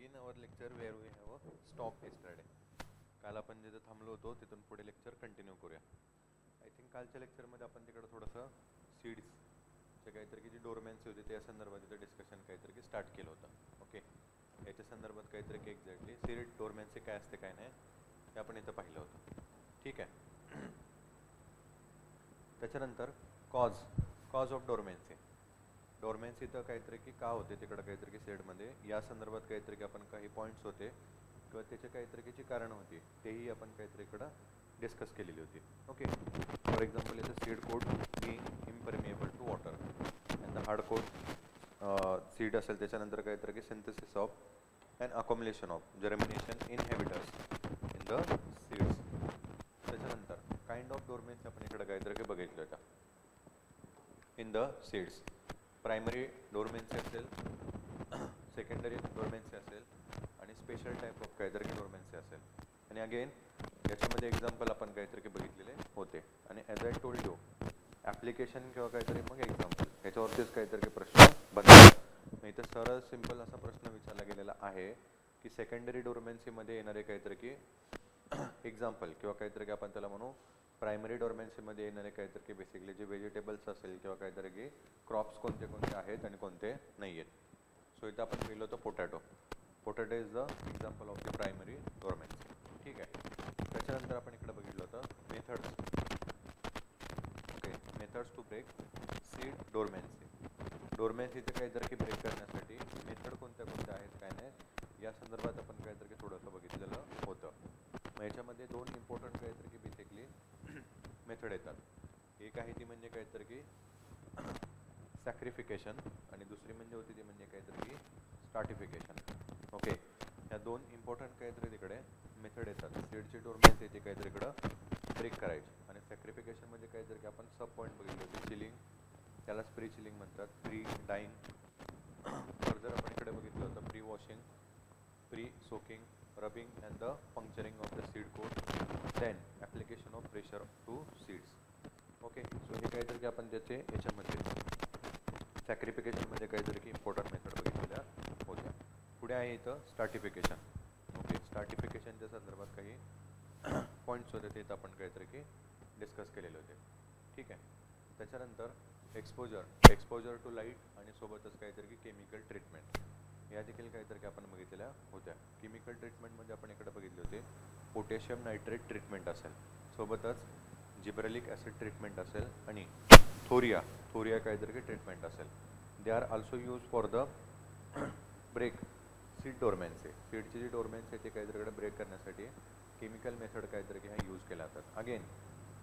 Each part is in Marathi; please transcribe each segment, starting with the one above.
begin our lecture where we have stopped yesterday. काल आपण जिथे थांबलो होतो तिथून पुढे लेक्चर कंटिन्यू करूया. आय थिंक कालच्या लेक्चरमध्ये आपण तिकडे थोडंसं सीड्सचे काहीतरी जी डोरमॅन्सी होती त्या संदर्भात तिथं डिस्कशन काहीतरी स्टार्ट केलं होतं. ओके, याच्या संदर्भात काहीतरी एक्झॅक्टली सीड डोरमॅन्सी काय असते काय नाही हे आपण इथं पाहिलं होतं. ठीक आहे. त्याच्यानंतर कॉज ऑफ डोरमॅन्सी. डोरमॅन्सी तर काहीतरी की का होते तिकडं काहीतरी की सेडमध्ये या संदर्भात काहीतरी की आपण काही पॉईंट्स होते किंवा त्याचे काहीतरी कारण होती तेही आपण काहीतरी इकडं डिस्कस केलेली होती. ओके, फॉर एक्झाम्पल याचं seed coat be impermeable to water and the hard coat seed असेल त्याच्यानंतर काहीतरी की synthesis of and accumulation of germination inhibitors in the seeds. त्याच्यानंतर काइंड ऑफ डोरमॅन्सी आपण इकडं काहीतरी की बघितलं होतं in the seeds. Primary dormancy असेल, सेकंडरी डोरमॅन्सी असेल आणि स्पेशल टाईप ऑफ काहीतरी डोरमॅन्सी असेल. आणि अगेन याच्यामध्ये एक्झाम्पल आपण काहीतरी बघितलेले होते. आणि as I told you application किंवा काहीतरी मग एक्झाम्पल ह्याच्यावरतीच काहीतरी प्रश्न बनतात. नाही तर सरळ सिम्पल असा प्रश्न विचारला गेलेला आहे की सेकंडरी डोरमॅन्सीमध्ये येणारे काहीतरी की एक्झाम्पल किंवा काहीतरी की आपण त्याला म्हणू प्रायमरी डोरमॅन्सीमध्ये येणारे काहीतरी की बेसिकली जे व्हेजिटेबल्स असेल किंवा काहीतरी की क्रॉप्स कोणते कोणते आहेत आणि कोणते नाही आहेत. सो इथं आपण पाहिलं होतं potato. Potato is the example of the primary dormancy. ठीक आहे. त्याच्यानंतर आपण इकडे बघितलं होतं methods. Okay, methods to break seed dormancy. डोरमॅन्सीचे काहीतरी की ब्रेक करण्यासाठी मेथड कोणत्या कोणत्या आहेत काय नाही या संदर्भात आपण काहीतरी थोडंसं बघितलेलं होतं. मग याच्यामध्ये दोन इम्पॉर्टंट काहीतरी की बेसिकली मेथड येतात. एक आहे ती म्हणजे काहीतरी की सॅक्रिफिकेशन आणि दुसरी म्हणजे होती ती म्हणजे काहीतरी की स्टार्टिफिकेशन. ओके, ह्या दोन इम्पॉर्टंट काहीतरी तिकडे मेथड येतात. सीडची डोरमॅन्सी येते काहीतरी इकडं ब्रेक करायची. आणि सॅक्रिफिकेशन म्हणजे काहीतरी की आपण सब पॉईंट बघितले होते चिलिंग, त्यालाच प्री चिलिंग म्हणतात, प्री डाईंग. फर्दर आपण इकडे बघितलं होतं pre washing, pre soaking, rubbing and the puncturing of the seed coat, then application of pressure to seeds. Okay, so हे काहीतरी की आपण त्याचे याच्यामध्ये सॅक्रिफिकेशनमध्ये काहीतरी की इम्पॉर्टंट मेथड बघितलेल्या होत्या. पुढे आहे इथं स्टार्टिफिकेशन. ओके, स्टार्टिफिकेशनच्या संदर्भात काही पॉईंट्स होते ते आपण काहीतरी की डिस्कस केलेले होते. ठीक आहे. त्याच्यानंतर एक्सपोजर टू लाईट आणि सोबतच काहीतरी की केमिकल ट्रीटमेंट या देखील काहीतरी की आपण बघितलेल्या होत्या. केमिकल ट्रीटमेंटमध्ये आपण इकडे बघितले होते पोटॅशियम नायट्रेट ट्रीटमेंट असेल, सोबतच जिब्रेलिक ॲसिड ट्रीटमेंट असेल आणि थोरिया काहीतरी ट्रीटमेंट असेल. They are also use for the break seed dormancy. सीडची जी डोरमॅन्सी आहे ते काहीतरी ब्रेक करण्यासाठी केमिकल मेथड काहीतरी की ह्या यूज केल्या जातात. अगेन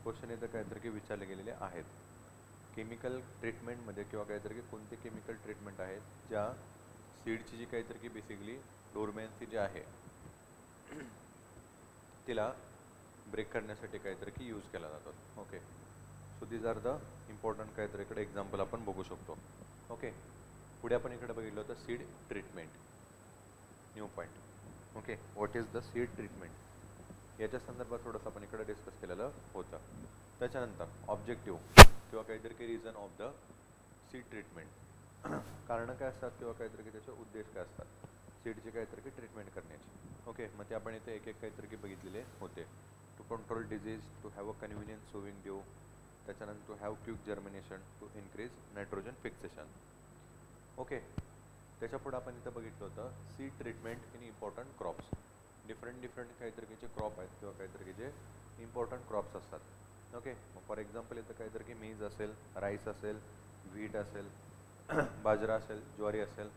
क्वेश्चन इथं काहीतरी की विचारले गेलेले आहेत. केमिकल ट्रीटमेंटमध्ये किंवा काहीतरी की कोणते केमिकल ट्रीटमेंट आहेत ज्या सीडची जी काहीतरी की बेसिकली डोरमॅन्सी जी आहे तिला ब्रेक करण्यासाठी काहीतरी की यूज केला जातो. Okay, so these are the important काहीतरी इकडे एक्झाम्पल आपण बघू शकतो. ओके, पुढे आपण इकडे बघितलं होतं seed treatment. New point. Okay, what is the seed treatment याच्या संदर्भात थोडंसं आपण इकडे डिस्कस केलेलं होतं. त्याच्यानंतर ऑब्जेक्टिव्ह किंवा काहीतरी की reason of the seed treatment. कारणं काय असतात किंवा काहीतरी की त्याचे उद्देश काय असतात सीडची काहीतरी की ट्रीटमेंट करण्याची. ओके, मग ते आपण इथे एक एक काहीतरी की बघितलेले होते. To control disease, to have a convenient sowing due, त्याच्यानंतर to have quick germination, to increase nitrogen fixation. Okay, त्याच्यापुढे आपण इथं बघितलं होतं seed treatment in important crops. Different काहीतरी की जे क्रॉप आहेत किंवा काहीतरी की जे इम्पॉर्टंट क्रॉप्स असतात. ओके, मग फॉर एक्झाम्पल इथं काहीतरी की मेज असेल, राईस असेल, व्हीट असेल, बाजरा असेल, ज्वारी असेल,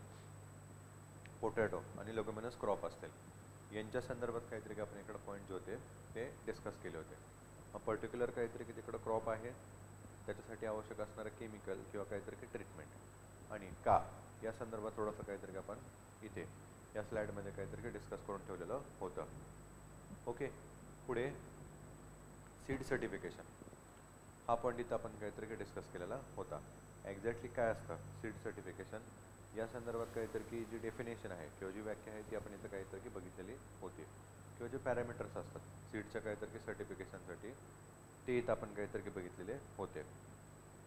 पोटॅटो आणि लेग्युमिनस क्रॉप असतील. यांच्या संदर्भात काहीतरी की आपण इकडे पॉईंट जे होते ते डिस्कस केले होते. पर्टिक्युलर काहीतरी की तिकडं क्रॉप आहे त्याच्यासाठी आवश्यक असणारं केमिकल किंवा काहीतरी की ट्रीटमेंट आणि का या संदर्भात थोडंसं काहीतरी की आपण इथे या स्लाईडमध्ये काहीतरी की डिस्कस करून ठेवलेलं होतं. ओके, पुढे सीड सर्टिफिकेशन हा पॉईंट इथं आपण काहीतरी की डिस्कस केलेला होता. एक्झॅक्टली काय असतं सीड सर्टिफिकेशन या संदर्भात काहीतरी की जी डेफिनेशन आहे किंवा जी व्याख्या आहे ती आपण इथं काहीतरी की बघितलेली होती. किंवा जे पॅरामीटर्स असतात सीडच्या काहीतरी की सर्टिफिकेशनसाठी ते इथं आपण काहीतरी की बघितलेले होते.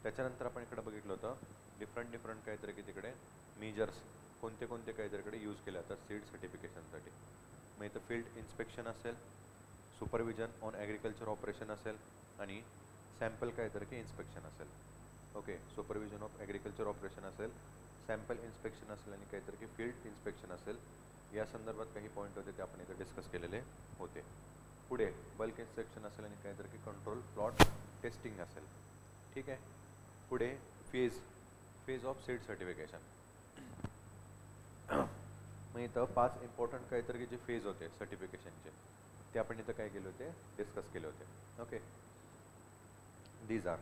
त्याच्यानंतर आपण इकडे बघितलं होतं डिफरंट काहीतरी की तिकडे मेजर्स कोणते कोणते काहीतरीकडे यूज केले जातात सीड सर्टिफिकेशनसाठी. मग इथं फील्ड इन्स्पेक्शन असेल, सुपरविजन ऑन ॲग्रिकल्चर ऑपरेशन असेल आणि सॅम्पल काहीतरी इन्स्पेक्शन असेल. Okay, supervision of agriculture operation असेल, सॅम्पल इन्स्पेक्शन असेल आणि काहीतरी फील्ड इन्स्पेक्शन असेल. या संदर्भात काही पॉईंट होते ते आपण इथं डिस्कस केलेले होते. पुढे बल्क इन्स्पेक्शन असेल आणि काहीतरी कंट्रोल प्लॉट टेस्टिंग असेल. ठीक आहे. पुढे फेज ऑफ सीड सर्टिफिकेशन. मग इथं 5 इम्पॉर्टंट काहीतरी जे फेज होते सर्टिफिकेशनचे ते आपण इथं काय केले होते, डिस्कस केले होते. Okay, these are.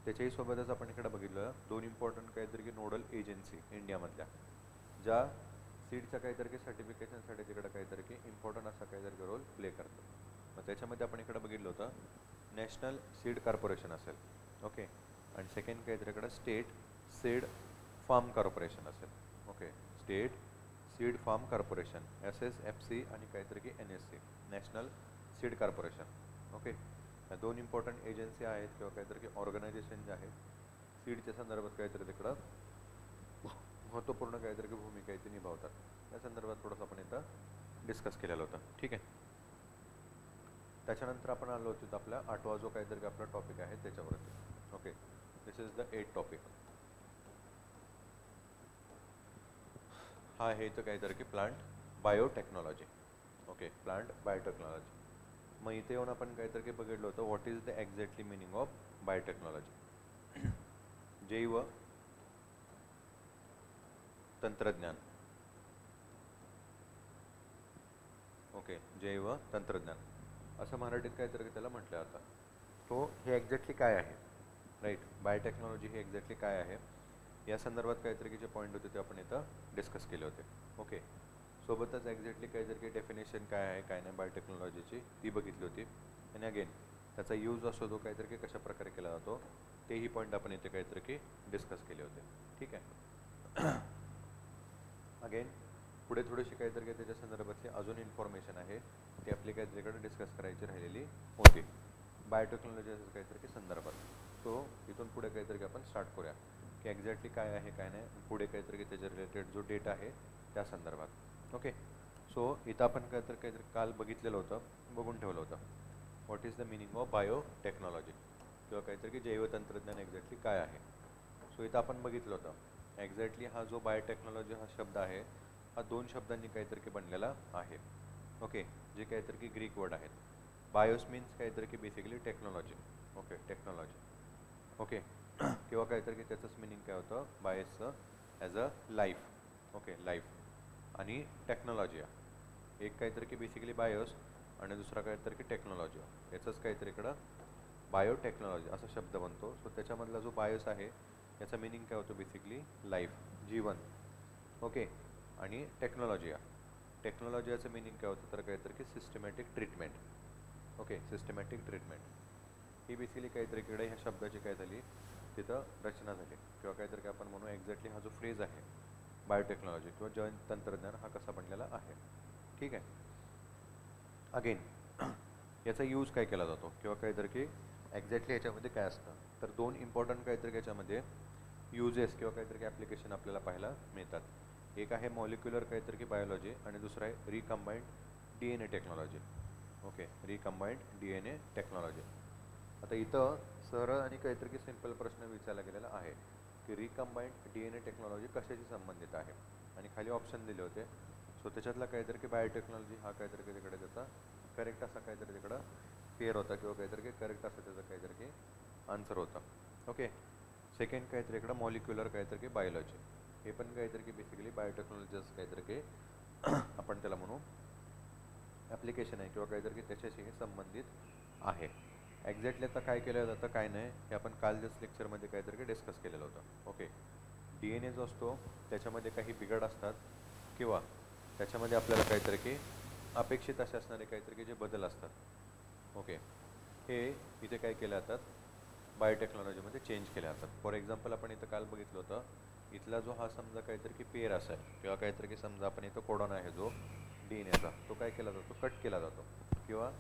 त्याच्याही सोबतच आपण इकडे बघितलं 2 इम्पॉर्टंट काहीतरी नोडल एजन्सी इंडियामधल्या ज्या सीडच्या काहीतरी सर्टिफिकेशनसाठी तिकडे काहीतरी इम्पॉर्टंट असा काहीतरी रोल प्ले करतो. मग त्याच्यामध्ये आपण इकडे बघितलं होतं नॅशनल सीड कॉर्पोरेशन असेल. ओके, आणि सेकंड काहीतरी इकडे स्टेट सीड फार्म कॉर्पोरेशन असेल. Okay, state seed farm corporation SSFC आणि काहीतरी NSC national seed corporation. Okay, या 2 इम्पॉर्टंट एजन्सी आहेत किंवा काहीतरी ऑर्गनायझेशन जे आहेत सीडच्या संदर्भात काहीतरी तिकडं महत्त्वपूर्ण काहीतरी भूमिका इथे निभावतात. या संदर्भात थोडंसं आपण इथं डिस्कस केलेलं होतं. ठीक आहे. त्याच्यानंतर आपण आलो होतो आपला 8वा जो काहीतरी आपला टॉपिक आहे त्याच्यावरती. Okay, this is the 8th topic. हा आहे इथं काहीतरी plant biotechnology. Okay, plant biotechnology. मग इथे येऊन आपण काहीतरी बघितलं होतं what is the exactly meaning of biotechnology. जैव तंत्रज्ञान. ओके, जैव तंत्रज्ञान असं मराठीत काहीतरी त्याला म्हटलं जातं. तो हे एक्झॅक्टली काय आहे, राईट. बायोटेक्नॉलॉजी हे एक्झॅक्टली काय आहे या संदर्भात काहीतरी जे पॉईंट होते ते आपण इथं डिस्कस केले होते. ओके, सोबतच एक्झॅक्टली काहीतरी डेफिनेशन काय आहे काय नाही बायोटेक्नॉलॉजीची ती बघितली होती. आणि अगेन त्याचा यूज असतो तो काहीतरी कशा प्रकारे केला जातो तेही पॉईंट आपण इथे काहीतरी डिस्कस केले होते. ठीक आहे. अगेन पुढे थोडीशी काहीतरी त्याच्या संदर्भातली अजून इन्फॉर्मेशन आहे ती आपली काहीतरीकडे डिस्कस करायची राहिलेली होती बायोटेक्नॉलॉजी काहीतरी संदर्भात. सो इथून पुढे काहीतरी आपण स्टार्ट करूया की एक्झॅक्टली काय आहे काय नाही, पुढे काहीतरी त्याच्या रिलेटेड जो डेटा आहे त्या संदर्भात. ओके, सो इथं आपण काहीतरी काल बघितलेलं होतं, बघून ठेवलं होतं what is the meaning of biotechnology किंवा काहीतरी जैवतंत्रज्ञान एक्झॅक्टली काय आहे. सो इथं आपण बघितलं होतं एक्झॅक्टली हा जो बायोटेक्नॉलॉजी हा शब्द आहे हा 2 शब्दांनी काहीतरी बनलेला आहे. ओके, जे काहीतरी ग्रीक वर्ड आहेत. बायोस मीन्स काहीतरी basically technology. Okay, technology. Okay, किंवा काहीतरी त्याचंच मिनिंग काय होतं बायोसचं as a life. Okay, life. आणि टेक्नॉलॉजी एक काहीतरी बेसिकली बायोस आणि दुसरा काहीतरी टेक्नॉलॉजी याचंच काहीतरी इकडं बायोटेक्नॉलॉजी असा शब्द बनतो. सो त्याच्यामधला जो बायोस आहे याचा मिनिंग काय होतं बेसिकली लाईफ, जीवन. ओके, आणि टेक्नॉलॉजी याचं मिनिंग काय होतं तर काहीतरी systematic treatment. Okay, systematic treatment ही बेसिकली काहीतरी इकडे ह्या शब्दाची काय झाली तिथं रचना झाली किंवा काहीतरी आपण म्हणू एक्झॅक्टली हा जो फ्रेज आहे बायोटेक्नॉलॉजी किंवा जैव तंत्रज्ञान हा कसा बनलेला आहे. ठीक आहे. अगेन याचा यूज काय केला जातो किंवा काहीतरी एक्झॅक्टली याच्यामध्ये काय असतं तर 2 इम्पॉर्टंट काहीतरी याच्यामध्ये युजेस किंवा काहीतरी ॲप्लिकेशन आपल्याला पाहायला मिळतात. एक आहे मॉलिक्युलर काहीतरी बायोलॉजी आणि दुसरं आहे recombined DNA technology. Okay, recombined DNA technology. आता इथं सरळ आणि काहीतरी सिंपल प्रश्न विचारला गेलेला आहे की रिकंबाईंड DNA टेक्नॉलॉजी कशाशी संबंधित आहे आणि खाली ऑप्शन दिले होते. सो त्याच्यातला काहीतरी बायोटेक्नॉलॉजी हा काहीतरी तिकडे त्याचा करेक्ट असा काहीतरी तिकडं पेअर होता किंवा काहीतरी करेक्ट असं त्याचं काहीतरी आन्सर होता. ओके, सेकंड काहीतरी इकडं मॉलिक्युलर काहीतरी बायोलॉजी हे पण काहीतरी बेसिकली बायोटेक्नॉलॉजीच काहीतरी आपण त्याला म्हणू ॲप्लिकेशन आहे किंवा काहीतरी त्याच्याशी संबंधित आहे. एक्झॅक्टली आता काय केलं जातं काय नाही हे आपण कालच्याच लेक्चरमध्ये काहीतरी डिस्कस केलेलं होतं. ओके, DNA जो असतो त्याच्यामध्ये काही बिघड असतात किंवा त्याच्यामध्ये आपल्याला काहीतरी अपेक्षित असे असणारे काहीतरी जे बदल असतात. ओके, हे इथे काय केले जातात बायोटेक्नॉलॉजीमध्ये चेंज केले जातात. फॉर एक्झाम्पल आपण इथं काल बघितलं होतं इथला जो हा समजा काहीतरी पेअर असेल किंवा काहीतरी समजा आपण इथं कोडॉन आहे जो DNAचा तो काय केला जातो कट केला जातो किंवा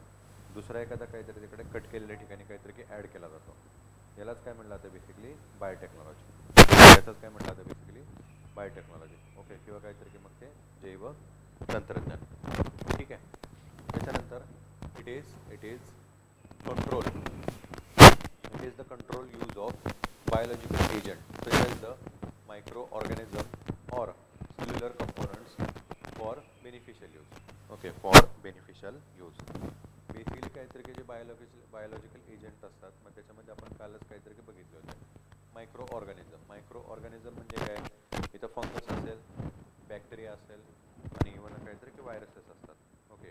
दुसरा एखादा काहीतरी तिकडे कट केलेल्या ठिकाणी काहीतरी ॲड केला जातो. यालाच काय म्हटलं जातं बेसिकली बायोटेक्नॉलॉजी. याचाच काय म्हटलं जातं बेसिकली बायोटेक्नॉलॉजी. ओके, किंवा काहीतरी की मग ते जैव तंत्रज्ञान. ठीक आहे. त्याच्यानंतर it is control. It is the control use of biological agent such as the microorganism or cellular components for beneficial use. Okay, for beneficial use. Basically काहीतरी की जे बायोलॉजिकल एजंट असतात, मग त्याच्यामध्ये आपण कालच काहीतरी की बघितले होते मायक्रो ऑर्गॅनिझम म्हणजे काय, इथं फंगस असेल, बॅक्टेरिया असेल आणि इव्हन काहीतरी की व्हायरसेस असतात. ओके,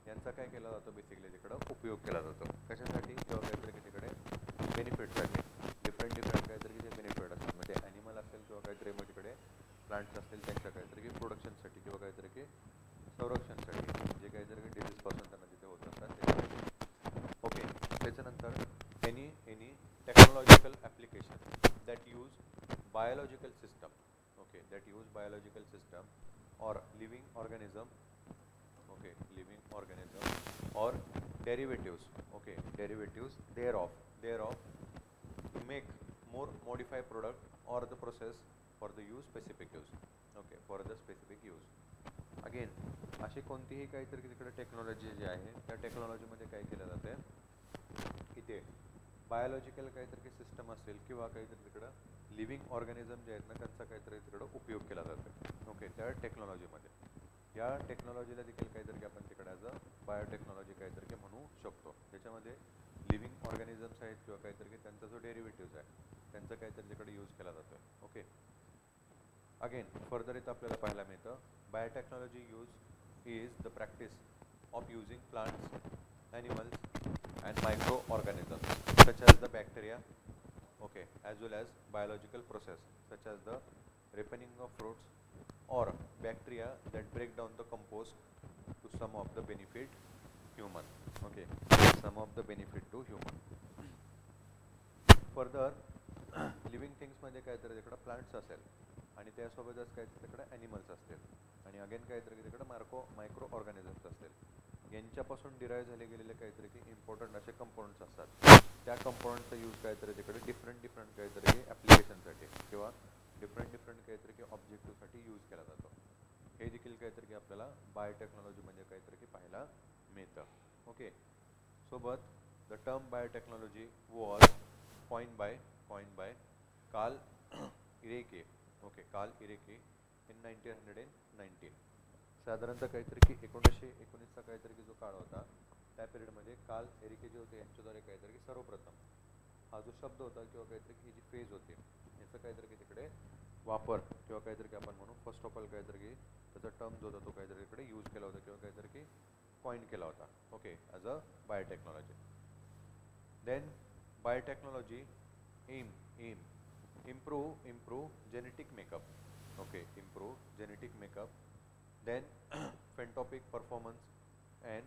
यांचा काय केला जातो, बेसिकली तिकडं उपयोग केला जातो कशासाठी, किंवा काहीतरी की तिकडे बेनिफिटसाठी. डिफरंट काहीतरी जे बेनिफिट असतात, म्हणजे ॲनिमल असेल किंवा काहीतरी मग तिकडे प्लांट्स असतील त्यांच्या काहीतरी की प्रोडक्शनसाठी किंवा काहीतरी की संरक्षणसाठी, जे काहीतरी की डिझीजपासून त्यांना तिथे होत असतात त्याच्यासाठी. ओके, त्याच्यानंतर any technological application that use biological system. Okay, that use biological system or living organism. Okay, living organism or derivatives. Okay, derivatives thereof to make more modified product or the process for the use specific use. Okay, for the specific use. Again, अशी कोणतीही काहीतरी तिकडे टेक्नॉलॉजी जी आहे त्या टेक्नॉलॉजीमध्ये काय केलं जाते, इथे बायोलॉजिकल काहीतरी सिस्टम असेल किंवा काहीतरी तिकडं लिव्हिंग ऑर्गॅनिझम जे आहेत ना त्यांचा काहीतरी तिकडं उपयोग केला जातो. ओके, त्या टेक्नॉलॉजीमध्ये या टेक्नॉलॉजीला देखील काहीतरी की आपण तिकडे ॲज अ बायोटेक्नॉलॉजी काहीतरी की म्हणू शकतो. त्याच्यामध्ये लिव्हिंग ऑर्गॅनिझम्स आहेत किंवा काहीतरी की त्यांचा जो डेरिव्हेटिव्ज आहे त्यांचा काहीतरी तिकडे यूज केला जातो. ओके, अगेन फर्दर इथं आपल्याला पाहायला मिळतं biotechnology use is the practice of using plants, animals and microorganisms such as the bacteria, okay, as well as biological process such as the ripening of fruits or bacteria that break down the compost to some of the benefit human. Okay, some of the benefit to human. Further living थिंग्समध्ये काहीतरी तिकडं प्लांट्स असेल आणि त्यासोबतच काहीतरी तिकडे ॲनिमल्स असतील आणि अगेन काहीतरी तिकडे मायक्रो ऑर्गॅनिझम्स असतील. यांच्यापासून डिराईव्ह झाले गेलेले काहीतरी की इम्पॉर्टंट असे कंपोनंट्स असतात. त्या कंपोनंटचा यूज काहीतरी तिकडे डिफरंट काहीतरी ॲप्लिकेशनसाठी किंवा डिफरंट काहीतरी की ऑब्जेक्टिव्हसाठी यूज केला जातो. हे देखील काहीतरी की आपल्याला बायोटेक्नॉलॉजीमध्ये काहीतरी की पाहायला मिळतं. ओके, सोबत the term biotechnology was coined by Karl Ereky. Okay, Karl Ereky in 1919. साधारणतः काहीतरी की 1919चा काहीतरी की जो काळ होता त्या पिरियडमध्ये कार्ल इरेके जे होते यांच्याद्वारे काहीतरी की सर्वप्रथम हा जो शब्द होता किंवा काहीतरी की जी फेज होती याचा काहीतरी की तिकडे वापर किंवा काहीतरी की आपण म्हणू फर्स्ट ऑफ ऑल काहीतरी की त्याचा टर्म जो होता तो काहीतरी इकडे यूज केला होता किंवा काहीतरी की कॉइन केला होता. Okay, as a biotechnology. Then biotechnology aim improve genetic makeup. Okay, improve genetic makeup. Then phenotypic performance and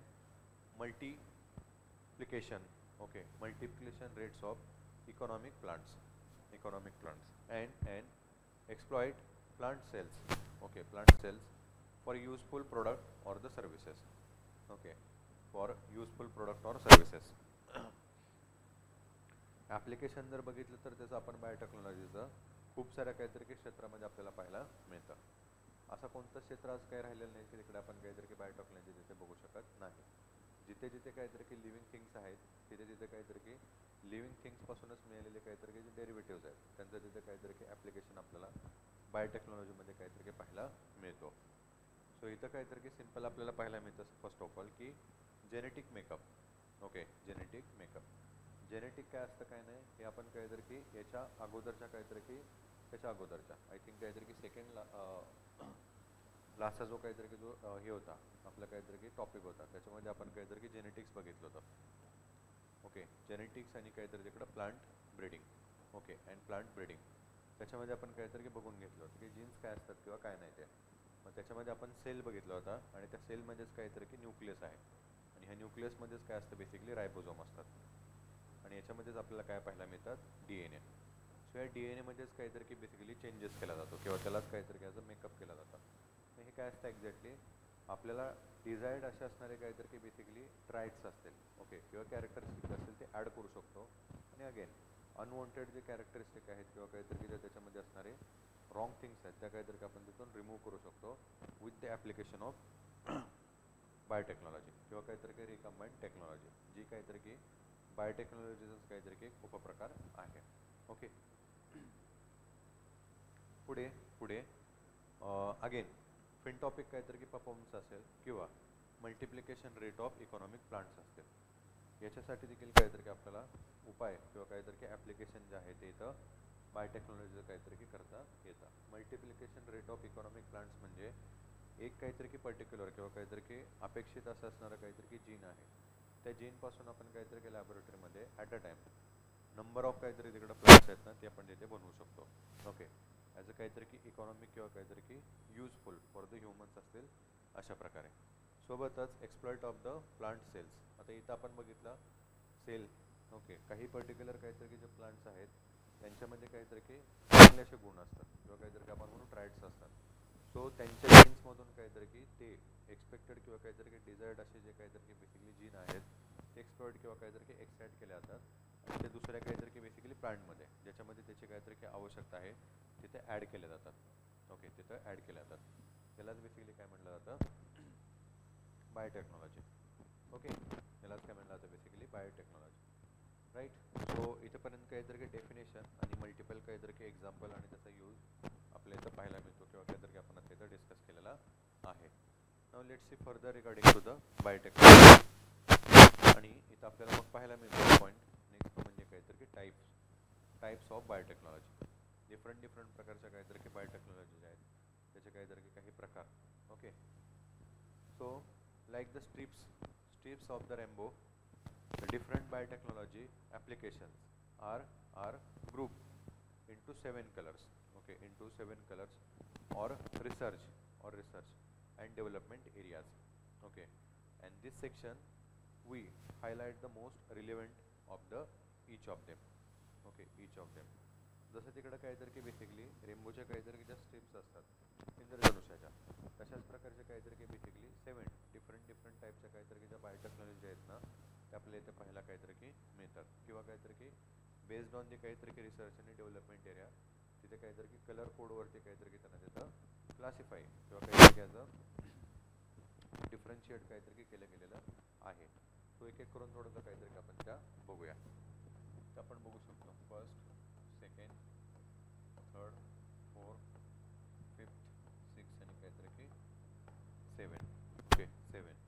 multiplication. Okay, multiplication rates of economic plants and exploit plant cells. Okay, plant cells for useful product or the services. Okay, for useful product or services. Application जर बघितलं तर त्याचं आपण बायोटेक्नॉलॉजीचं खूप साऱ्या काहीतरी की क्षेत्रामध्ये आपल्याला पाहायला मिळतं. असं कोणतं क्षेत्र आज काही राहिलेलं नाही की तिकडे आपण काहीतरी की बायोटेक्नॉलॉजी तिथे बघू शकत नाही. जिथे काहीतरी की लिव्हिंग थिंग्स आहेत तिथे काहीतरी की लिव्हिंग थिंग्सपासूनच मिळालेले काहीतरी की जे डेरिव्हेटिव्ज आहेत त्यांचं तिथे काहीतरी की ॲप्लिकेशन आपल्याला बायोटेक्नॉलॉजीमध्ये काहीतरी की पाहायला मिळतो. सो इथं काहीतरी की सिम्पल आपल्याला पाहायला मिळतं फर्स्ट ऑफ ऑल की genetic makeup. Okay, genetic makeup. Genetic काय असतं काय नाही हे आपण काहीतरी की याच्या अगोदरच्या काहीतरी की त्याच्या अगोदरच्या आय थिंक काहीतरी की सेकंड लास्टचा जो काहीतरी की जो हे होता आपला काहीतरी की टॉपिक होता त्याच्यामध्ये आपण काहीतरी की जेनेटिक्स बघितलं होतं. ओके, जेनेटिक्स आणि काहीतरी तिकडं plant breeding. Okay, and plant breeding त्याच्यामध्ये आपण काहीतरी की बघून घेतलं होतं की जीन्स काय असतात किंवा काय नाही ते. मग त्याच्यामध्ये आपण सेल बघितला होता आणि त्या सेलमध्येच काहीतरी की न्यूक्लियस आहे आणि ह्या न्यूक्लियसमध्येच काय असतं बेसिकली रायबोझोम असतात आणि याच्यामध्येच आपल्याला काय पाहायला मिळतात DNA. सो या DNAमध्येच काहीतरी की बेसिकली चेंजेस केला जातो किंवा त्यालाच काहीतरी की ॲज अ मेकअप केला जातं. हे काय असतं एक्झॅक्टली आपल्याला डिझायर्ड असे असणारे काहीतरी की बेसिकली ट्राईट्स असतील. ओके, किंवा कॅरेक्टरिस्टिक असतील ते ॲड करू शकतो आणि अगेन अनवॉन्टेड जे कॅरेक्टरिस्टिक आहेत किंवा काहीतरी की त्याच्यामध्ये असणारे रॉंग थिंग्स आहेत त्या काहीतरी आपण तिथून रिमूव्ह करू शकतो with the application of biotechnology किंवा काहीतरी काही रिकम्बाईंड टेक्नॉलॉजी, जी काहीतरी की बायोटेक्नॉलॉजीचाच काहीतरी की एक उपप्रकार आहे. ओके, पुढे पुढे अगेन फिन टॉपिक काहीतरी की परफॉर्मन्स असेल किंवा multiplication rate of economic plants असतील. याच्यासाठी देखील काहीतरी की आपल्याला उपाय किंवा काहीतरी की ॲप्लिकेशन जे आहे ते इथं बायोटेक्नॉलॉजीचं काहीतरी की करता येतं. Multiplication rate of economic plants म्हणजे एक काहीतरी की पर्टिक्युलर किंवा काहीतरी की अपेक्षित असं असणारं काहीतरी की जीन आहे, त्या जीनपासून आपण काहीतरी की लॅबोरेटरीमध्ये at a time number of काहीतरी तिकडं प्लांट्स आहेत ना ते आपण तिथे बनवू शकतो. ओके, ॲज अ काहीतरी की इकॉनॉमिक किंवा काहीतरी की युजफुल फॉर द ह्युमन्स असतील अशा प्रकारे. सोबतच exploit of the plant cells. आता इथं आपण बघितलं सेल. ओके, काही पर्टिक्युलर काहीतरी की जे प्लांट्स आहेत त्यांच्यामध्ये काहीतरी की चांगले असे गुण असतात किंवा काहीतरी आपण म्हणून ट्राईट्स असतात. सो त्यांच्या जीन्समधून काहीतरी की ते एक्सपेक्टेड किंवा काहीतरी की डिझायर्ड असे जे काहीतरी की बेसिकली जीन आहेत ते एक्सप्लॉइट किंवा काहीतरी की एक्साइट केले जातात आणि ते दुसऱ्या काहीतरी की बेसिकली प्लांटमध्ये ज्याच्यामध्ये त्याची काहीतरी की आवश्यकता आहे तिथे ॲड केले जातात. ओके, तिथं ॲड केले जातात. त्यालाच बेसिकली काय म्हटलं जातं, बायोटेक्नॉलॉजी. ओके, यालाच काय म्हटलं जातं बेसिकली बायोटेक्नॉलॉजी. राईट. सो इथंपर्यंत काहीतरी की डेफिनेशन आणि मल्टिपल काहीतरी की एक्झाम्पल आणि त्याचा यूज आपल्या इथं पाहायला मिळतो किंवा काहीतरी की आपण आता इथं डिस्कस केलेला आहे. Now let's see further regarding to the biotechnology. आणि इथं आपल्याला मग पाहायला मिळतो पॉईंट नेक्स्ट म्हणजे काहीतरी की टाईप्स ऑफ बायोटेक्नॉलॉजी. डिफरंट प्रकारच्या काहीतरी की बायोटेक्नॉलॉजी जे आहेत त्याचे काहीतरी की काही प्रकार. Okay, so like the strips of the rainbow, the different biotechnology applications are grouped into 7 colors. Okay, into 7 colors or research and development areas. Okay, and this section we highlight the most relevant of the each of them. Okay, each of them. जसं तिकडं काहीतरी की बेसिकली रेनबोच्या काहीतरी ज्या स्ट्रिप्स असतात इंद्रधनुष्याच्या, तशाच प्रकारचे काहीतरी की बेसिकली 7 डिफरंट टाईपच्या काहीतरी की ज्या बायोटेक्नॉलॉजी आहेत ना ते आपल्याला इथे पाहायला काहीतरी की मिळतात किंवा काहीतरी की बेस्ड ऑन दी काहीतरी की रिसर्च आणि डेव्हलपमेंट एरिया तिथे काहीतरी की कलर कोडवरती काहीतरी की त्यांना तिथं क्लासिफाय किंवा काहीतरी की ॲज अ डिफरन्शिएट काहीतरी की केलं गेलेलं आहे. तो एक करून थोडंसं काहीतरी की आपण त्या बघूया. तर आपण बघू शकतो first, second, third, fourth, fifth, six आणि काहीतरी की 7. Okay, 7.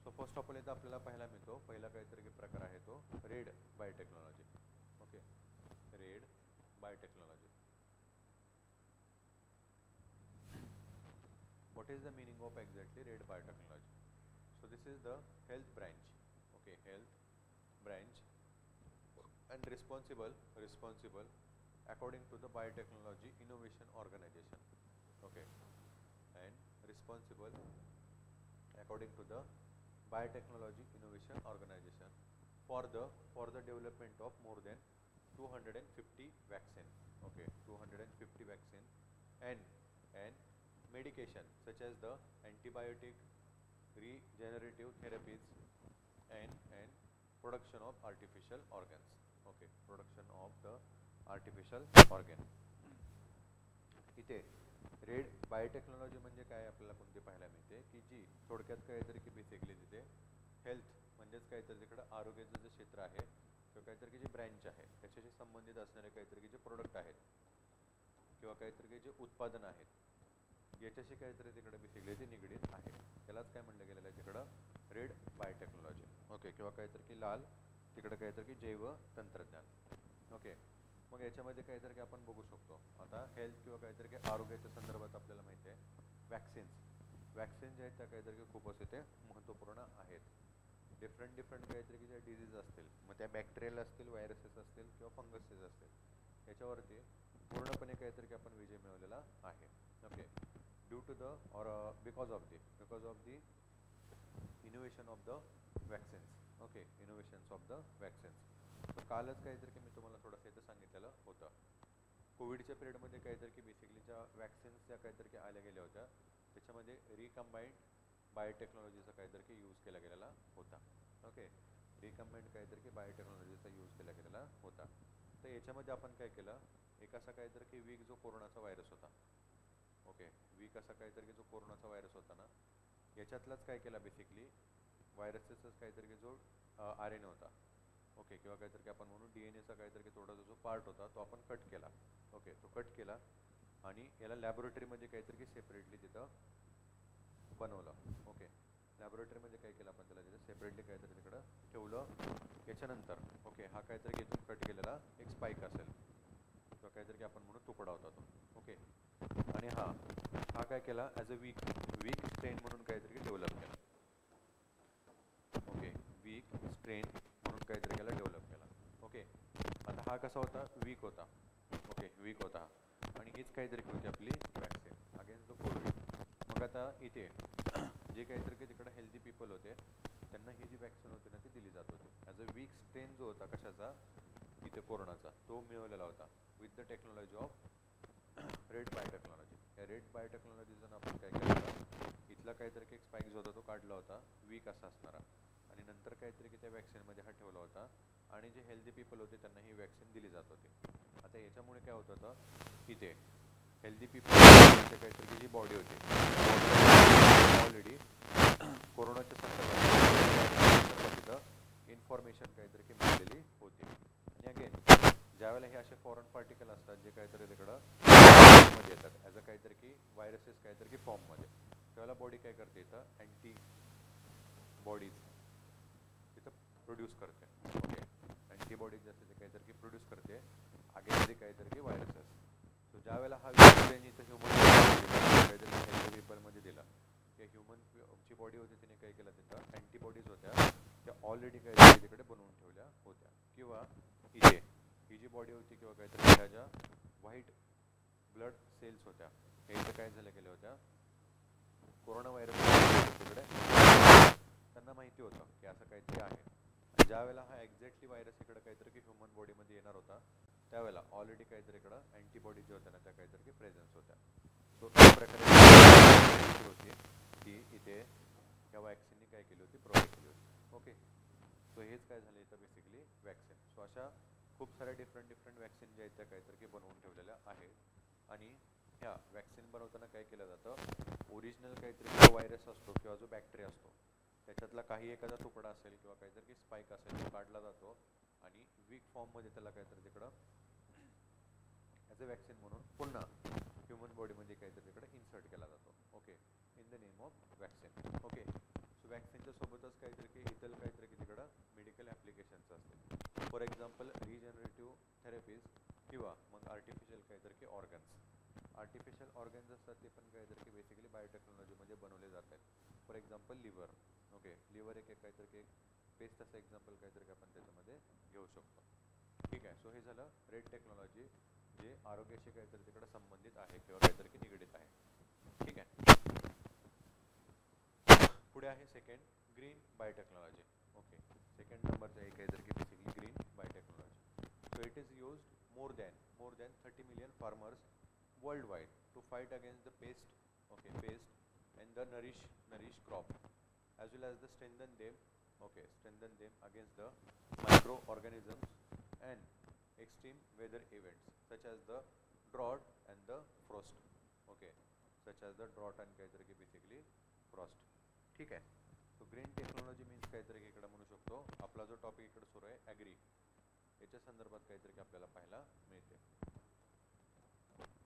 So first of all इथं आपल्याला पाहायला मिळतो पहिला काहीतरी की प्रकार आहे तो red biotechnology. Okay, red biotechnology. What is the meaning of exactly red biotechnology? So this is the health branch. Okay, health branch and responsible according to the biotechnology innovation organization. Okay, and responsible according to the biotechnology innovation organization for the development of more than 250 vaccine. Okay, 250 vaccine and medication such as the antibiotic, regenerative therapies and production of artificial organs. Okay, production of the artificial organ. इथे रेड बायोटेक्नॉलॉजी म्हणजे काय आपल्याला कोणती पाहायला मिळते की जी थोडक्यात काहीतरी की बेसिकली तिथे हेल्थ म्हणजेच काहीतरी तिकडं आरोग्याचं जे क्षेत्र आहे किंवा काहीतरी की जी ब्रँच आहे त्याच्याशी संबंधित असणारे काहीतरी की जे प्रोडक्ट आहेत किंवा काहीतरी की जे उत्पादन आहेत याच्याशी काहीतरी तिकडे बेसिकली ते निगडीत आहे. त्यालाच काय म्हणलं गेलेलं आहे तिकडं रेड बायोटेक्नॉलॉजी. ओके, किंवा काहीतरी की लाल तिकडं काहीतरी की जैव तंत्रज्ञान. ओके, मग याच्यामध्ये काहीतरी की आपण बघू शकतो आता हेल्थ किंवा काहीतरी की आरोग्याच्या संदर्भात आपल्याला माहिती आहे वॅक्सिन जे आहेत त्या काहीतरी की खूप असे ते महत्त्वपूर्ण आहेत. डिफरंट काहीतरी की ज्या डिझीज असतील मग त्या बॅक्टेरियल असतील, व्हायरसेस असतील किंवा फंगसेस असतील याच्यावरती पूर्णपणे काहीतरी की आपण विजय मिळवलेला आहे. ओके, ड्यू टू द और because of the innovation of the vaccines. Okay, innovations of the vaccines. तर कालच काहीतरी की मी तुम्हाला थोडंसं इथं सांगितलेलं होतं कोविडच्या पिरियडमध्ये काहीतरी की बेसिकली ज्या वॅक्सिन्स ज्या काहीतरी की आल्या गेल्या होत्या त्याच्यामध्ये रिकम्बाईंड बायोटेक्नॉलॉजीचा काहीतरी की यूज केला गेलेला होता. ओके, रिकम्बाईंड काहीतरी की बायोटेक्नॉलॉजीचा यूज केला गेलेला होता. तर याच्यामध्ये आपण काय केलं एक असा काहीतरी की वीक जो कोरोनाचा व्हायरस होता. ओके, वीक असा काहीतरी की जो कोरोनाचा व्हायरस होता ना, याच्यातलाच काय केला बेसिकली व्हायरसचाच काहीतरी की जो आर एन ए होता. ओके, किंवा काहीतरी की आपण म्हणू DNA चा काहीतरी की थोडासा जो पार्ट होता तो आपण कट केला. ओके, तो कट केला आणि याला लॅबोरेटरीमध्ये काहीतरी की सेपरेटली तिथं बनवलं. ओके, लॅबोरेटरीमध्ये काय केलं आपण त्याला तिथं सेपरेटली काहीतरी तिकडं ठेवलं. याच्यानंतर ओके, हा काहीतरी इथून कट केलेला एक स्पाईक असेल किंवा काहीतरी की आपण म्हणू तुकडा होता तो. ओके, आणि हा हा काय केला as a weak weak strain म्हणून काहीतरी डेव्हलप केला. ओके, वीक स्ट्रेन म्हणून काहीतरी केला डेव्हलप केला. ओके, आता हा कसा होता वीक होता. ओके, वीक होता आणि हीच काहीतरी होती आपली वॅक्सिन अगेन्स्ट द कोविड. मग आता इथे जे काहीतरी की तिकडे हेल्दी पीपल होते त्यांना ही जी वॅक्सिन होती ना ती दिली जात होती ॲज अ वीक स्ट्रेन जो होता कशाचा इथे कोरोनाचा तो मिळवलेला होता with the technology of red biotechnology. या रेड बायोटेक्नॉलॉजीचं आपण काय केलं होतं इथला काहीतरी एक स्पाईक जो होता तो काढला होता वीक असा असणारा आणि नंतर काहीतरी की त्या वॅक्सिनमध्ये हा ठेवला होता आणि जे हेल्दी पीपल होते त्यांना ही वॅक्सिन दिली जात होती. आता याच्यामुळे काय होत होतं इथे हेल्दी पीपल काहीतरी जी बॉडी होती ऑलरेडी कोरोनाच्या संदर्भात तिथं इन्फॉर्मेशन काहीतरी की मिळालेली होती. आणि अगेन ज्यावेळेला हे असे फॉरेन पार्टिकल असतात जे काहीतरी तिकडं मध्ये येतात ॲज अ काहीतरी की व्हायरसेस काहीतरी की फॉर्ममध्ये त्यावेळेला बॉडी काय करते इथं अँटी बॉडीज तिथं प्रोड्यूस करते. ओके, अँटीबॉडीज जे असते ते काहीतरी की प्रोड्यूस करते अगेन्स्ट काहीतरी की व्हायरसेस. सो ज्या वेळेला हा वॅक्सिन इथं ह्युमन काहीतरी हेल्दी पीपलमध्ये दिला त्या ह्युमनची बॉडी होती तिने काय केलं तिथं अँटीबॉडीज होत्या त्या ऑलरेडी काहीतरी तिकडे बनवून ठेवल्या होत्या किंवा इथे ही जी बॉडी होती किंवा काहीतरी ह्या ज्या व्हाईट ब्लड सेल्स होत्या हे इथं काय झाल्या गेल्या होत्या कोरोना व्हायरस तिकडे त्यांना माहिती होतं की असं काहीतरी आहे. ज्या वेळेला हा एक्झॅक्टली व्हायरस इकडे काहीतरी की ह्युमन बॉडीमध्ये येणार होता त्यावेळेला ऑलरेडी काहीतरी इकडं अँटीबॉडी ज्या होत्या ना त्या काहीतरी की प्रेझेन्स होत्या. सो अशा प्रकारे होती ती इथे या वॅक्सिननी काय केली होती प्रोव्हाइड केली होती. ओके, सो हेच काय झालं इथं बेसिकली वॅक्सिन. सो अशा खूप साऱ्या डिफरंट वॅक्सिन ज्या आहेत त्या काहीतरी की बनवून ठेवलेल्या आहेत आणि ह्या वॅक्सिन बनवताना काय केलं जातं ओरिजिनल काहीतरी जो व्हायरस असतो किंवा जो बॅक्टेरिया असतो त्याच्यातला काही एखादा तुकडा असेल किंवा काहीतरी स्पाईक असेल तो काढला जातो आणि वीक फॉर्ममध्ये त्याला काहीतरी तिकडं ॲज अ वॅक्सिन म्हणून पुन्हा ह्युमन बॉडीमध्ये काहीतरी तिकडे इन्सर्ट केला जातो. Okay, in the name of vaccine. Okay, so वॅक्सिनच्या सोबतच काहीतरी की इतर काहीतरी की तिकडं मेडिकल ॲप्लिकेशन्स असतील. फॉर एक्झाम्पल रिजनरेटिव्ह थेरपीज किंवा मग आर्टिफिशियल काहीतरी की ऑर्गन्स. आर्टिफिशियल ऑर्गन्स असतात ते पण काहीतरी की बेसिकली बायोटेक्नॉलॉजीमध्ये बनवले जातात. For example liver. Okay, liver एक काहीतरी एक बेस्ट असं एक्झाम्पल काहीतरी आपण त्याच्यामध्ये घेऊ शकतो. ठीक आहे, सो हे झालं रेड टेक्नॉलॉजी जे आरोग्याशी काहीतरी तिकडे संबंधित आहे किंवा काहीतरी की निगडीत आहे. ठीक आहे, पुढे आहे second green biotechnology. Okay, second नंबरचं आहे काहीतरी की basically green biotechnology. So it is used more than 30 million farmers worldwide to fight against the pest. Okay, pest and the nourish crop as well as the strengthen them against the microorganisms and extreme weather events such as the drought and the frost. Okay, such as the drought and काहीतरी की basically frost. ठीक आहे, सो ग्रीन टेक्नॉलॉजी मीन्स काहीतरी की इकडे म्हणू शकतो आपला जो टॉपिक इकडे सुरू आहे ॲग्री याच्या संदर्भात काहीतरी की आपल्याला पाहायला मिळते.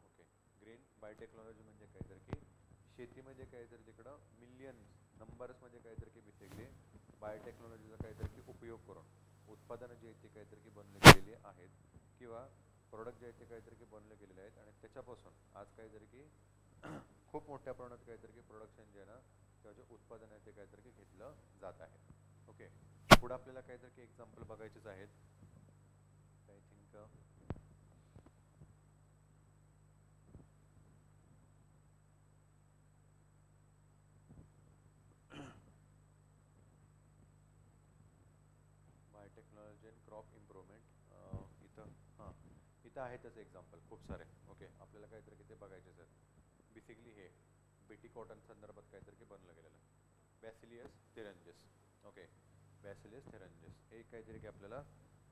ओके, ग्रीन बायोटेक्नॉलॉजी म्हणजे काहीतरी की शेतीमध्ये काहीतरी तिकडं मिलियन्स नंबर्समध्ये काहीतरी की बेसिकली बायोटेक्नॉलॉजीचा काहीतरी की उपयोग करून उत्पादनं जी आहेत ती काहीतरी की बनले गेलेली आहेत किंवा प्रोडक्ट जे आहेत ते काहीतरी की बनले गेलेले आहेत आणि त्याच्यापासून आज काहीतरी की खूप मोठ्या प्रमाणात काहीतरी की प्रोडक्शन जे आहे ना किंवा जे उत्पादन आहे ते काहीतरी की घेतलं जात आहे. ओके, पुढे आपल्याला काहीतरी की एक्झाम्पल बघायचेच आहेत. I think biotechnology and crop improvement इथं आहेतच एक्झाम्पल खूप सारे. ओके, आपल्याला काहीतरी की ते बघायचेच आहेत. बेसिकली हे बीटी कॉटन संदर्भात काहीतरी की बनलं गेलेलं बॅसिलियस थेरंजिस. ओके, बॅसिलियस थेरंजिस हे काहीतरी की आपल्याला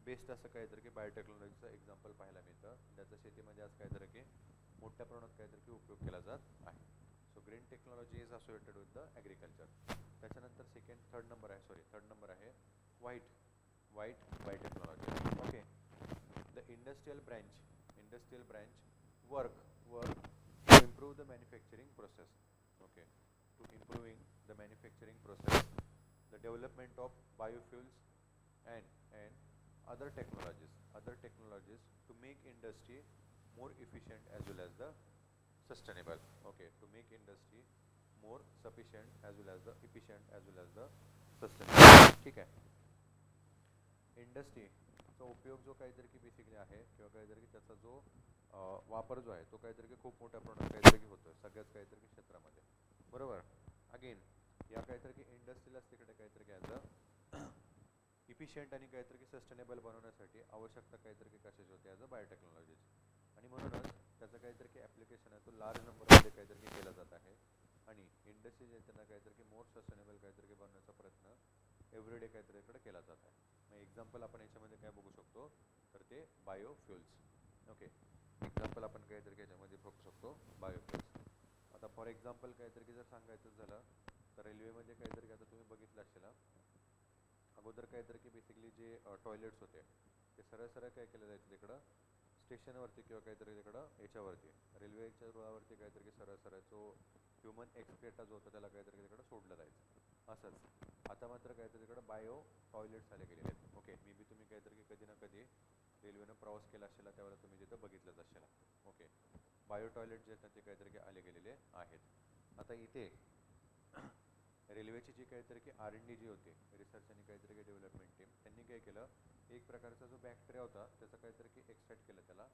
बेस्ट असं काहीतरी की बायोटेक्नॉलॉजीचं एक्झाम्पल पाहायला मिळतं. त्याचा शेतीमध्ये आज काहीतरी की मोठ्या प्रमाणात काहीतरी की उपयोग केला जात आहे. So green technology is associated with the agriculture. त्याच्यानंतर थर्ड नंबर आहे white biotechnology. Okay. The industrial branch work to improve the manufacturing process. Okay, to improving the manufacturing process, the development of biofuels and other technologies to make industry more efficient as well as the sustainable. Okay, to make industry more sufficient as well as the efficient as well as the sustainable. ठीक आहे. इंडस्ट्रीचा उपयोग जो काहीतरी की बेसिकली आहे किंवा काहीतरी की त्याचा जो वापर जो आहे तो काहीतरी की खूप मोठ्या प्रमाणात काहीतरी की होतोय सगळ्याच काहीतरी की क्षेत्रामध्ये. बरोबर. अगेन या काहीतरी की इंडस्ट्रीला तिकडे काहीतरी की ॲज अ इफिशियंट आणि काहीतरी की सस्टेनेबल बनवण्यासाठी आवश्यकता काहीतरी की कशाची होती ॲज अ बायोटेक्नॉलॉजीची. आणि म्हणूनच त्याचं काहीतरी की ॲप्लिकेशन आहे तो लार्ज नंबरमध्ये काहीतरी की केला जात आहे. आणि इंडस्ट्री जे त्यांना काहीतरी की मोर सस्टेनेबल काहीतरी की बनवण्याचा प्रयत्न एव्हरीडे काहीतरी इकडे केला जात आहे. मग एक्झाम्पल आपण याच्यामध्ये काय बघू शकतो तर ते बायोफ्युल्स. ओके. एक्झाम्पल आपण काहीतरी याच्यामध्ये बघू शकतो बायोफ्युल्स. आता फॉर एक्झाम्पल काहीतरी की जर सांगायचं झालं तर रेल्वेमध्ये काहीतरी आता तुम्ही बघितलं असेल अगोदर काहीतरी की बेसिकली जे टॉयलेट्स होते ते सरळ काय केलं जायचं तिकडं स्टेशनवरती किंवा काहीतरी तिकडं याच्यावरती रेल्वेच्या रुळावरती काहीतरी की सरळ जो ह्युमन एक्सक्रेटा जो होता त्याला काहीतरी तिकडं सोडलं जायचं. असंच आता मात्र काहीतरी तिकडं बायो टॉयलेट्स आले गेलेले आहेत. ओके. मे बी तुम्ही काहीतरी की कधी ना कधी रेल्वेनं प्रवास केला असेल त्यावेळेला तुम्ही तिथं बघितलंच असेल. ओके. बायो टॉयलेट जे आहेत ते काहीतरी की आले गेलेले आहेत. आता इथे रेल्वेची जी काहीतरी की R&D जी होती रिसर्च आणि काहीतरी की डेव्हलपमेंट टीम त्यांनी काय केलं एक प्रकारचा जो बॅक्टेरिया होता त्याचं काहीतरी की एक्सट्रॅक्ट केलं त्याला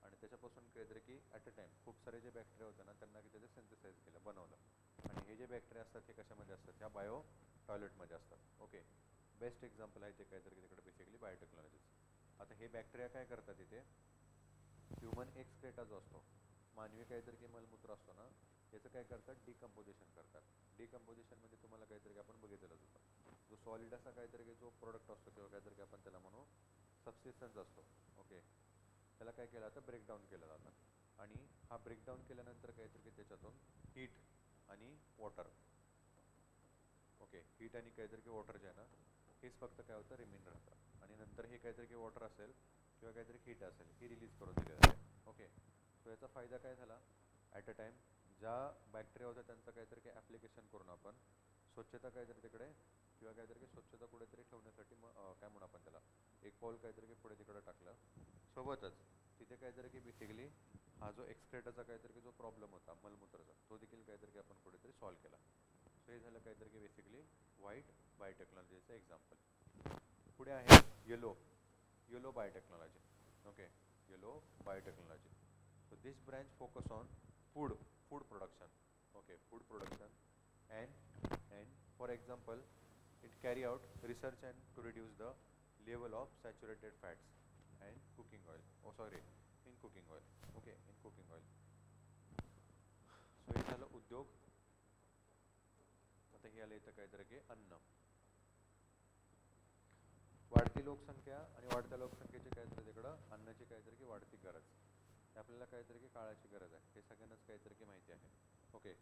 आणि त्याच्यापासून काहीतरी की ॲट अ टाइम खूप सारे जे बॅक्टेरिया होते ना त्यांना की त्याचं सिंथेसाइज केलं बनवलं. आणि हे जे बॅक्टेरिया असतात हे कशामध्ये असतात ह्या बायो टॉयलेटमध्ये असतात. ओके. बेस्ट एक्झाम्पल आहे ते काहीतरी तिकडे बेसिकली बायोटेक्नॉलॉजीचं. आता हे बॅक्टेरिया काय करतात इथे ह्युमन एक्सक्रेटा जो असतो मानवी काहीतरी की मलमूत्र असतो ना याचं काय करतात डिकम्पोजिशन करतात. डिकम्पोजिशनमध्ये तुम्हाला काहीतरी आपण बघितलेलंच होतं जो सॉलिड असा काहीतरी की जो प्रोडक्ट असतो किंवा काहीतरी आपण त्याला म्हणू सबसिस्टन्स असतो. ओके. त्याला काय केलं जातं ब्रेकडाऊन केलं जातं आणि हा ब्रेकडाऊन केल्यानंतर काहीतरी की त्याच्यातून हीट आणि वॉटर. ओके. हीट आणि काहीतरी की वॉटर जे आहे ना हेच फक्त काय होतं रिमेन राहतं आणि नंतर हे काहीतरी की वॉटर असेल किंवा काहीतरी हीट असेल ही रिलीज करून दिली जाते. ओके. सो याचा फायदा काय झाला ॲट अ टाइम ज्या बॅक्टेरिया होत्या त्यांचं काहीतरी की ॲप्लिकेशन करून आपण स्वच्छता काहीतरी तिकडे किंवा काहीतरी की स्वच्छता कुठेतरी ठेवण्यासाठी काय म्हणू आपण त्याला एक पॉल काहीतरी की पुढे तिकडे टाकलं. सोबतच तिथे काहीतरी की बेसिकली हा जो एक्सक्रेटाचा काहीतरी की जो प्रॉब्लेम होता मलमूत्राचा तो देखील काहीतरी की आपण कुठेतरी सॉल्व्ह केला. सो हे झालं काहीतरी की बेसिकली व्हाईट बायोटेक्नॉलॉजीचं एक्झाम्पल. पुढे आहे yellow biotechnology. Okay. Yellow biotechnology. So this branch focus on food production. Okay, food production and for example it carry out research and to reduce the level of saturated fats and cooking oil. Oh sorry, in cooking oil. Okay, in cooking oil. So हे झालं उद्योग. आता हे आलं इथं काहीतरी की अन्न. वाढती लोकसंख्या आणि वाढत्या लोकसंख्येची काहीतरी तिकडं अन्नाची काहीतरी की वाढती गरज आपल्याला काहीतरी की काळाची गरज आहे हे सगळ्यांनाच काहीतरी की माहिती आहे. ओके.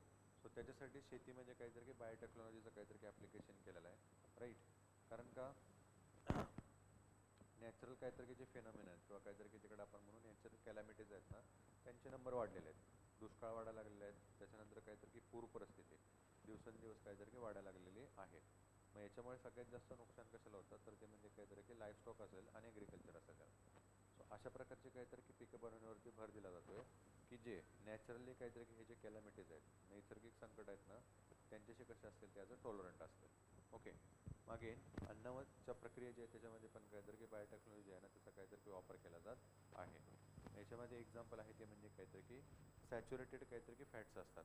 सो त्याच्यासाठी शेतीमध्ये काहीतरी की बायोटेक्नॉलॉजीचं काहीतरी की ॲप्लिकेशन केलेलं आहे राईट. कारण का नॅचरल काहीतरी की जे फेनॉमिना आहेत किंवा काहीतरी की तिकडे आपण म्हणून नॅचरल कॅलॅमिटीज आहेत ना त्यांचे नंबर वाढलेले आहेत. दुष्काळ वाढायला लागलेले आहेत. त्याच्यानंतर काहीतरी की पूर परिस्थिती दिवसेंदिवस काहीतरी की वाढायला लागलेली आहे. मग याच्यामुळे सगळ्यात जास्त नुकसान कशाला होतं तर ते म्हणजे काहीतरी की लाईफ स्टॉक असेल आणि ॲग्रिकल्चर असेल. सो अशा प्रकारचे काहीतरी की पिकं बनवण्यावरती भर दिला जातोय की जे नॅचरली काहीतरी की हे जे कॅलॅमिटीज आहेत नैसर्गिक संकट आहेत ना त्यांच्याशी कसे असतील ते ॲज अ टॉलरंट असतील. ओके. मागे अन्नाच्या प्रक्रिया जी आहे त्याच्यामध्ये पण काहीतरी की बायोटेक्नॉलॉजी आहे ना त्याचा काहीतरी की वापर केला जात आहे. याच्यामध्ये एक्झाम्पल आहे ते म्हणजे काहीतरी की सॅच्युरेटेड काहीतरी की फॅट्स असतात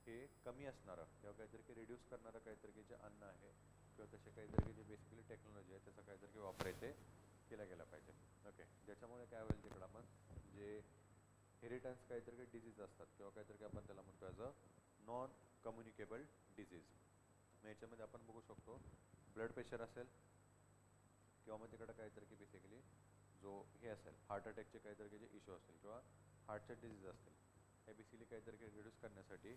हे कमी असणारं किंवा काहीतरी की रिड्यूस करणारं काहीतरी की जे अन्न आहे किंवा तसे काहीतरी की जे बेसिकली टेक्नॉलॉजी आहे त्याचा काहीतरी की वापर इथे केला गेला पाहिजे. ओके. ज्याच्यामुळे काय होईल तिकडं आपण जे हेरिटन्स काहीतरी की डिझीज असतात किंवा काहीतरी की आपण त्याला म्हणतो as a non communicable disease. मग याच्यामध्ये आपण बघू शकतो ब्लड प्रेशर असेल किंवा मग तिकडं काहीतरी की बेसिकली असेल, हार्ट अटॅकचे काहीतरी जे इश्यू असतील किंवा हार्टचे डिझीज असतील, हे बेसिकली काहीतरी रिड्यूस करण्यासाठी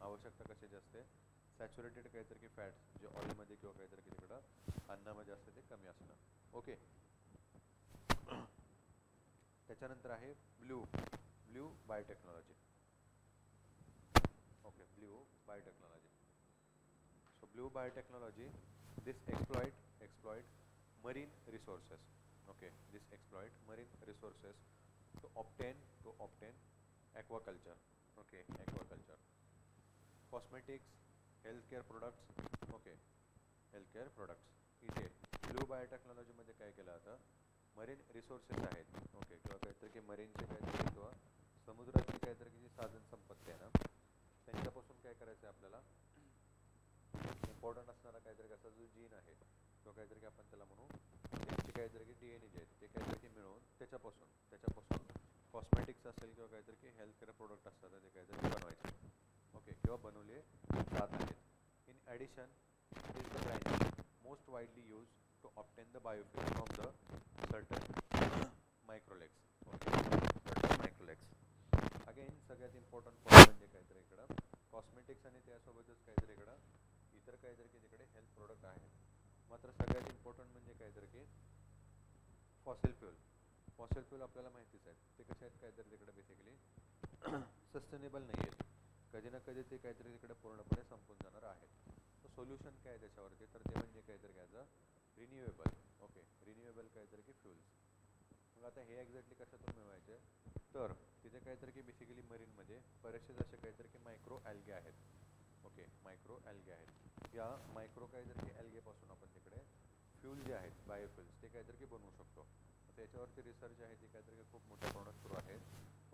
आवश्यकता कशाची असते, सॅच्युरेटेड काहीतरी फॅट्स जे ऑइलमध्ये किंवा काहीतरी तिकडं अन्नामध्ये असते ते कमी असणं. ओके. त्याच्यानंतर आहे blue biotechnology. Okay, blue biotechnology. So blue biotechnology, this exploit marine resources. Okay, this exploit marine resources to obtain aquaculture. Okay, aquaculture. Cosmetics, healthcare products. Okay, healthcare products. इथे ब्लू बायोटेक्नॉलॉजी मध्ये काय केलं आता, मरीन रिसोर्सेस आहेत. ओके, किंवा काहीतरी की मरीनचे काहीतरी किंवा समुद्राची काहीतरी जी साधन संपत्ती आहे ना, त्यांच्यापासून काय करायचं आहे आपल्याला, इम्पॉर्टंट असणारा काहीतरी असा जो जीन आहे किंवा काहीतरी आपण त्याला म्हणू, त्यांची काहीतरी की DNA जे आहेत ते काहीतरी की मिळवून त्याच्यापासून कॉस्मेटिक्स असेल किंवा काहीतरी की हेल्थकेअर प्रोडक्ट असतात ते काहीतरी बनवायचे. ओके, किंवा बनवले जात आहेत. In addition is the branch most widely use to obtain the biofuel from the certain microalgae. Okay, certain microalgae. Again सगळ्यात इम्पॉर्टंट पॉईंट म्हणजे काहीतरी इकडं कॉस्मेटिक्स आणि त्यासोबतच काहीतरी इकडं इतर काहीतरी की तिकडे हेल्थ प्रोडक्ट आहेत. मात्र सगळ्यात इम्पॉर्टंट म्हणजे काहीतरी की फॉसिल फ्यूल आपल्याला माहितीच आहे ते कसे आहेत, काहीतरी तिकडे बेसिकली सस्टेनेबल नाही आहेत, कधी ना कधी ते काहीतरी तिकडे पूर्णपणे संपून जाणार आहेत. तर सोल्युशन काय आहे त्याच्यावरती, तर ते म्हणजे काहीतरी घ्यायचं रिन्युएबल. ओके, रिन्युएबल काहीतरी की फ्युल्स. मग आता हे एक्झॅक्टली कशातून मिळवायचे, तर तिथे काहीतरी की बेसिकली मरीनमध्ये बरेचसे असे काहीतरी की मायक्रो ॲल्गे आहेत. ओके, मायक्रो ॲल्गे आहेत. या मायक्रो काहीतरी की ॲल्गेपासून आपण तिकडे फ्यूल जे आहेत बायोफ्युल्स ते काहीतरी की बनवू शकतो. त्याच्यावरती रिसर्च आहे ते काहीतरी की खूप मोठ्या प्रमाणात सुरू आहेत.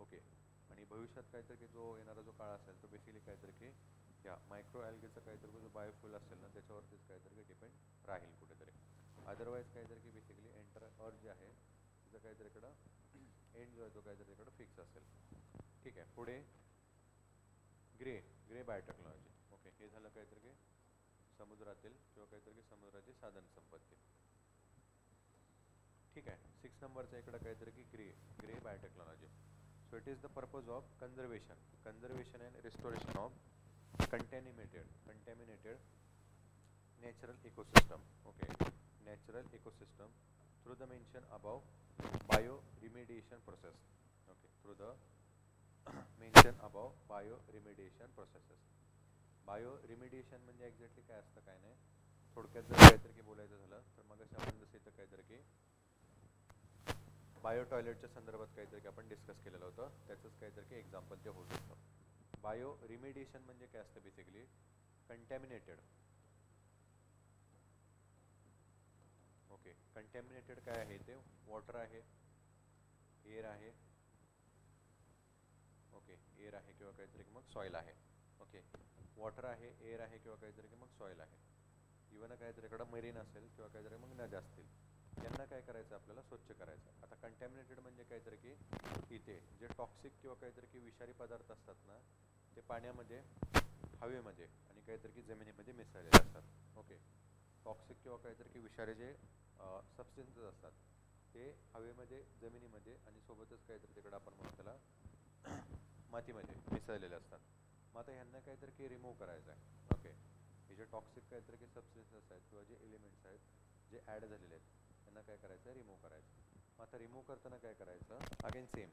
ओके, आणि भविष्यात काहीतरी की जो येणारा जो काळ असेल तो बेसिकली काहीतरी की या मायक्रो ॲल्गेचा काहीतरी जो बायोफ्युल असेल ना त्याच्यावरतीच काहीतरी की डिपेंड राहील कुठेतरी. अदरवाईज काहीतरी की बेसिकली अर्थ जे आहे तिचं काहीतरी इकडं एंड जो आहे तो काहीतरी इकडं फिक्स असेल. ठीक आहे, पुढे ग्रे बायोटेक्नॉलॉजी. ओके, हे झालं काहीतरी की समुद्रातील किंवा काहीतरी की समुद्राची साधन संपत्ती. ठीक आहे, 6 नंबरचा इकडं काहीतरी की grey biotechnology. So it is the purpose of conservation and restoration of contaminated natural ecosystem. Okay, natural ecosystem through the mention above bioremediation process. Okay, through the mention above bioremediation processes. बायोरिमिडिएशन म्हणजे एक्झॅक्टली काय असतं काय नाही, थोडक्यात जर काहीतरी की बोलायचं झालं तर मग आपण जसं इथं काहीतरी की बायो टॉयलेटच्या संदर्भात काहीतरी की आपण डिस्कस केलेलं होतं, त्याचंच काहीतरी की एक्झाम्पल ते होऊ शकतं. बायो रिमिडिएशन म्हणजे काय असतं, बेसिकली कंटॅमिनेटेड. ओके, कंटॅमिनेटेड काय आहे ते, वॉटर आहे, एअर आहे. ओके, एअर आहे किंवा काहीतरी की मग सॉईल आहे. ओके, वॉटर आहे, एअर आहे किंवा काहीतरी की मग सॉईल आहे. इव्हन काहीतरी इकडं मरीन असेल किंवा काहीतरी मग नद्या असतील, त्यांना काय करायचं आपल्याला स्वच्छ करायचं. आता कंटॅमिनेटेड म्हणजे काहीतरी की इथे जे टॉक्सिक किंवा काहीतरी की विषारी पदार्थ असतात ना ते पाण्यामध्ये, हवेमध्ये आणि काहीतरी की जमिनीमध्ये मिसळलेले असतात. ओके, टॉक्सिक किंवा काहीतरी की विषारी जे सबस्टन्सेस असतात ते हवेमध्ये, जमिनीमध्ये आणि सोबतच काहीतरी तिकडं आपण म्हणू त्याला मातीमध्ये मिसळलेले असतात. मग आता ह्यांना काहीतरी की रिमूव्ह करायचं आहे. ओके, हे जे टॉक्सिक काहीतरी की सबस्टन्सेस आहेत किंवा जे एलिमेंट्स आहेत जे ॲड झालेले आहेत त्यांना काय करायचं आहे, रिमूव्ह करायचं. मग आता रिमूव्ह करताना काय करायचं, अगेन सेम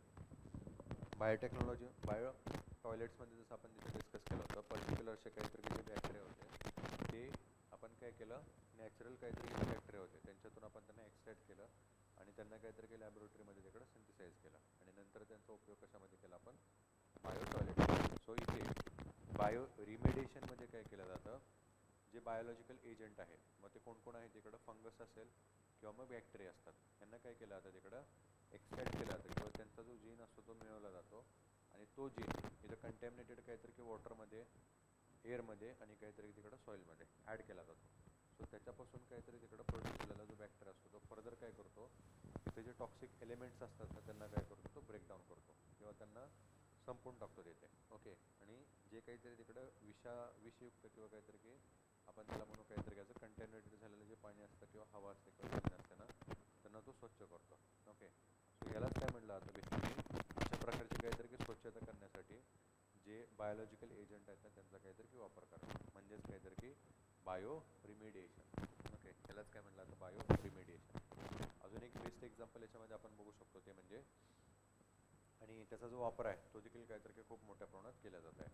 बायो टॉयलेट्समध्ये जसं आपण तिथे डिस्कस केलं होतं, पर्टिक्युलर असे काहीतरी जे बॅक्टेरिया होते ते आपण काय केलं, नॅचरल काहीतरी बॅक्टेरिया होते त्यांच्यातून आपण त्यांना एक्सट्रॅक्ट केलं आणि त्यांना काहीतरी की लॅबोरेटरीमध्ये तिकडं सिंथेसाइज केलं आणि नंतर त्यांचा उपयोग कशामध्ये केला आपण, बायो टॉयलेट. सो इथे बायो रिमेडिएशनमध्ये काय केलं जातं, जे बायोलॉजिकल एजंट आहे मग ते कोण कोण आहे तिकडं, फंगस असेल किंवा मग बॅक्टेरिया असतात, त्यांना काय केलं जातं तिकडं एक्सट्रॅक्ट केला जातं किंवा त्यांचा जो जीन असतो तो मिळवला जातो आणि तो जीन इथं कंटॅमिनेटेड काहीतरी की वॉटरमध्ये, एअरमध्ये आणि काहीतरी तिकडं सॉईलमध्ये ॲड केला जातो. सो त्याच्यापासून काहीतरी तिकडं प्रोड्यूस केलेला जो बॅक्टेरिया असतो तो फर्दर काय करतो, तिथे जे टॉक्सिक एलिमेंट्स असतात ना त्यांना काय करतो, तो ब्रेकडाऊन करतो किंवा त्यांना संपून टाकतो तिथे. ओके, आणि जे काहीतरी तिकडं विषयुक्त किंवा काहीतरी की आपण त्याला म्हणू काहीतरी असं कंटॅमिनेटेड झालेलं जे पाणी असतं किंवा हवा असते किंवा जमीन असते ना त्यांना तो स्वच्छ करतो. ओके, म्हणलं जातं बेसिकली अशा प्रकारची काहीतरी की स्वच्छता करण्यासाठी जे बायोलॉजिकल एजंट आहेत ना त्यांचा काहीतरी की वापर करणं म्हणजेच काहीतरी की बायो रिमिडिएशन. ओके, त्यालाच काय म्हणलं जातं बायो रिमिडिएशन. अजून एक बेस्ट एक्झाम्पल याच्यामध्ये आपण बघू शकतो ते म्हणजे आणि त्याचा जो वापर आहे तो देखील काहीतरी की खूप मोठ्या प्रमाणात केला जात आहे.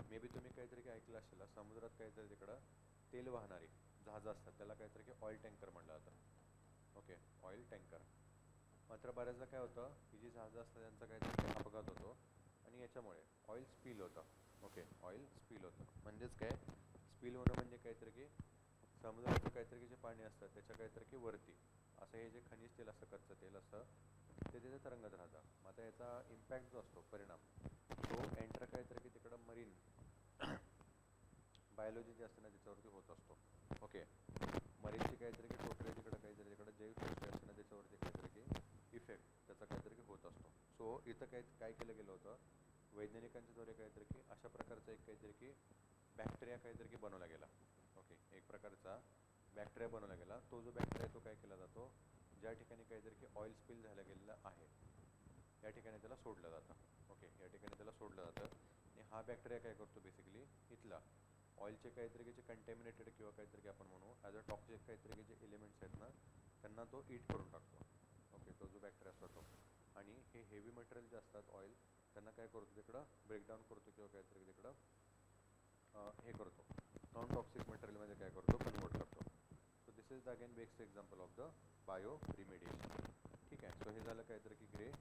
मे बी तुम्ही काहीतरी की ऐकलं असेल समुद्रात काहीतरी तिकडं तेल वाहणारी जहाजं असतात त्याला काहीतरी की ऑइल टँकर म्हणलं जातं. Okay, oil tanker. मात्र बऱ्याचदा काय होतं ही जी जहाजं असतात त्यांचा काहीतरी अपघात होतो आणि याच्यामुळे ऑइल स्पिल होतं. ओके, ऑइल स्पिल होतं म्हणजेच काय स्पिल होणं म्हणजे काहीतरी की समुद्राचं काहीतरी की जे पाणी असतं त्याच्या काहीतरी की वरती असं हे जे खनिज तेल असतं कच्चं तेल असतं ते तिथे तरंगत राहतं. मग आता याचा इम्पॅक्ट जो असतो परिणाम तो एंटर काहीतरी की तिकडं मरीन बायोलॉजी जी असते ना त्याच्यावरती होत असतो. ओके, मरीनची काहीतरी की टोटली तिकडं काहीतरी तिकडं जैवसृष्टी असते ना त्याच्यावरती काहीतरी की इफेक्ट त्याचा काहीतरी की होत असतो. सो इथं काय केलं गेलं होतं वैज्ञानिकांच्या द्वारे काहीतरी की अशा प्रकारचा एक काहीतरी की बॅक्टेरिया काहीतरी की बनवला गेला. ओके, एक प्रकारचा बॅक्टेरिया बनवला गेला. तो जो बॅक्टेरिया तो काय केला जातो ज्या ठिकाणी काहीतरी की ऑइल स्पिल झालं गेलेलं आहे या ठिकाणी त्याला सोडलं जातं. ओके, या ठिकाणी त्याला सोडलं जातं आणि हा बॅक्टेरिया काय करतो बेसिकली इथला ऑइलचे काहीतरी जे कंटॅमिनेटेड किंवा काहीतरी की आपण म्हणू ॲज अ टॉक्सिक काहीतरी जे एलिमेंट्स आहेत ना त्यांना तो ईट करून टाकतो. ओके, तो जो बॅक्टेरिया असतो तो आणि हे हेवी मटेरियल जे असतात ऑइल त्यांना काय करतो तिकडं ब्रेकडाऊन करतो किंवा काहीतरी तिकडं हे करतो नॉन टॉक्सिक मटेरियलमध्ये काय करतो कन्वर्ट करतो. So this is the again best example of the bioremediation. ठीक आहे, सो हे झालं काहीतरी की ग्रे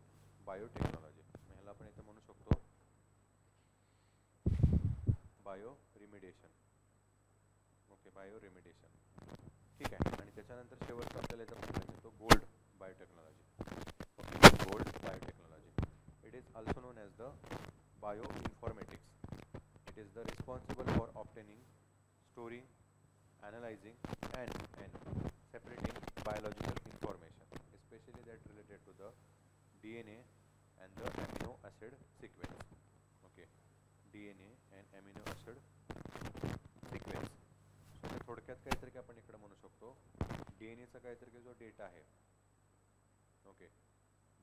बायोटेक्नॉलॉजी. ह्याला आपण इथं म्हणू शकतो bioremediation. Okay, bioremediation. ठीक आहे, आणि त्याच्यानंतर शेवटचं आपल्याला याचा प्रश्न येतो gold biotechnology. Okay, gold biotechnology. It is also known as the bioinformatics. It is the responsible for obtaining, storing, analyzing, and separating biological information, especially that related to the DNA and the amino acid sequence. Okay, DNA and amino acid sequence. So थोडक्यात काहीतरी की आपण इकडे म्हणू शकतो डीएनएचा काहीतरी की जो डेटा आहे. ओके,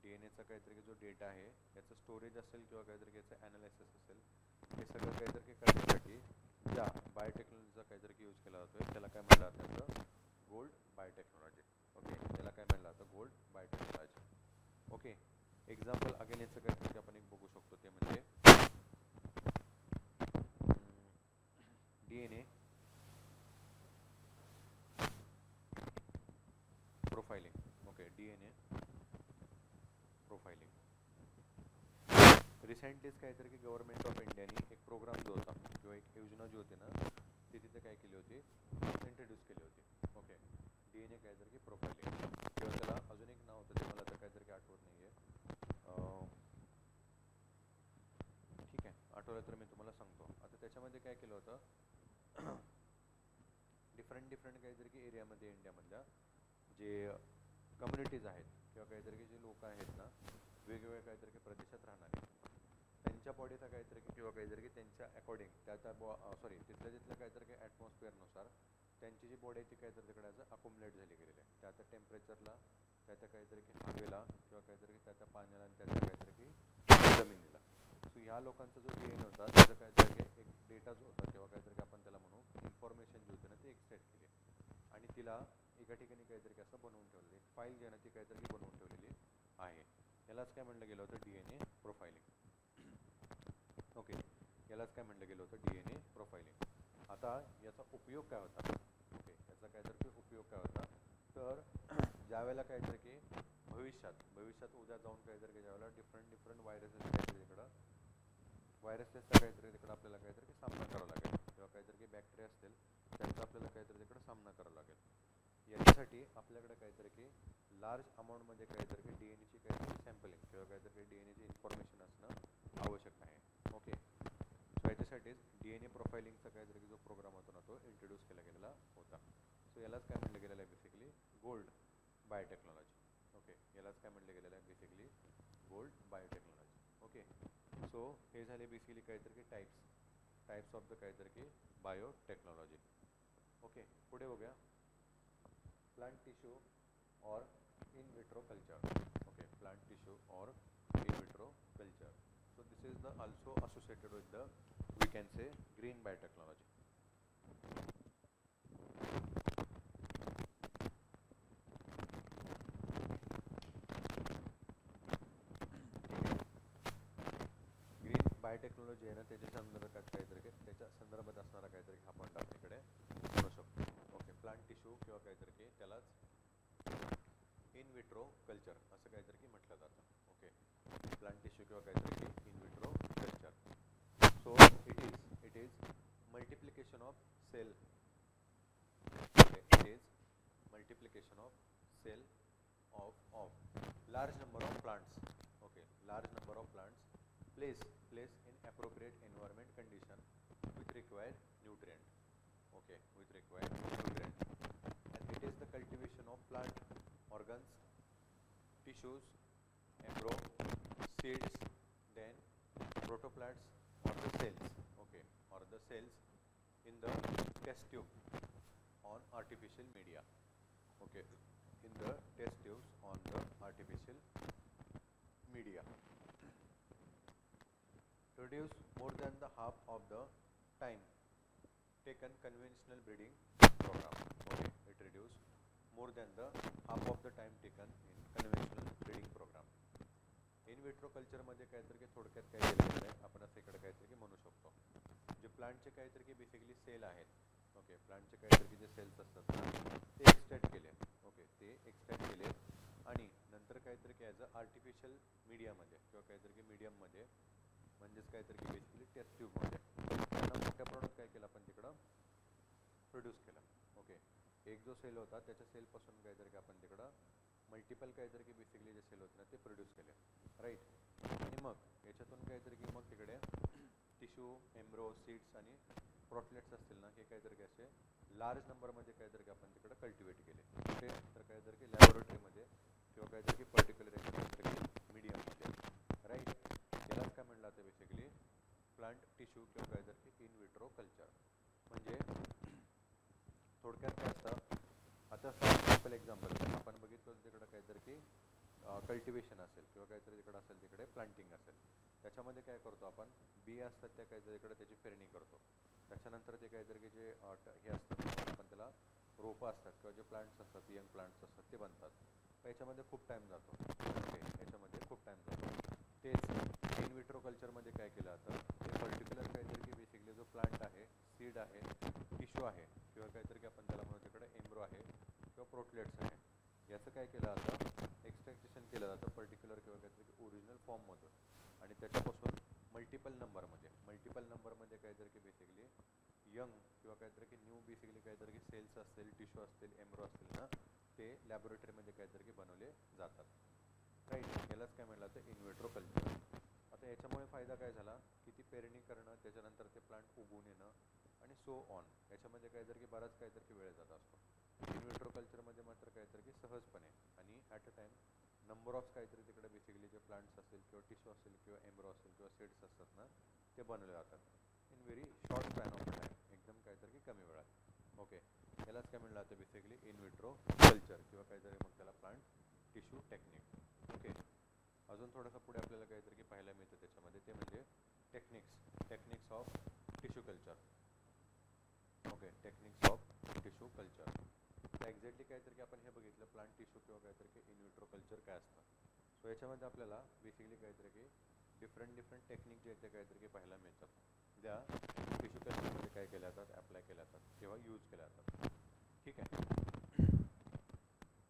डीएनएचा काहीतरी जो डेटा आहे याचं स्टोरेज असेल किंवा काहीतरी याचं ॲनालिसिस असेल हे सगळं काहीतरी करण्यासाठी ज्या बायोटेक्नॉलॉजीचा काहीतरी यूज केला जातो त्याला काय म्हणलं जातं त्याचं गोल्ड बायोटेक्नॉलॉजी. ओके, त्याला काय म्हणलं जातं gold biotechnology. Okay, example again याचं काहीतरी आपण एक बघू शकतो ते म्हणजे DNA profiling. Okay, DNA profiling. रिसेंटलीच काहीतरी की गव्हर्नमेंट ऑफ इंडियाने एक प्रोग्राम जो होता किंवा एक योजना जी होती ना ती तिथे काय केली होती इंट्रोड्यूस केली होती. ओके, डीएनए काहीतरी की प्रोफाइलिंग किंवा त्याला अजून एक नाव होतं ते मला तर काहीतरी की आठवत नाही आहे. ठीक आहे, आठवलं तर मी तुम्हाला सांगतो. आता त्याच्यामध्ये काय केलं होतं डिफरंट काहीतरी की एरियामध्ये इंडियामधल्या जे कम्युनिटीज आहेत किंवा काहीतरी की जे लोक आहेत ना वेगवेगळ्या काहीतरी की प्रदेशात राहणारे त्यांच्या बॉडीचा काहीतरी किंवा काहीतरी की त्यांच्या अकॉर्डिंग तिथल्या काहीतरी की ॲटमॉस्फिअरनुसार त्यांची जी बॉडी आहे ती काहीतरी तिकडे अकोमुलेट झाली गेलेली आहे. त्या टेम्परेचरला त्या काहीतरी की हवेला किंवा काहीतरी त्या पाण्याला आणि त्या काहीतरी की जमिनीला. सो ह्या लोकांचा जो डीएनए होता त्याचा काहीतरी एक डेटा जो होता किंवा काहीतरी आपण त्याला म्हणू इन्फॉर्मेशन जी होती ना ती एक्सट्रॅक्ट केली आणि तिला एका ठिकाणी काहीतरी की असं बनवून ठेवलेली एक फाईल जी आहे ना ती काहीतरी बनवून ठेवलेली आहे. यालाच काय म्हटलं गेलं होतं डीएनए प्रोफाइलिंग. ओके, यालाच काय म्हटलं गेलं होतं डीएनए प्रोफाइलिंग. आता याचा उपयोग काय होता. ओके, याचा काहीतरी उपयोग काय होता तर ज्यावेळेला काहीतरी की भविष्यात उद्या जाऊन काहीतरी की ज्यावेळेला डिफरंट व्हायरसेस काहीतरी तिकडं व्हायरसेसचा काहीतरी तिकडं आपल्याला काहीतरी की सामना करावा लागेल किंवा काहीतरी की बॅक्टेरिया असतील त्यांचा आपल्याला काहीतरी तिकडं सामना करावा लागेल. याच्यासाठी आपल्याकडे काहीतरी की लार्ज अमाऊंटमध्ये काहीतरी की डीएनएची काहीतरी सॅम्पलिंग किंवा काहीतरी डीएनएची इन्फॉर्मेशन असणं आवश्यक आहे. ओके, सो याच्यासाठीच डीएनए प्रोफाइलिंगचा काहीतरी जो प्रोग्राम होता ना तो इंट्रोड्यूस केला गेलेला होता. सो यालाच काय म्हटलं गेलेलं आहे बेसिकली गोल्ड बायोटेक्नॉलॉजी. ओके, यालाच काय म्हटलं गेलेलं आहे basically gold biotechnology. Okay, so हे झाले बेसिकली काहीतरी की टाइप्स ऑफ द काहीतरी की बायोटेक्नॉलॉजी. ओके, पुढे बघूया प्लांट टिश्यू और in vitro culture. Okay, plant tissue और this is the also associated with the, we can say, green biotechnology. Green biotechnology आहे ना, त्याच्या संदर्भात काहीतरी त्याच्या संदर्भात असणारा काहीतरी हा पॉईंट आपण इकडे म्हणू शकतो. ओके, प्लांट टिश्यू किंवा काहीतरी त्यालाच इन विट्रो कल्चर असं काहीतरी म्हटलं जातं. ओके, प्लांट टिश्यू किंवा काहीतरी in vitro culture. So it is multiplication of cell. It is multiplication of cell of large number of plants. Okay, large number of plants placed in appropriate environment condition with required nutrient. Okay, with required nutrient. And it is the cultivation of plant organs, tissues, embryo, seeds, then protoplasts or the cells. Okay, or the cells in the test tube on artificial media. Okay, in the test tubes on the artificial media. Reduce more than the half of the time taken conventional breeding program. Okay, it reduce more than the half of the time taken in conventional breeding program. In vitro culture मध्ये काहीतरी थोडक्यात काय केलेलं आहे आपण असं इकडे काहीतरी म्हणू शकतो. जे प्लांटचे काहीतरी बेसिकली सेल आहेत. ओके, प्लांटचे काहीतरी जे सेल्स असतात ना ते एक्सट्रॅक्ट केले. ओके, ते एक्सट्रॅक्ट केले आणि नंतर काहीतरी ॲज अ आर्टिफिशियल मीडियामध्ये किंवा काहीतरी मीडियममध्ये म्हणजेच काहीतरी बेसिकली टेस्ट ट्यूबमध्ये त्यांना मोठ्या प्रमाणात काय केलं आपण तिकडं प्रोड्यूस केलं. ओके, एक जो सेल होता त्याच्या सेलपासून काहीतरी आपण तिकडं मल्टिपल काहीतरी बेसिकली जे सेल होते ना ते प्रोड्यूस केले. राईट, आणि मग याच्यातून काहीतरी मग तिकडे टिश्यू, एम्ब्रो, सीड्स आणि प्रोटलेट्स असतील ना हे काहीतरी असे लार्ज नंबरमध्ये काहीतरी आपण तिकडे कल्टिवेट केले. ओके, तर काहीतरी लॅबोरेटरीमध्ये किंवा काहीतरी पर्टिक्युलर काहीतरी मीडियममध्ये. राईट, यालाच काय म्हणलं जातं बेसिकली प्लांट टिश्यू किंवा काहीतरी इन विट्रो कल्चर. म्हणजे थोडक्यात काय असतं, आता सिंपल एक्झाम्पल आपण बघितलं तिकडं काहीतरी कल्टिवेशन असेल किंवा काहीतरी तिकडं असेल तिकडे प्लांटिंग असेल. त्याच्यामध्ये काय करतो आपण, बिया असतात त्या काहीतरी इकडे त्याची पेरणी करतो. त्याच्यानंतर ते काहीतरी जे हे असतात आपण त्याला रोपं असतात किंवा जे प्लांट्स असतात यंग प्लांट्स असतात ते बनतात. याच्यामध्ये खूप टाईम जातो. ओके, याच्यामध्ये खूप टाईम जातो. तेच इन विट्रो कल्चरमध्ये काय केलं जातं, ते पर्टिक्युलर काहीतरी बेसिकली जो प्लांट आहे, सीड आहे, टिश्यू आहे किंवा काहीतरी आपण त्याला म्हणून तिकडे एम्ब्रो आहे किंवा प्रोटलेट्स आहे, याचं काय केलं जातं एक्सट्रॅक्टेशन केलं जातं पर्टिक्युलर किंवा काहीतरी ओरिजिनल फॉर्ममधून आणि त्याच्यापासून मल्टिपल नंबरमध्ये काहीतरी बेसिकली यंग किंवा काहीतरी न्यू बेसिकली काहीतरी सेल्स असतील, टिश्यू असतील, एम्ब्रो असतील ना ते लॅबोरेटरीमध्ये काहीतरी बनवले जातात. राईट, यालाच काय म्हणलं तर इन विट्रो कल्चर. आता याच्यामुळे फायदा काय झाला की ती पेरणी करणं, त्याच्यानंतर ते प्लांट उगवून येणं आणि सो ऑन, याच्यामध्ये काहीतरी बराच काहीतरी वेळ जात असतो. इन विट्रो कल्चरमध्ये मात्र काहीतरी सहजपणे आणि at a time number of काहीतरी तिकडे बेसिकली जे प्लांट्स असतील किंवा टिश्यू असतील किंवा एम्ब्रो असतील किंवा सीड्स असतात ना ते बनवले जातात in very short span of time, एकदम काहीतरी कमी वेळात. ओके, यालाच काय म्हणलं जातं बेसिकली इन विट्रो कल्चर किंवा काहीतरी मग त्याला प्लांट टिश्यू टेक्निक. ओके, अजून थोडंसं पुढे आपल्याला काहीतरी पाहायला मिळतं त्याच्यामध्ये, ते म्हणजे techniques of tissue culture. Okay, techniques of tissue culture. तर एक्झॅक्टली काहीतरी आपण हे बघितलं प्लांट टिश्यू किंवा काहीतरी इन विट्रो कल्चर काय असतं. सो याच्यामध्ये आपल्याला बेसिकली काहीतरी डिफरंट टेक्निक जे आहेत ते काहीतरी पाहायला मिळतात, ज्या टिश्यू कल्चरमध्ये काय केल्या जातात, अप्लाय केल्या जातात किंवा यूज केल्या जातात. ठीक आहे,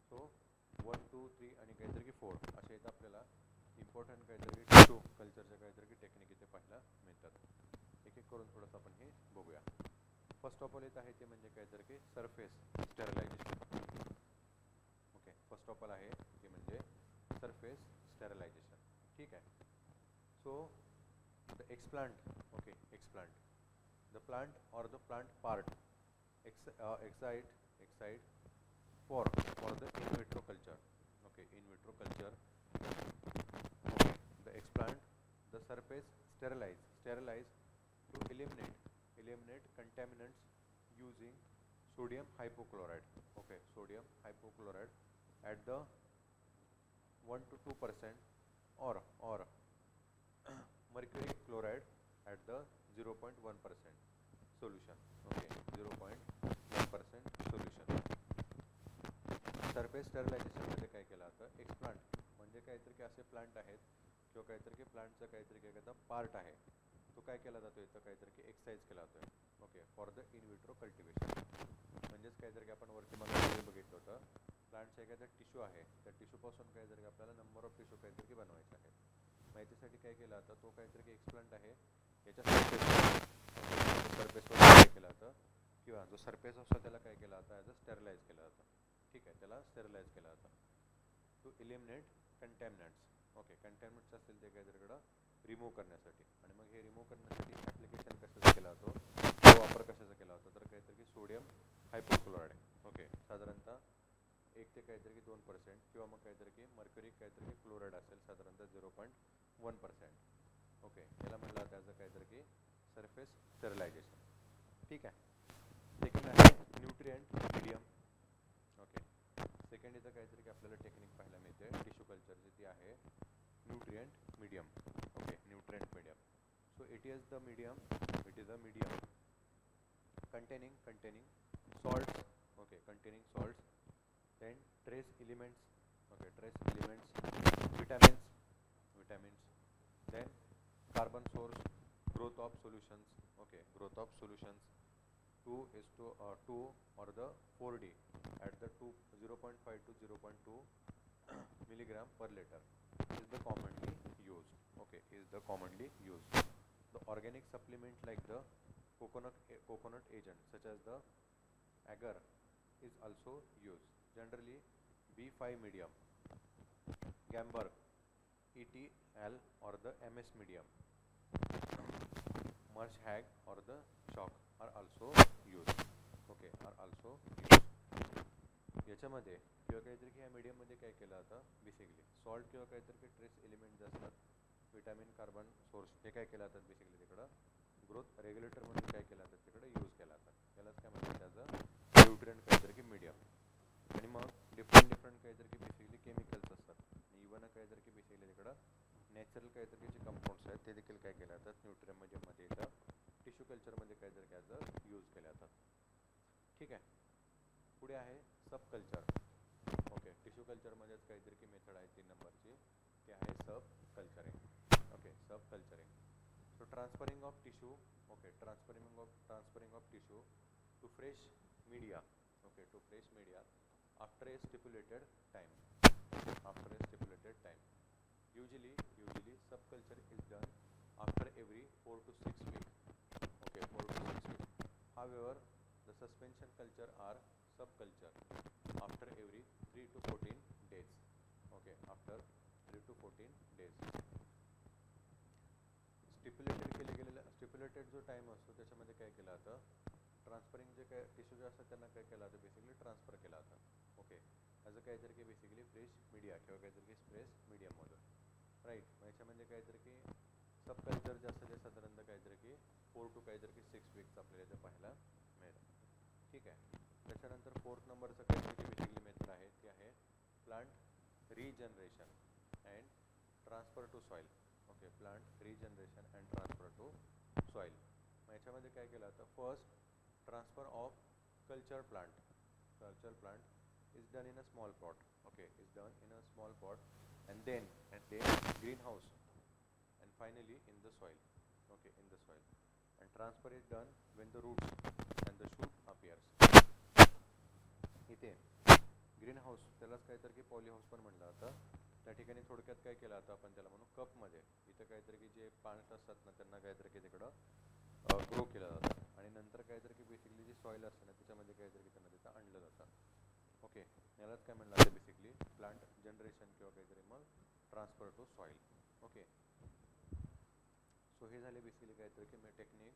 सो 1, 2, 3 आणि काहीतरी 4 असे इथं आपल्याला इम्पॉर्टंट काहीतरी टिश्यू कल्चरचे काहीतरी टेक्निक इथे पाहायला मिळतात. एक एक करून थोडंसं आपण हे बघूया. फर्स्ट ऑफ ऑल येत आहे ते म्हणजे काहीतरी surface sterilization. Okay, first of all आहे ते म्हणजे सरफेस स्टेरिलायझेशन. ठीक आहे, so the explant. Okay, explant, the plant or the plant part excite for the in vitro culture. Okay, in vitro culture. Okay, the explant, the surface sterilize to eliminate contaminants using sodium hypochlorite. Okay, sodium hypochlorite at the 1 to 2% or mercury chloride at the 0.1% solution. Okay, 0.1% solution. Surface स्टरलायझेशनमध्ये काय केलं होतं, एक्सप्लांट म्हणजे काहीतरी की असे प्लांट आहेत किंवा काहीतरी की प्लांटचा काहीतरी काय एखादा पार्ट आहे, तो काय केला जातो इथं काहीतरी की एक्ससाइज केला जातोय. Okay, for the in vitro cultivation. म्हणजेच काहीतरी की आपण वरती मला बघितलं होतं, प्लांटचा एखादा टिश्यू आहे, त्या टिश्यूपासून काहीतरी आपल्याला नंबर ऑफ टिश्यू काहीतरी की बनवायचे आहेत. माहितीसाठी काय केलं होतं, तो काहीतरी की एक्सप्लांट आहे, याच्या सरफेसवर काय केलं होतं किंवा जो सरफेस असतो त्याला काय केला होता, ॲज अ स्टेरलाइज केलं होतं. ठीक आहे, त्याला स्टेरलाइज केलं होतं टू इलिमिनेट कंटॅमिनंट्स. ओके, कंटॅमिनंट्स असतील ते काहीतरीकडं रिमूव्ह करण्यासाठी. आणि मग हे रिमूव्ह करण्यासाठी ॲप्लिकेशन कशाचा केला होतो, तो वापर कशाचा केला होता, तर काहीतरी की सोडियम हायपोक्लोराईड. ओके, साधारणतः 1 ते काहीतरी की 2% किंवा मग काहीतरी की मर्क्युरी काहीतरी की क्लोराईड असेल साधारणतः 0.1%. ओके, याला म्हणलं त्याचं काहीतरी की सरफेस स्टेरलायझेशन. ठीक आहे. सेकंड आहे न्यूट्रिएंट मीडियम. ओके, सेकंड इथं काहीतरी की आपल्याला टेक्निक पाहायला मिळते टिश्यू कल्चरची, ती आहे nutrient medium. Okay, nutrient medium. So it is the medium containing salts. Okay, containing salts, then trace elements. Okay, trace elements, vitamins, then carbon source, growth of solutions. Okay, growth of solutions 2 is to 2 or the 4D at the 0.5 to 0.2 milligram per liter is the commonly used. Okay, is the commonly used. The organic supplement like the coconut agent such as the agar is also used. Generally B5 medium, Gamberg, ETL or the MS medium, Marsh Hag or the chalk are also used. Okay, are also used. याच्यामध्ये किंवा काहीतरी ह्या मीडियममध्ये काय केलं जातं, बेसिकली सॉल्ट किंवा काहीतरी ट्रेस एलिमेंट जे असतात, विटॅमिन, कार्बन सोर्स, हे काय केलं जातात बेसिकली तिकडं ग्रोथ रेग्युलेटर म्हणून काय केलं जातं तिकडे यूज केला जातात. यालाच काय म्हणतात, त्याचं न्यूट्रिएंट काहीतरी की मीडियम. आणि मग डिफरंट काहीतरी की बेसिकली केमिकल्स असतात, आणि इव्हन काहीतरी की बेसिकली तिकडं नॅचरल काहीतरी जे कंपाऊंड्स आहेत ते देखील काय केले जातात न्यूट्रिएंट मीडियममध्ये इथं टिश्यू कल्चरमध्ये काहीतरी त्याचं यूज केले जातात. ठीक आहे. पुढे आहे सब कल्चर. ओके, टिश्यू कल्चरमध्येच काहीतरी की मेथड आहे 3 नंबरची, ती आहे sub culturing. Okay, sub culturing. So transferring of tissue, okay, transferring of tissue to fresh media, okay, to fresh media after a stipulated time. After a stipulated time. Usually subculture is done after every 4 to 6 weeks. Okay, 4 to 6 weeks. However, the suspension culture are subculture after every 3 to 14 days. Okay, after 3 to 14 days. Stipulated जो टाइम असतो त्याच्यामध्ये काय केलं जातं, ट्रान्सफरिंग जे काय टिश्यू जे असतात त्यांना काय केलं जातं बेसिकली ट्रान्सफर केला जातं. ओके, ॲज अ काहीतरी की बेसिकली फ्रेश मीडिया किंवा काहीतरी की फ्रेश मीडियममधून. राईट, मग याच्यामध्ये काहीतरी की सबकल्चर जे असतं ते साधारणतः काहीतरी की 4 टू काहीतरी की 6 वीक्स आपल्याला इथे पाहायला मिळतं. ठीक आहे. त्याच्यानंतर 4th नंबरचं काहीतरी की बेसिकली मेथड आहे, ती आहे plant regeneration and transfer to soil. Okay, plant regeneration and transfer to soil. मग याच्यामध्ये काय केलं जातं, first transfer of culture plant is done in a small pot. Okay, is done in a small pot and then greenhouse and finally in the soil. Okay, in the soil, and transfer is done when the roots and the shoot appears. इथे ग्रीन हाऊस त्यालाच काहीतरी की पॉली हाऊस पण म्हणलं जातं. त्या ठिकाणी थोडक्यात काय केलं जातं आपण त्याला म्हणू कपमध्ये, इथं काहीतरी की जे प्लांट्स असतात ना त्यांना काहीतरी की तिकडं ग्रो केलं जातं, आणि नंतर काहीतरी की बेसिकली जी सॉईल असते ना त्याच्यामध्ये काहीतरी की त्यांना तिथं आणलं जातं. ओके, यालाच काय म्हणलं जातं बेसिकली प्लांट जनरेशन किंवा काहीतरी मग transfer to soil. Okay, so हे झाले बेसिकली काहीतरी की technique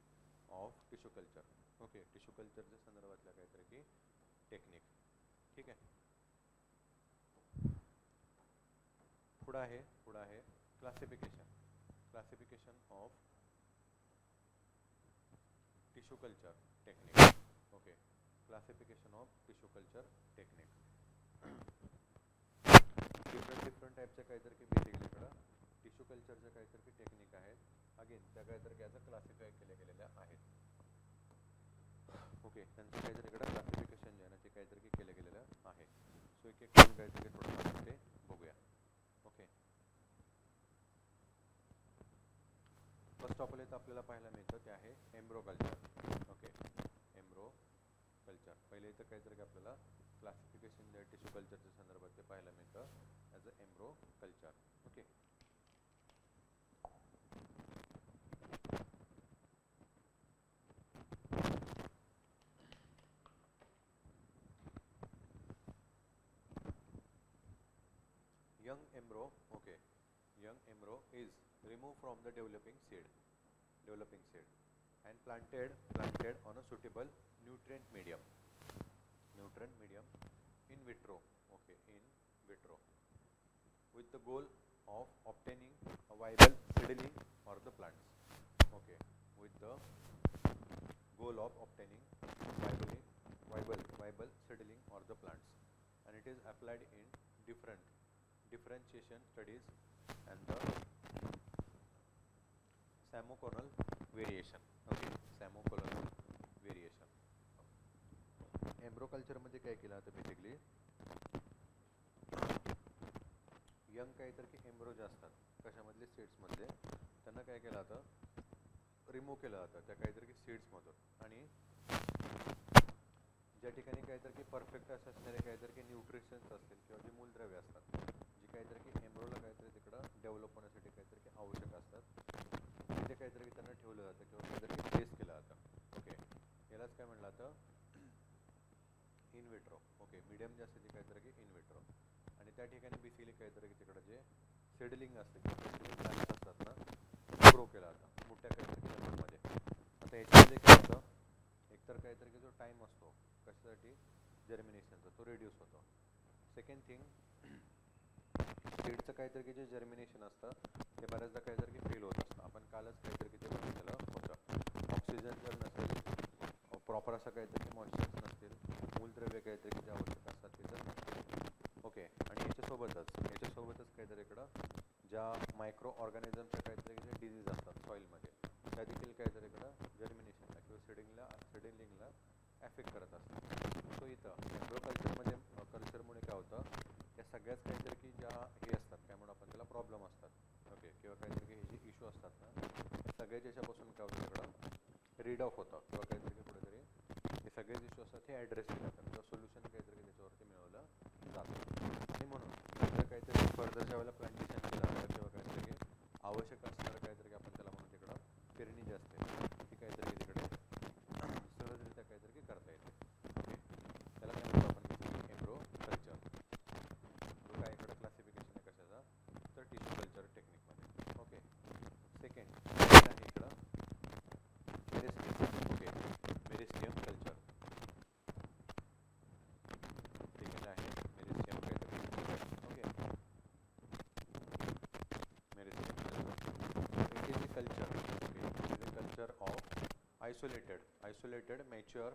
of tissue culture. Okay, tissue कल्चरच्या संदर्भातल्या काहीतरी की टेक्निक. ठीक आहे. पुढं आहे classification of tissue culture technique. Okay, classification of tissue culture technique. Different टाईपच्या काहीतरी की बेसिकली इकडं टिश्यू कल्चरच्या काहीतरी की टेक्निक आहेत. अगेन त्या काहीतरी याचं क्लासिफाय केल्या गेलेल्या आहेत. ओके, त्यांचं काहीतरी इकडं क्लासिफिकेशन जे आहे ना ते काहीतरी केलं गेलेलं आहे. सो एक एक करून काहीतरी थोडं ते बघूया. ओके, फर्स्ट ऑफ ऑल इथं आपल्याला पाहायला मिळतं ते आहे एम्ब्रो कल्चर. ओके, एम्ब्रो कल्चर पहिले इथं काहीतरी आपल्याला क्लासिफिकेशन जे टिश्यू कल्चरच्या संदर्भात ते पाहायला मिळतं as a एम्ब्रो culture. Okay, young embryo. Okay, young embryo is removed from the developing seed and planted on a suitable nutrient medium in vitro. Okay, in vitro with the goal of obtaining a viable seedling or the plants. Okay, with the goal of obtaining viable seedling or the plants, and it is applied in differentiation studies and the Samoconal variation. Okay, Samoconal variation. एम्ब्रो culture मध्ये काय केलं होतं बेसिकली यंग काहीतरी की एम्ब्रो जे असतात कशामधले सीड्समधले त्यांना काय केलं होतं रिमूव्ह केलं होतं त्या काहीतरी की सीड्समधून आणि ज्या ठिकाणी काहीतरी की परफेक्ट असणारे काहीतरी की न्यूट्रिशन्स असतील किंवा जे मूलद्रव्य असतात जी काहीतरी की एम्ब्रोला काहीतरी तिकडं डेव्हलप होण्यासाठी काहीतरी की आवश्यक असतात तिथे काहीतरी त्यांना ठेवलं जातं किंवा काहीतरी प्लेस केलं जातं. ओके, यालाच काय म्हणलं जातं इन विट्रो. ओके, मीडियम जे असते ते काहीतरी की इन विट्रो आणि त्या ठिकाणी बेसिकली काहीतरी की तिकडं जे सेडलिंग असते किंवा प्लांट्स असतात ना ग्रो केला जातं मोठ्या काहीतरी लेवलमध्ये. आता याच्यामध्ये काय होतं एकतर काहीतरी की जो टाईम असतो कशासाठी जर्मिनेशनचा तो रिड्यूस होतो. सेकंड थिंग सीडचं काहीतरी की जे जर्मिनेशन असतं ते बऱ्याचदा काहीतरी की फेल होत असतं. आपण कालच काहीतरी की ते बघितलेलं होतं. ऑक्सिजन जर नसेल प्रॉपर असं काहीतरी मॉइश्चर्स नसतील मूलद्रव्य काहीतरी की जे आवश्यक असतात ते जर नसतील. ओके, आणि याच्यासोबतच काहीतरी इकडं ज्या मायक्रो ऑर्गॅनिझमच्या काहीतरी जे डिझीज असतात सॉईलमध्ये त्या देखील काहीतरी इकडं जर्मिनेशनला किंवा सिडिंगला ॲफेक्ट करत असतात. सो इथं एम्ब्रो कल्चरमुळे काय होतं या सगळ्याच काहीतरी की ज्या हे असतात काय म्हणून आपण त्याला प्रॉब्लेम असतात. ओके, किंवा काहीतरी की हे जे इश्यू असतात ना सगळ्याच याच्यापासून काय होतं इकडं रीड ऑफ होतं किंवा काहीतरी की कुठेतरी हे सगळेच इश्यू असतात हे ॲड्रेस केले जातात किंवा सोल्युशन काहीतरी त्याच्यावरती मिळवलं जातं. आणि म्हणून जर काहीतरी फर्दर ज्या वेळेला प्लांटेशन केलं जातं किंवा काहीतरी की आवश्यक असणारं काहीतरी की आपण त्याला म्हणून तिकडं पेरणी जी असते ती काहीतरी की तिकडे सहजरित्या काहीतरी की करता येते. ओके, त्याला काय म्हणतो आपण एम्ब्रो कल्चर. तो काय इकडं क्लासिफिकेशन आहे कशाचा तर टिश्यू कल्चर टेक्निकमध्ये. ओके, सेकंड आहे इकडं meristem. Okay, meristem culture second आहे मेरिस्टियम काहीतरी. Okay, meristem culture it is a culture. Okay, it is a culture of isolated mature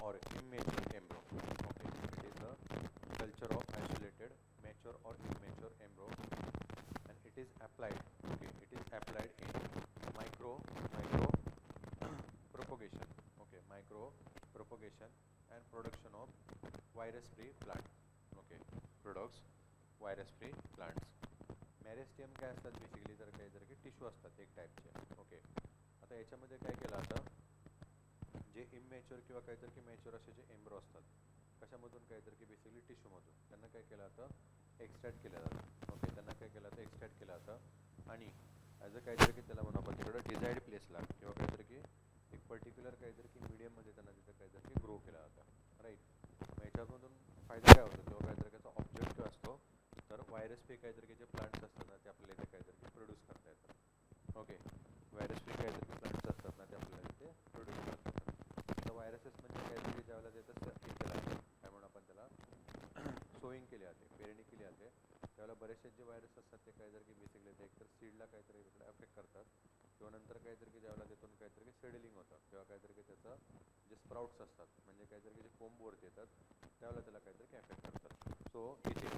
or immature embryo. Okay, it is the culture of isolated mature or immature embryo and it is applied. Okay, it is applied in micro propagation. Okay, micro propagation and production of virus free plant. Okay, products virus free plants. मेरिस्टियम काय असतात बेसिकली तर काहीतरी की टिश्यू असतात एक टाईपचे. ओके, आता याच्यामध्ये काय केलं आता जे इमॅच्युअर किंवा काहीतरी की मॅच्युअर असे जे एम्ब्रो असतात कशामधून काहीतरी की बेसिकली टिश्यूमधून त्यांना काय केलं जातं एक्स्ट्रॅक्ट केलं जातं. ओके, त्यांना काय केलं जातं एक्स्ट्रॅक्ट केलं जातं आणि ॲज अ काहीतरी की त्याला म्हणून आपण तिकडं डिझायर्ड प्लेसला किंवा काहीतरी की एक पर्टिक्युलर काहीतरी की मीडियममध्ये त्यांना तिथं काहीतरी की ग्रो केलं जातं. राईट, मग याच्यामधून फायदा काय होतो किंवा काहीतरी त्याचा ऑब्जेक्टिव्ह असतो तर व्हायरस फ्री काहीतरी की जे प्लांट्स असतात ना ते आपल्याला इथे काहीतरी की प्रोड्यूस करता येतात. ओके, व्हायरस फ्री काहीतरी की प्लांट्स असतात ना ते आपल्याला इथे प्रोड्यूस करता येतात. तर व्हायरसेस म्हणजे काहीतरी ज्यावेळेला त्याचं हे केलं जातं काय म्हणून आपण त्याला सोईंग केली जाते पेरणी केली जाते त्यावेळेला बरेचसे जे व्हायरस असतात ते काहीतरी की बेसिकली ते एकतर सीडला काहीतरी इकडे अफेक्ट करतात किंवा नंतर काहीतरी की ज्यावेळेला तिथून काहीतरी की सेडलिंग होतं किंवा काहीतरी की त्याचं जे स्प्राउट्स असतात म्हणजे काहीतरी की जे कोंबवरती येतात त्यावेळेला त्याला काहीतरी की अफेक्ट करतात. सो इथे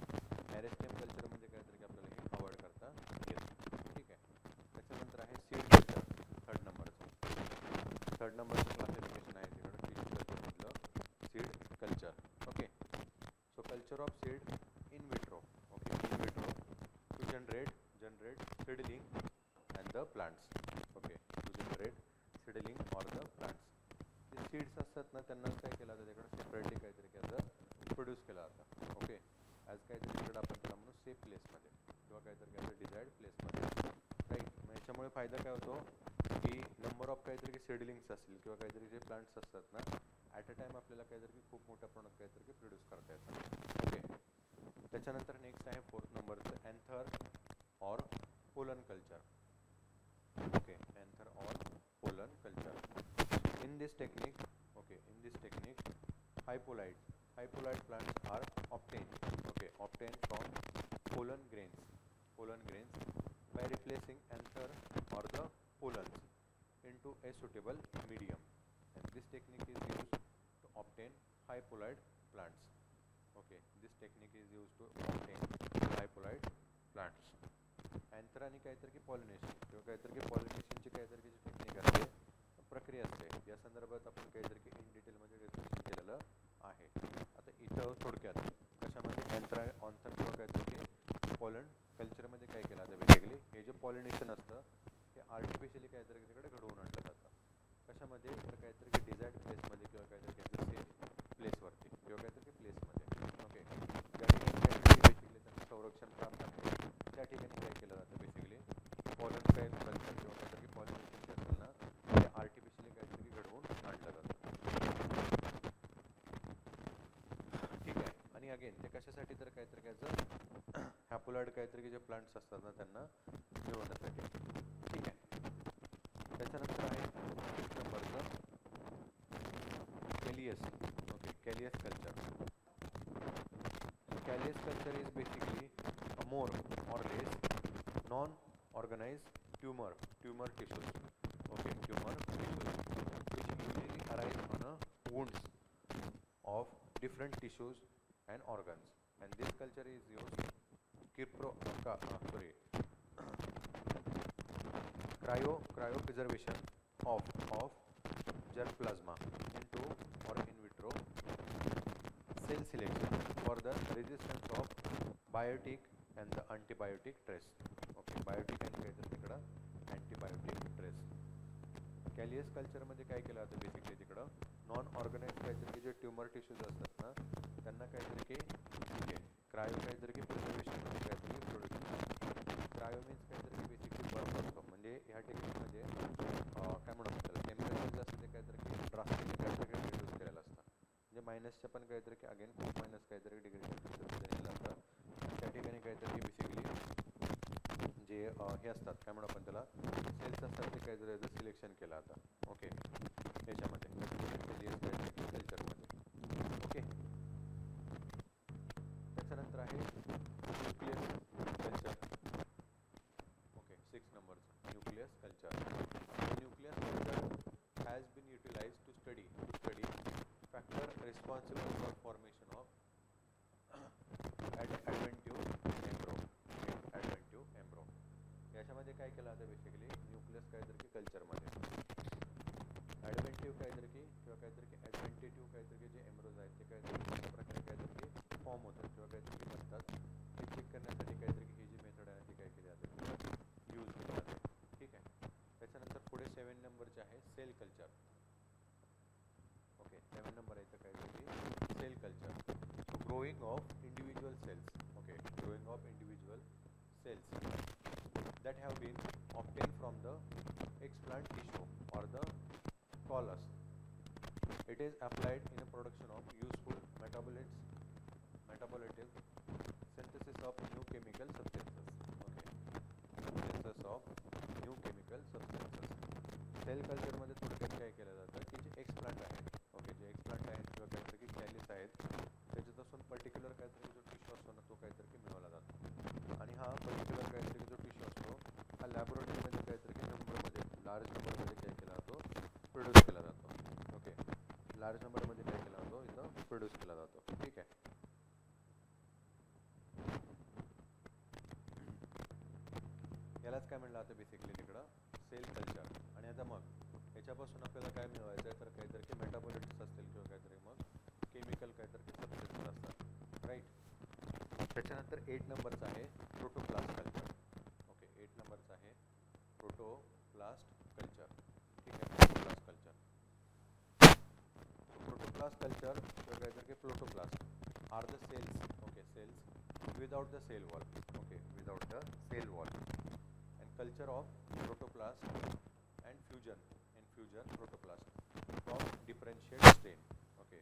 मेरिस्टियम कल्चर म्हणजे काहीतरी की आपल्याला हे अवॉइड करता येतं. ठीक आहे, त्याच्यानंतर आहे नंबरचं क्लासिफिकेशन आहे तिकडं टिश्यू कल्चरमधलं seed culture. Okay, so culture of seed in vitro. Okay, in vitro to generate seedling and the plants. Okay, to generate seedling or the plants. जे सीड्स असतात ना त्यांना काय केलं जातं तिकडं सेपरेटली काहीतरी त्याचं प्रोड्यूस केलं जातं. ओके, ॲज काहीतरी तिकडं आपण त्याला म्हणू सेफ प्लेसमध्ये किंवा काहीतरी डिझायर्ड प्लेसमध्ये, राईट. मग याच्यामुळे फायदा काय होतो की नंबर ऑफ काहीतरी सीडलिंग्स असतील किंवा काहीतरी जे प्लांट्स असतात ना ॲट अ टाइम आपल्याला काहीतरी खूप मोठ्या प्रमाणात काहीतरी प्रोड्यूस करता येतं. ओके, त्याच्यानंतर नेक्स्ट आहे 4th नंबरचं anther or pollen culture. Okay, anther or pollen culture. In this technique hypolite plants are obtained from pollen grains by replacing anther or the pollens into a suitable medium, and this technique is used to obtain hypolite plants. Okay, this technique is used to obtain hypolite plants. anther आणि काहीतरी की पॉलिनेशन किंवा काहीतरी की पॉलिनेशनची काहीतरी की टेक्निक असते, प्रक्रिया असते, या संदर्भात आपण काहीतरी की इन डिटेलमध्ये डिस्कशन केलेलं आहे. आता इथं थोडक्यात कशामध्ये एन्थर किंवा काहीतरी की पॉलन कल्चरमध्ये काय केलं जातं बेसिकली हे जे पॉलिनेशन असतं हे आर्टिफिशियली काहीतरी तिकडे घडवून आणलं जातं. कशामध्ये तर काहीतरी की डिझायर्ड प्लेसमध्ये किंवा काहीतरी सेफ प्लेसवरती किंवा काहीतरी प्लेसमध्ये. ओके, ज्या ठिकाणी काहीतरी बेसिकली त्यांचं संरक्षण प्राप्त आहे त्या ठिकाणी काय केलं जातं बेसिकली पॉलन काय कल्चर किंवा काहीतरी पॉलिनेशन जे असेल ना ते आर्टिफिशियली काहीतरी घडवून आणलं जातं. ठीक आहे, आणि अगेन ते कशासाठी तर काहीतरी कायचं हॅपोलॉइड काहीतरी जे प्लांट्स असतात ना त्यांना मिळवण्यासाठी. ठीक आहे, त्याच्यानंतर आहे 6th नंबरचं callus. Okay, callus culture. Calyus culture is basically a more or less non-organized tumor tissues. Okay, tumor tissues which usually arise on wounds of different tissues and organs, and this culture is used cryopreservation of germ plasma into or in vitro cell selection for the resistance of biotic and the antibiotic stress. Okay, biotic and antibiotic stress. कॅलियस कल्चरमध्ये काय केलं जातं बेसिकली तिकडं नॉन ऑर्गनाइज काहीतरी जे ट्युमर टिश्यूज असतात ना त्यांना काहीतरी की क्रायो काहीतरी की प्रिझर्वेशन काहीतरी प्रोडक्शन. क्रायो मीन्स काहीतरी की बेसिकली बर्फ असतो, म्हणजे ह्या टेक्निकमध्ये काय म्हणतात त्याला टेम्परेचर जे असतं ते काहीतरी की ड्रास्टिकली काहीतरी रिड्यूस केलेलं असतं, म्हणजे मायनसच्या पण काहीतरी की अगेन खूप मायनस काहीतरी डिग्री टेम्परेचरमध्ये नेलं जातं. त्या ठिकाणी काहीतरी बेसिकली जे हे असतात काय म्हणू आपण त्याला सेल्स असतात ते काहीतरी सिलेक्शन केलं जातं. ओके, याच्यामध्ये कल्चरमध्ये. ओके, त्याच्यानंतर आहे न्यूक्लियस कल्चर. ओके, 6th नंबरचं nucleus culture. Nucleus culture has been utilized to study factor responsible for formation of adventive embryo. याच्यामध्ये काय केलं जातं बेसिकली न्यूक्लियस काहीतरी की कल्चरमध्ये ॲडव्हेंटिव्ह काहीतरी की किंवा काहीतरी की ॲडव्हेंटेटिव्ह काहीतरी जे एम्ब्रोज आहेत ते काहीतरी अशा प्रकारे काहीतरी की फॉर्म होतात किंवा काहीतरी की बनतात हे चेक करण्यासाठी काहीतरी की ही जी मेथड आहे ती काय केली जाते यूज केली जाते. ठीक आहे, त्याच्यानंतर पुढे 7 नंबरचे आहे सेल कल्चर. ओके, 7 नंबर आहे तर काहीतरी cell culture. Growing of individual cells. Okay, growing of individual cells that have been obtained from the explant tissue or the callus. It is applied in a production of useful metabolite synthesis of new chemical substances. Okay, synthesis of new chemical substances. Cell कल्चरमध्ये थोडक्यात काय केलं जातं की जे एक्सप्लांट आहेत, ओके, जे एक्सप्लांट आहेत किंवा काहीतरी की कॅलिस आहेत त्याच्यापासून पर्टिक्युलर काहीतरी जो टिश्यू असतो ना तो काहीतरी की मिळवला जातो, आणि हा पर्टिक्युलर काहीतरी जो टिश्यू असतो हा लॅबोरेटरीमध्ये काहीतरी की नंबरमध्ये लार्ज नंबरमध्ये काय केला जातो प्रोड्यूस केला जातो. ओके, लार्ज नंबरमध्ये काय केला जातो इथं प्रोड्यूस केला जातो. ठीक आहे, यालाच काय म्हणलं जातं बेसिकली तिकडं सेल कल्चर. आणि आता मग याच्यापासून आपल्याला काय मिळवायचं आहे तर काहीतरी की मेटाबॉलिट्स असतील किंवा काहीतरी मग केमिकल काहीतरी की सबस्टन्सेस असतात, राईट. त्याच्यानंतर 8 नंबरचा आहे प्रोटोप्लास्ट कल्चर. ओके, 8 नंबरचा आहे प्रोटोप्लास्ट कल्चर. ठीक आहे, प्रोटोप्लास्ट कल्चर. प्रोटोप्लास्ट कल्चर किंवा काहीतरी की protoplast are the cells. Okay, cells without the cell wall. Okay, without the cell wall. And culture of protoplast and fusion protoplast from differentiate strain. Okay,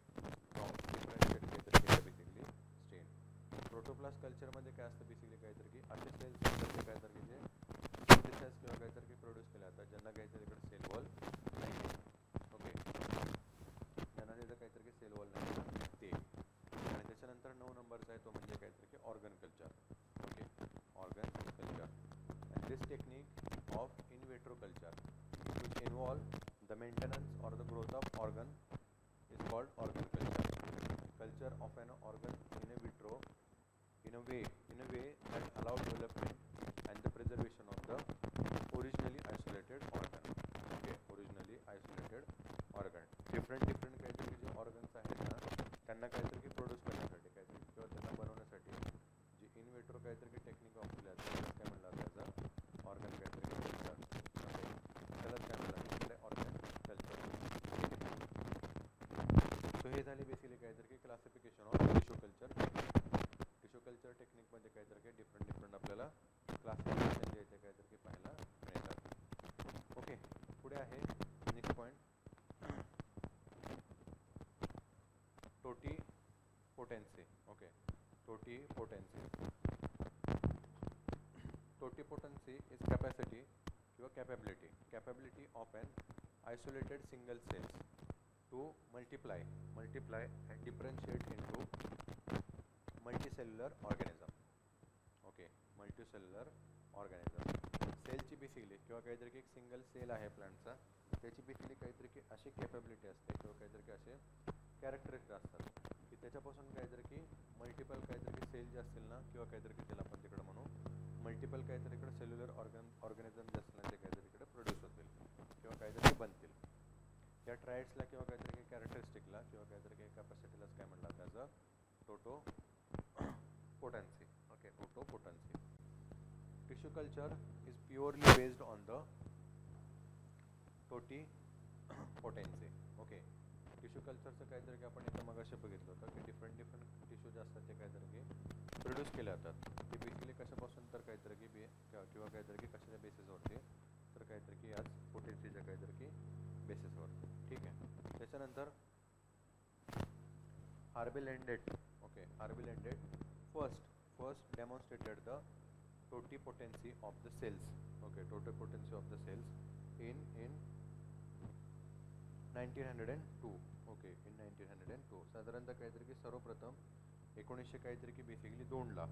from differentiate काहीतरी बेसिकली strain. प्रोटोप्लास्ट कल्चर मध्ये काय असतं बेसिकली काहीतरी की असे सेल्स असतात काहीतरी जे सिंथेसाइज किंवा काहीतरी की प्रोड्यूस केले जातात ज्यांना काहीतरी इकडे सेल वॉल नाही. ओके, ज्यांना तिथं काहीतरी की सेल वॉल नाही ते. आणि त्याच्यानंतर 9 नंबरचा आहे तो म्हणजे काहीतरी की organ culture. Okay, organ culture. And this technique of in vitro culture which involve the maintenance or the growth of organ is called organ culture. Culture of an organ in a vitro in a way that allow development and the preservation of the originally isolated organ. Okay, originally isolated organ. Different काहीतरी जे ऑर्गन्स आहेत ना त्यांना काहीतरी की प्रोड्यूस करण्यासाठी काहीतरी किंवा त्यांना बनवण्यासाठी जी इन विट्रो काहीतरी की टेक्निक वापरली जाते काय म्हणतात त्याचा ऑर्गन काहीतरी कल्चर. त्यालाच काय म्हणतात ऑर्गन कल्चर. सो हे झाले बेसिकली काहीतरी की classification of tissue culture technique. Tissue culture टेक्निकमध्ये काहीतरी की डिफरंट आपल्याला क्लासिफिकेशन जे आहे काहीतरी की पाहायला मिळतात. ओके, पुढे आहे next point totipotency. Okay, totipotency. Totipotency is capacity किंवा capability of an isolated single cells to multiply and differentiate into multicellular organism. Okay, multicellular organism. सेलची बेसिकली किंवा काहीतरी की एक सिंगल सेल आहे प्लांटचा त्याची बेसिकली काहीतरी की अशी कॅपॅबिलिटी असते किंवा काहीतरी की असे कॅरेक्टरिस्टिक असतात की त्याच्यापासून काहीतरी की मल्टिपल काहीतरी की सेल जे असतील ना किंवा काहीतरी की त्याला आपण तिकडे म्हणू मल्टिपल काहीतरी इकडे सेल्युलर ऑर्गॅनिझम जे असतील ना ते काहीतरी इकडे प्रोड्यूस होतील किंवा काहीतरी बनतील. या ट्रायड्सला किंवा काहीतरी कॅरेक्टरिस्टिकला किंवा काहीतरी काही कॅपॅसिटीलाच काय म्हणतात त्याचं totipotency. Okay, totipotency. Tissue culture is purely based on the totipotency. Okay, tissue कल्चरचं काहीतरी की आपण इथं मगाशी बघितलं होतं की डिफरंट टिश्यू जे असतात ते काहीतरी की प्रोड्यूस केले जातात. ते बेसिकली कशापासून तर काहीतरी की किंवा काहीतरी की कशाच्या बेसिसवरती तर काहीतरी की आज पोटेन्सीच्या काहीतरी की बेसिसवर. ठीक आहे, त्याच्यानंतर Haberlandt. Okay, Haberlandt first demonstrated the totipotency of the cells. Okay, totipotency of the cells in 1902. Okay, in 1902 साधारणतः काहीतरी की सर्वप्रथम 1900 काहीतरी की बेसिकली 2ला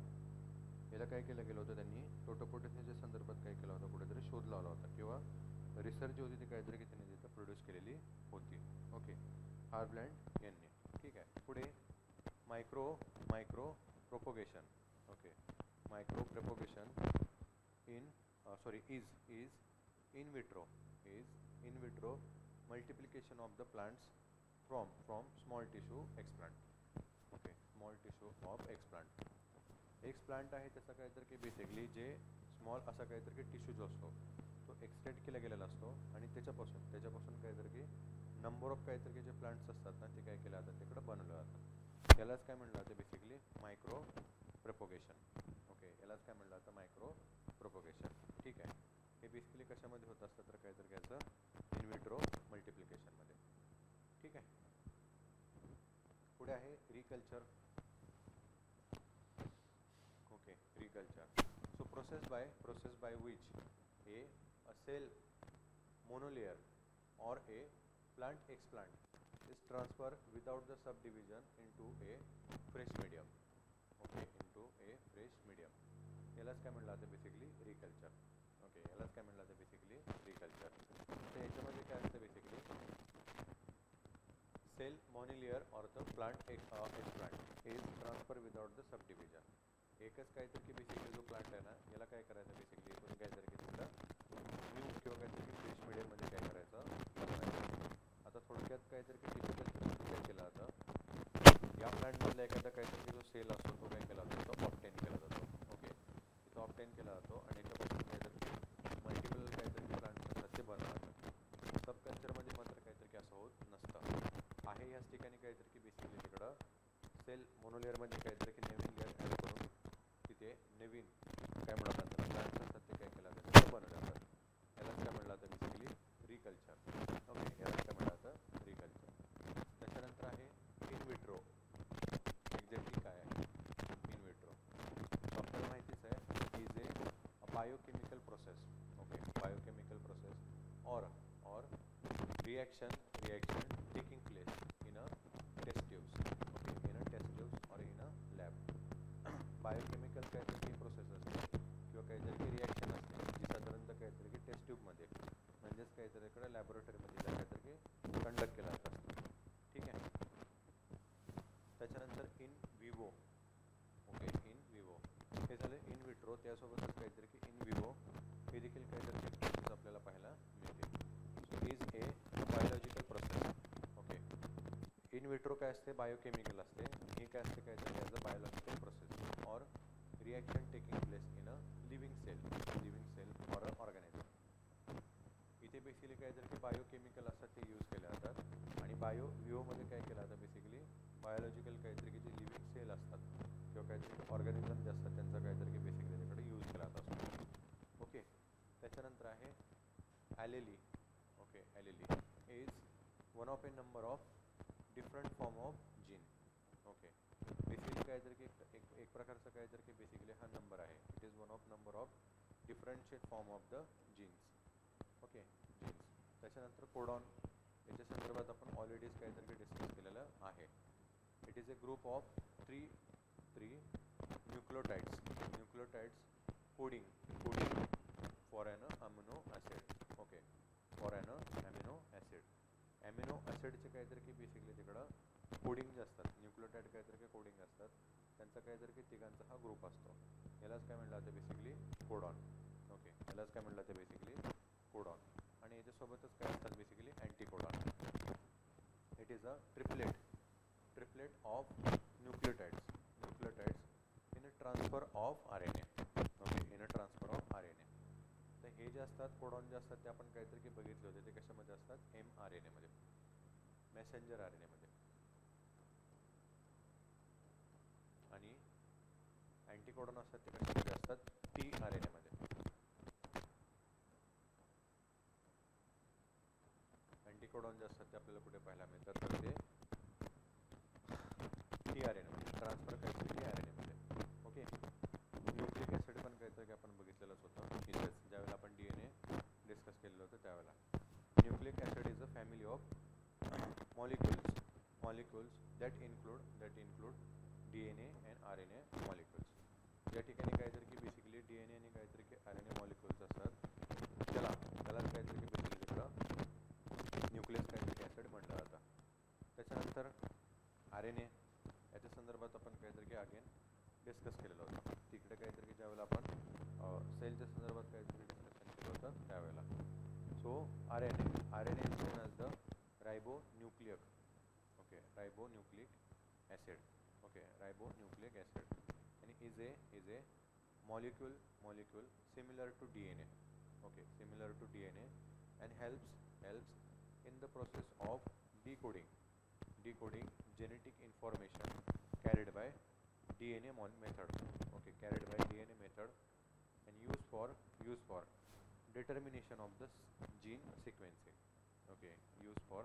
याला काय केलं गेलं होतं त्यांनी टोटोपोटेन्सीच्या संदर्भात काय केलं होतं कुठेतरी शोध लावला होता किंवा रिसर्च जी होती ती काहीतरी की त्यांनी तिथं प्रोड्यूस केलेली होती. ओके, हार्बलँड यांनी. ठीक आहे, पुढे micro propagation. Okay, micro propagation is in vitro multiplication of the plants from small tissue explant. Okay, small tissue of explant. Explant आहे त्याचा काहीतरी की बेसिकली जे स्मॉल असा काहीतरी की टिश्यू जो असतो तो एक्सट्रॅक्ट केला गेलेला असतो आणि त्याच्यापासून काहीतरी की नंबर ऑफ काहीतरी की जे प्लांट्स असतात ना ते काय केले जातात तिकडे बनवले जातात. यालाच काय म्हणलं जातं बेसिकली मायक्रो प्रोपोगेशन. ओके, यालाच काय म्हणलं जातं मायक्रो प्रोपोगेशन. ठीक आहे, हे बेसिकली कशामध्ये होत असतं तर काहीतरी घ्यायचं इन विट्रो मल्टिप्लिकेशनमध्ये. ठीक आहे, पुढे आहे reculture. Okay, reculture. So process by which a cell monolayer or a plant explant is transferred without the subdivision into a fresh medium. Okay, into a fresh medium. यालाच काय म्हणलं जातं बेसिकली रिकल्चर. ओके, यालाच काय म्हणलं जातं बेसिकली रिकल्चर. तर याच्यामध्ये काय असतं बेसिकली सेल मोनोलेयर और the plant explant is transfer without the subdivision. एकच काहीतरी की बेसिकली जो प्लांट आहे ना याला काय करायचं बेसिकली इथून काहीतरी की तिकडं न्यू किंवा काहीतरी फ्रेश मीडियममध्ये काय करायचं काहीतरी टिश्यू कल्चरमध्ये काय केलं जातं, या प्लांटमधला एखादा काहीतरी जो सेल असतो तो काय केला जातो, तो ऑब्टेन केला जातो. ओके, तो ऑब्टेन केला जातो आणि याच्यापासून काहीतरी मल्टिपल काहीतरी प्लांट्स असतात ते बनवतात. सब कल्चरमध्ये मात्र काहीतरी की असं होत नसतं. आहे याच ठिकाणी काहीतरी की बेसिकली तिकडं सेल मोनोलेअरमध्ये काहीतरी की नवीन लेअर ॲड करून तिथे नवीन काय म्हणतात त्याला प्लांट्स असतात ते काय केलं जातं, ते बनवलं जातात. यालाच काय म्हणलं जातं बेसिकली रिकल्चर. ओके, यालाच काय म्हणलं जातं रिकल्चर. त्याच्यानंतर आहे इन विट्रो. एक्झॅक्टली काय आहे इन विट्रो, तो आपल्याला माहितीच आहे, is a biochemical process. Okay, biochemical process और reaction taking place in a test tubes. Okay, in a test tubes or in a lab. Biochemical काहीतरी प्रोसेस असते किंवा काहीतरी रिॲक्शन असते जी साधारणतः काहीतरी की टेस्ट ट्यूबमध्ये म्हणजेच काहीतरी इकडे लॅबोरेटरीमध्ये काहीतरी कंडक्ट केला जात असतो. ठीक आहे. त्याच्यानंतर in vivo. Okay, in vivo हे झालं इन विट्रो. त्यासोबतच काहीतरी की इन विवो हे देखील काहीतरी प्रोसेस आपल्याला पाहायला मिळते. So is a biological process. Okay, in vitro काय असते, बायोकेमिकल असते. हे काय असते काहीतरी as a biological process or reaction taking place in a living cell for a organism. इथे बेसिकली काहीतरी की बायोकेमिकल असतात ते यूज केले जातात आणि बायो विओमध्ये काय केलं जातं बेसिकली बायोलॉजिकल काहीतरी की जे लिव्हिंग सेल असतात किंवा काहीतरी ऑर्गॅनिझम जे असतात त्यांचा काहीतरी की बेसिकली तिकडे यूज केला जात असतो. ओके, त्याच्यानंतर आहे allele. Okay, allele is one of a number of different form of gene. Okay, basically काहीतरी की एक प्रकारचा काहीतरी की बेसिकली हा नंबर आहे. It is one of number of differentiate form of the genes. Okay, genes. त्याच्यानंतर कोडॉन, याच्या संदर्भात आपण ऑलरेडीच काहीतरी डिस्कस केलेलं आहे. It is a group of three nucleotides coding for an amino acid. Okay, for an amino acid. Amino ॲसिडचे काहीतरी की बेसिकली तिकडं कोडिंग जे असतात, न्यूक्लियोटाइड काहीतरी की कोडिंग असतात, त्यांचा काहीतरी की तिघांचा हा ग्रुप असतो. यालाच काय म्हणलं जातं बेसिकली कोडॉन. ओके, यालाच काय म्हणलं जातं बेसिकली कोडॉन. आणि याच्यासोबतच काय असतात basically anticodon. It is a triplet of nucleotides in a transfer of RNA. Okay, in a transfer of RNA. तर हे जे असतात कोडॉन जे असतात ते आपण काहीतरी की बघितले होते, ते कशामध्ये असतात, mRNA मध्ये, मेसेंजर RNA मध्ये. आणि अँटीकोडॉन असतात ते कशामध्ये असतात, tRNA मध्ये. अँटीकोडॉन जे असतात ते आपल्याला कुठे पाहायला मिळतात, तर ते tRNA मध्ये ट्रान्सफर काहीतरी RNA मध्ये. ओके, न्यूक्लिक ॲसिड पण काहीतरी आपण बघितलेलंच होतं इथेच ज्यावेळेला आपण DNA डिस्कस केलेलं होतं त्यावेळेला. Nucleic acid is a family of molecules that include DNA and RNA molecules. या ठिकाणी काहीतरी की बेसिकली DNA आणि काहीतरी की RNA मॉलिक्युल्स असतात, त्यालाच काहीतरी की बेसिकली तिकडं न्यूक्लियस काहीतरी ॲसिड म्हटलं जातं. त्याच्यानंतर RNA याच्या संदर्भात आपण काहीतरी की अगेन डिस्कस केलेलं होतं तिकडे काहीतरी की ज्यावेळेला आपण सेलच्या संदर्भात काहीतरी डिस्कशन केलं होतं त्यावेळेला. So RNA is known as the ribonucleic. Okay, ribonucleic acid. Okay, ribonucleic acid आणि is a molecule similar to DNA. Okay, similar to DNA and helps in the process of decoding genetic information carried by DNA method. Okay, carried by DNA method and used for determination of the gene sequencing. Okay, used for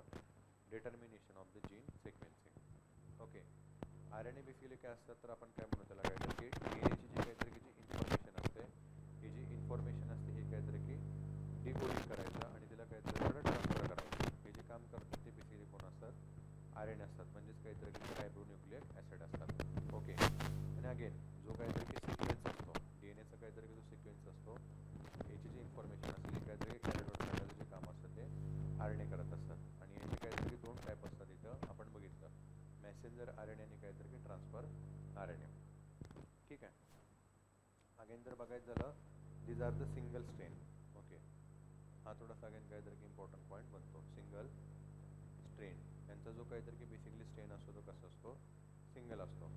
determination of the gene sequencing. Okay, RNA basically काय असतात तर आपण काय म्हणू त्याला काहीतरी की DNAची जी काहीतरी की जी इन्फॉर्मेशन असते, ही जी इन्फॉर्मेशन असते ही काहीतरी की डिकोडिंग करायचं आणि तिला काहीतरी ट्रान्सफर करायचं. हे जे काम करतात ते बेसिकली कोण असतात, RNA असतात, म्हणजेच काहीतरी की रायबोन्यूक्लिक ॲसिड असतात. ओके, आणि अगेन जो काहीतरी की सिक्वेन्स असतो DNAचा काहीतरी की जो सिक्वेन्स असतो, याची जी इन्फॉर्मेशन असते ही काहीतरी कॅरेट आउट करण्याचं जे काम असतं ते RNA करत असतात. आणि याचे काहीतरी दोन टाईप असतात इथं आपण बघितलं, मेसेंजर RNA आणि काहीतरी की ट्रान्सफर RNA. ठीक आहे. अगेन जर बघायचं झालं, these are the single strain. Okay, हा थोडासा अगेन काहीतरी की इम्पॉर्टंट पॉईंट बनतो, सिंगल स्ट्रेन. यांचा जो काहीतरी की बेसिकली स्ट्रेन असतो तो कसा असतो, सिंगल असतो.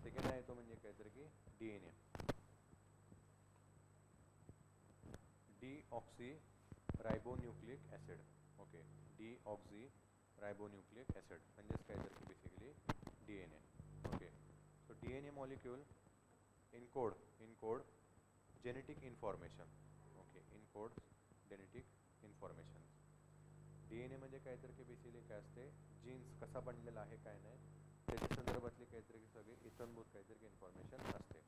सेकंड आहे तो म्हणजे काहीतरी की DNA, deoxyribonucleic acid. Okay, deoxyribonucleic acid म्हणजेच काहीतरी की basically DNA. Okay, so DNA molecule encode genetic information. Okay, encode genetic information. DNA म्हणजे काहीतरी की बेसिकली काय असते, जीन्स कसा बनलेला आहे काय नाही त्याच्या संदर्भातली काहीतरी की सगळी इतंभूत काहीतरी इन्फॉर्मेशन असते,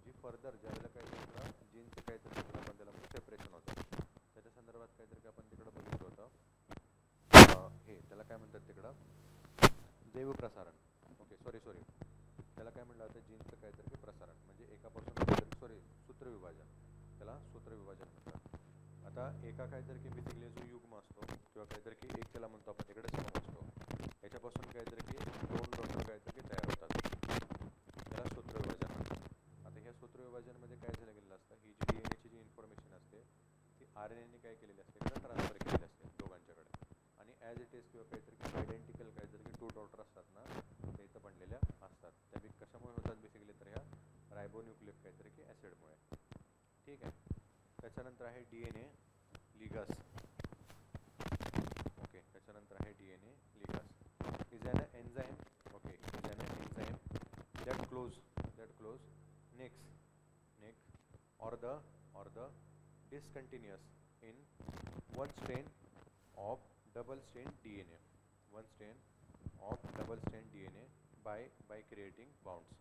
जी फर्दर ज्यावेळेला काहीतरी जीनचं काहीतरी आपण त्याला सेपरेशन होतं त्याच्या संदर्भात काहीतरी आपण तिकडं बघितलं होतं. हे त्याला काय म्हणतात तिकडं, जैवप्रसारण. ओके, सॉरी त्याला काय म्हटलं जातं, जीनचं काहीतरी की प्रसारण म्हणजे एकापासून काहीतरी सूत्रविभाजन, त्याला सूत्रविभाजन म्हणतात. आता एका काहीतरी की बेसिकली जो युग्म असतो किंवा काहीतरी की एक त्याला म्हणतो आपण तिकडे स्पर्म असतो, याच्यापासून काहीतरी की दोन डॉटर काहीतरी की तयार होतात, त्याला सूत्रविभाजन म्हणतात. आता ह्या सूत्रविभाजनमध्ये काय झालं गेलेलं असतं, ही जी DNAची जी इन्फॉर्मेशन असते ती RNAने काय केलेली असते, इकडे ट्रान्सफर केलेली असते दोघांच्याकडे. आणि ॲज इट इज किंवा काहीतरी की आयडेंटिकल काहीतरी की 2 डॉटर असतात ना ते इथं बनलेल्या असतात. त्या बी कशामुळे होतात बेसिकली तर ह्या रायबोन्यूक्लिक काहीतरी की ॲसिडमुळे. ठीक आहे, त्याच्यानंतर आहे DNA लिगस. ओके, त्याच्यानंतर आहे DNA ligase is an enzyme. Okay, is an enzyme that close neck or the discontinuous in one strain of double strand DNA, one strain of double strand DNA by creating bonds.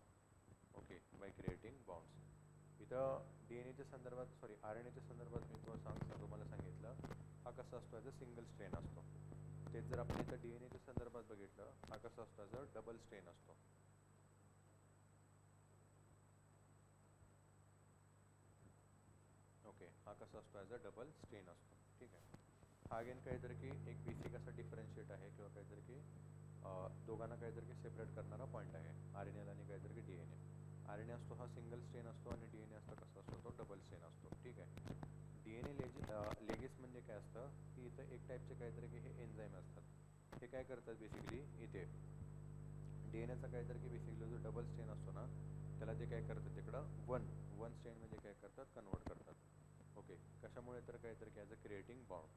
Okay, by creating bonds. इथं DNAच्या संदर्भात RNAच्या संदर्भात मी तुम्हाला सांगितलं हा कसा असतो, ॲज अ सिंगल स्ट्रेन असतो. तेच जर आपण इथं DNAच्या संदर्भात बघितलं हा कसा असतो, ॲज अ डबल स्ट्रेन असतो. ओके, हा कसा असतो, ॲज अ डबल स्ट्रेन असतो. ठीक आहे, हा अगेन काहीतरी की एक बेसिक असा डिफरन्शिएट आहे किंवा काहीतरी की दोघांना काहीतरी की सेपरेट करणारा पॉईंट आहे RNA आणि काहीतरी की DNA. RNA असतो हा सिंगल स्ट्रेन असतो आणि DNA असतो कसा असतो, तो डबल स्ट्रेन असतो. ठीक आहे, DNA लेगिस म्हणजे काय असतं की इथं एक टाईपचे काहीतरी की हे एन्झाईम असतात. हे काय करतात बेसिकली इथे DNAचा काहीतरी की बेसिकली जो डबल स्ट्रेन असतो ना त्याला ते काय करतात तिकडं वन स्ट्रेन म्हणजे काय करतात, कन्वर्ट करतात. ओके, कशामुळे तर काहीतरी की as a creating bond.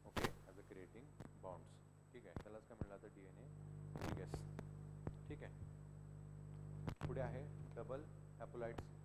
Okay, as a creating bonds. ठीक आहे, त्यालाच काय म्हणलं जातं DNA लिगस. ठीक आहे, पुढे आहे double हॅप्लॉइड्स.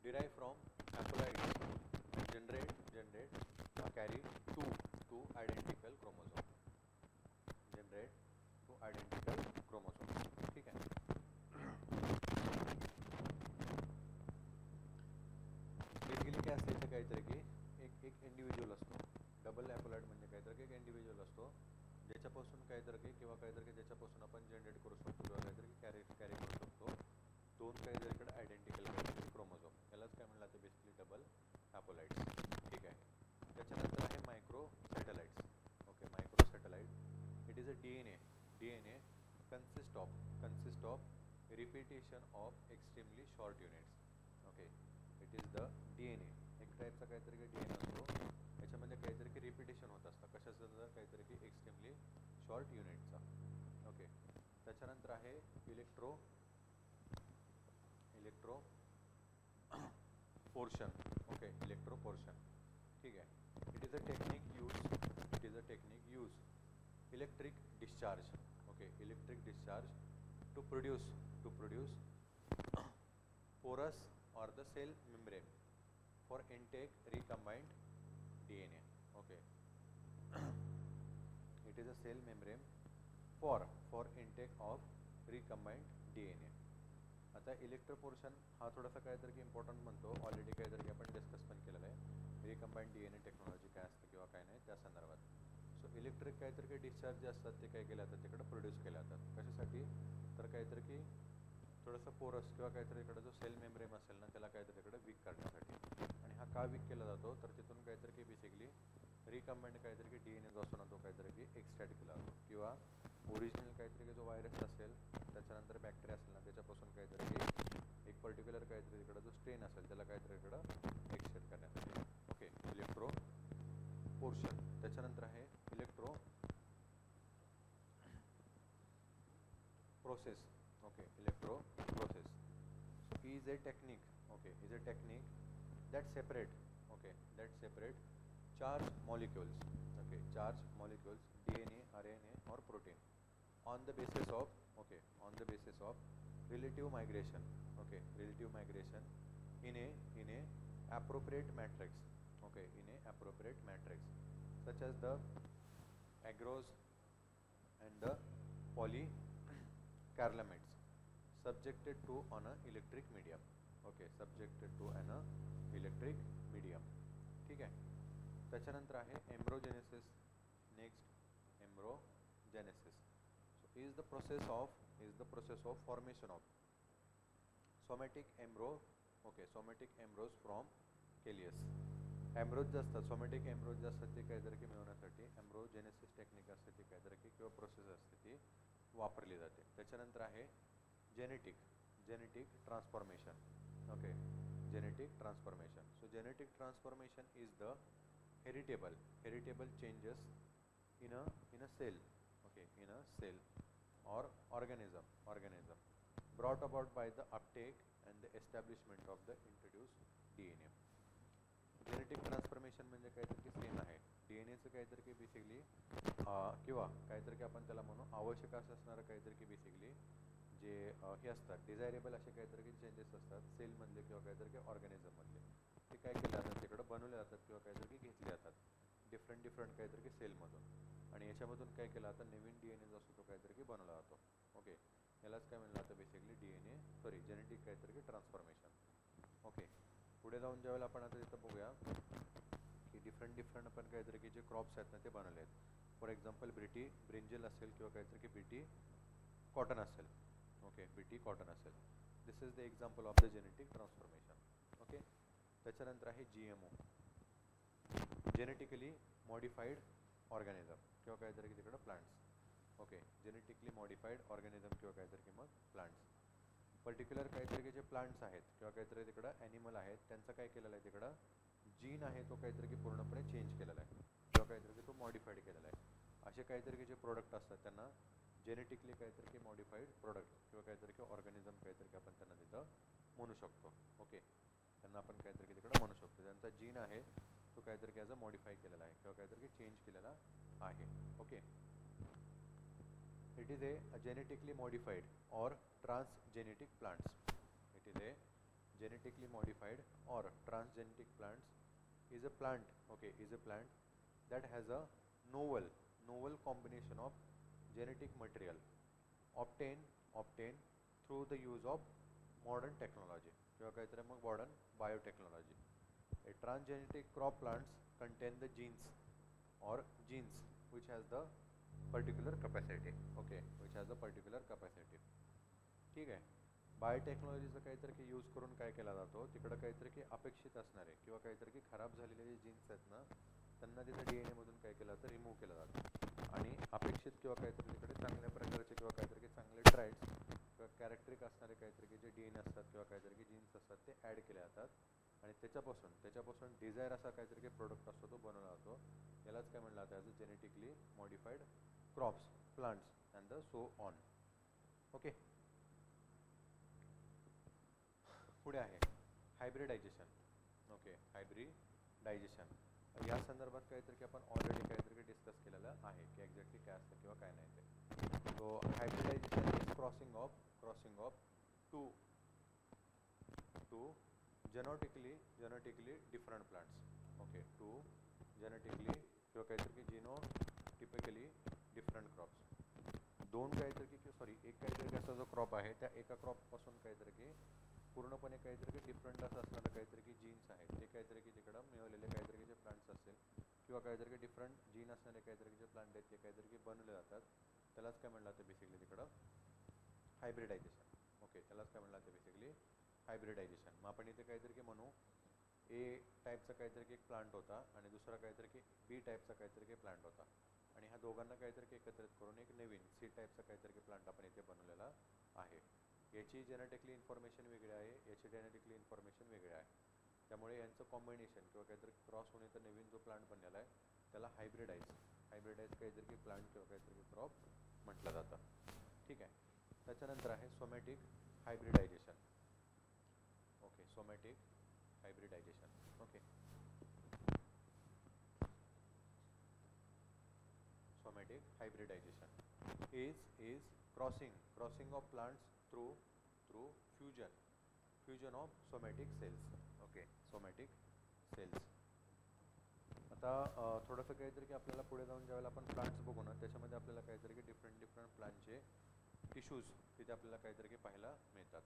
derive from haploids generate carry two identical chromosome, generate two identical chromosome. ठीक आहे. बेसिकली काय असते काहीतरी की एक इंडिव्हिज्युअल असतो. डबल हॅप्लॉइड म्हणजे काहीतरी एक इंडिव्हिज्युअल असतो ज्याच्यापासून काहीतरी किंवा काहीतरी ज्याच्यापासून आपण जनरेट करू शकतो किंवा काहीतरी कॅरी करू शकतो दोन काहीतरी इकडे आयडेंटिकल काहीतरी क्रोमोझोम. यालाच काय म्हणलं जातं बेसिकली डबल हॅप्लॉइड्स. ठीक आहे. त्याच्यानंतर आहे micro satellites. Okay, micro satellite it is a DNA consist of repetition of extremely short units. Okay, it is the DNA. एक टाईपचा काहीतरी DNA असतो याच्यामध्ये काहीतरी की रिपिटेशन होत असतं कशाचं तर काहीतरी की एक्स्ट्रीमली शॉर्ट युनिटचा. ओके, त्याच्यानंतर आहे electroporation. Okay, electroporation. ठीक आहे. It is a technique use electric discharge. Okay, electric discharge to produce porous or the cell membrane for intake recombined DNA. Okay. It is a cell membrane for intake of recombined DNA. आता इलेक्ट्रोपोर्शन हा थोडासा काहीतरी की इम्पॉर्टंट म्हणतो. ऑलरेडी काहीतरी आपण डिस्कस पण केलेलं आहे रिकंबाईंड DNA टेक्नॉलॉजी काय असतं किंवा काय नाही त्या संदर्भात. सो इलेक्ट्रिक काहीतरी काही डिस्चार्ज जे असतात ते काय केले जातात तिकडे प्रोड्यूस केले जातात. कशासाठी तर काहीतरी की थोडंसं पोरस किंवा काहीतरी इकडे जो सेल मेम्ब्रेन असेल ना त्याला काहीतरी इकडे वीक करण्यासाठी. आणि हा का वीक केला जातो तर तिथून काहीतरी की बेसिकली रिकंबाईंड काहीतरी की DNA जो असतो ना तो काहीतरी की एक्स्ट्रॅक्ट केला जातो किंवा ओरिजिनल काहीतरी की जो व्हायरस असेल त्याच्यानंतर बॅक्टेरिया असेल ना त्याच्यापासून काहीतरी की एक पर्टिक्युलर काहीतरी इकडं जो स्ट्रेन असेल त्याला काहीतरी इकडं एक्स्ट्रॅक्ट करण्यासाठी. Okay, electro portion. त्याच्यानंतर आहे electro process. Okay, electro process. So is a technique. Okay, is a technique that separate charge molecules. Okay, charge molecules DNA, RNA or protein on the basis of relative migration. Okay, relative migration in a appropriate matrix. Okay, in a appropriate matrix such as the agarose and the polycarlamides subjected to an electric medium. Okay, subjected to an electric medium. ठीक आहे. त्याच्यानंतर आहे embryogenesis. Next embryogenesis. So is the process of formation of somatic embryo. Okay, somatic embryos from callus. Embryos जे असतात सोमॅटिक एम्ब्रोज जे असतात ते काहीतरी की मिळवण्यासाठी एम्ब्रोजेनेसिस टेक्निक असते ती काहीतरी की किंवा प्रोसेस असते ती वापरली जाते. त्याच्यानंतर आहे genetic transformation. Okay, genetic transformation. So genetic transformation is the heritable changes in a cell. Okay, in a cell or organism brought about by the uptake and the establishment of the introduced DNA. Genetic transformation म्हणजे काहीतरी की सेम आहे DNAचं काहीतरी की बेसिकली किंवा काहीतरी की आपण त्याला म्हणू आवश्यक असणारं काहीतरी की बेसिकली जे हे असतात डिझायरेबल असे काहीतरी की चेंजेस असतात सेलमधले किंवा काहीतरी की ऑर्गॅनिझममधले ते काय केले जातात तिकडं बनवले जातात किंवा काहीतरी की घेतले जातात डिफरंट काहीतरी की सेलमधून आणि याच्यामधून काय केलं जातं नवीन DNA जो असतो तो काहीतरी की बनवला जातो. ओके, यालाच काय म्हणलं जातं बेसिकली जेनेटिक काहीतरी की ट्रान्सफॉर्मेशन. ओके, पुढे जाऊन ज्यावेळेला आपण आता तिथं बघूया की डिफरंट आपण काहीतरी की जे क्रॉप्स आहेत ना ते बनवले आहेत. फॉर एक्झाम्पल ब्रिंजल असेल किंवा काहीतरी की बीटी कॉटन असेल. ओके, बीटी कॉटन असेल. This is the example of the genetic transformation. Okay, त्याच्यानंतर आहे GMO जेनेटिकली मॉडिफाईड ऑर्गॅनिझम किंवा काहीतरी की तिकडं plants. Okay, genetically modified organism किंवा काहीतरी की मग प्लांट्स. पर्टिक्युलर काहीतरी की जे प्लांट्स आहेत किंवा काहीतरी तिकडं ॲनिमल आहेत त्यांचं काय केलेलं आहे तिकडं जीन आहे तो काहीतरी की पूर्णपणे चेंज केलेला आहे किंवा काहीतरी की तो मॉडिफाईड केलेला आहे. असे काहीतरी की जे प्रोडक्ट असतात त्यांना जेनेटिकली काहीतरी की मॉडिफाईड प्रोडक्ट किंवा काहीतरी की ऑर्गॅनिझम काहीतरी की आपण त्यांना तिथं म्हणू शकतो. ओके, त्यांना आपण काहीतरी की तिकडं म्हणू शकतो त्यांचा जीन आहे तो काहीतरी की ॲज अ मॉडिफाय केलेला आहे किंवा काहीतरी की चेंज केलेला आहे. Okay, it is a genetically modified or transgenic plants. It is a genetically modified or transgenic plants is a plant, okay, is a plant that has a novel combination of genetic material obtained through the use of modern technology किंवा काहीतरी मग modern biotechnology. A transgenic crop plants contain the genes which has the particular capacity, okay, which has a particular capacity. ठीक आहे. बायोटेक्नॉलॉजीचा काहीतरी की यूज करून काय केला जातो, तिकडं काहीतरी की अपेक्षित असणारे किंवा काहीतरी की खराब झालेले जे जीन्स आहेत ना त्यांना तिथे DNA मधून काय केलं जातं, रिमूव्ह केलं जातं आणि अपेक्षित किंवा काहीतरी तिकडे चांगल्या प्रकारचे किंवा काहीतरी की चांगले ट्राइड्स किंवा कॅरेक्टरिक असणारे काहीतरी की जे DNA असतात किंवा काहीतरी की जीन्स असतात ते ॲड केले जातात आणि त्याच्यापासून डिझायर असा काहीतरी की प्रोडक्ट असतो तो बनवला जातो. यालाच काय म्हणलं जातं, as a genetically modified crops, plants and the so on. Okay. पुढे आहे हायब्रिडायझेशन. ओके, हायब्रिडायझेशन या संदर्भात काहीतरी की आपण ऑलरेडी काहीतरी डिस्कस केलेलं आहे की एक्झॅक्टली काय असतं किंवा काय नाही ते. So hybridization is crossing of two genetically different plants. Okay, two genetically किंवा काहीतरी की जीनोटिपिकली डिफरंट क्रॉप्स. दोन काहीतरी की सॉरी एक काहीतरी असा जो क्रॉप आहे त्या एका क्रॉपपासून काहीतरी की पूर्णपणे काहीतरी की डिफरंट असं असणारं काहीतरी की जीन्स आहेत ते काहीतरी की तिकडं मिळवलेले काहीतरी की जे प्लांट्स असेल किंवा काहीतरी की डिफरंट जीन असणारे काहीतरी की जे प्लांट आहेत ते काहीतरी की बनवले जातात. त्यालाच काय म्हणलं जातं बेसिकली तिकडं हायब्रिडायझेशन. ओके, त्यालाच काय म्हणलं जातं बेसिकली हायब्रिडायझेशन. मग आपण इथे काहीतरी की म्हणू ए टाईपचा काहीतरी की एक प्लांट होता आणि दुसरा काहीतरी की बी टाईपचा काहीतरी की प्लांट होता आणि ह्या दोघांना काहीतरी की एकत्रित करून एक नवीन सी टाईपचा काहीतरी की प्लांट आपण इथे बनवलेला आहे. याची जेनेटिकली इन्फॉर्मेशन वेगळी आहे, याची जेनेटिकली इन्फॉर्मेशन वेगळी आहे. त्यामुळे यांचं कॉम्बिनेशन किंवा काहीतरी क्रॉस होणे तर नवीन जो प्लांट बनलेला आहे त्याला हायब्रिडाइज काहीतरी की प्लांट किंवा काहीतरी की क्रॉप म्हटलं जातं. ठीक आहे. त्याच्यानंतर आहे somatic hybridisation. Okay, somatic hybridisation. Okay, somatic hybridization is crossing of plants through fusion of somatic cells. Okay, somatic cells. आता थोडंसं काहीतरी की आपल्याला पुढे जाऊन ज्यावेळेला आपण प्लांट्स बघू ना त्याच्यामध्ये आपल्याला काहीतरी की डिफरंट प्लांटचे टिश्यूज तिथे आपल्याला काहीतरी की पाहायला मिळतात.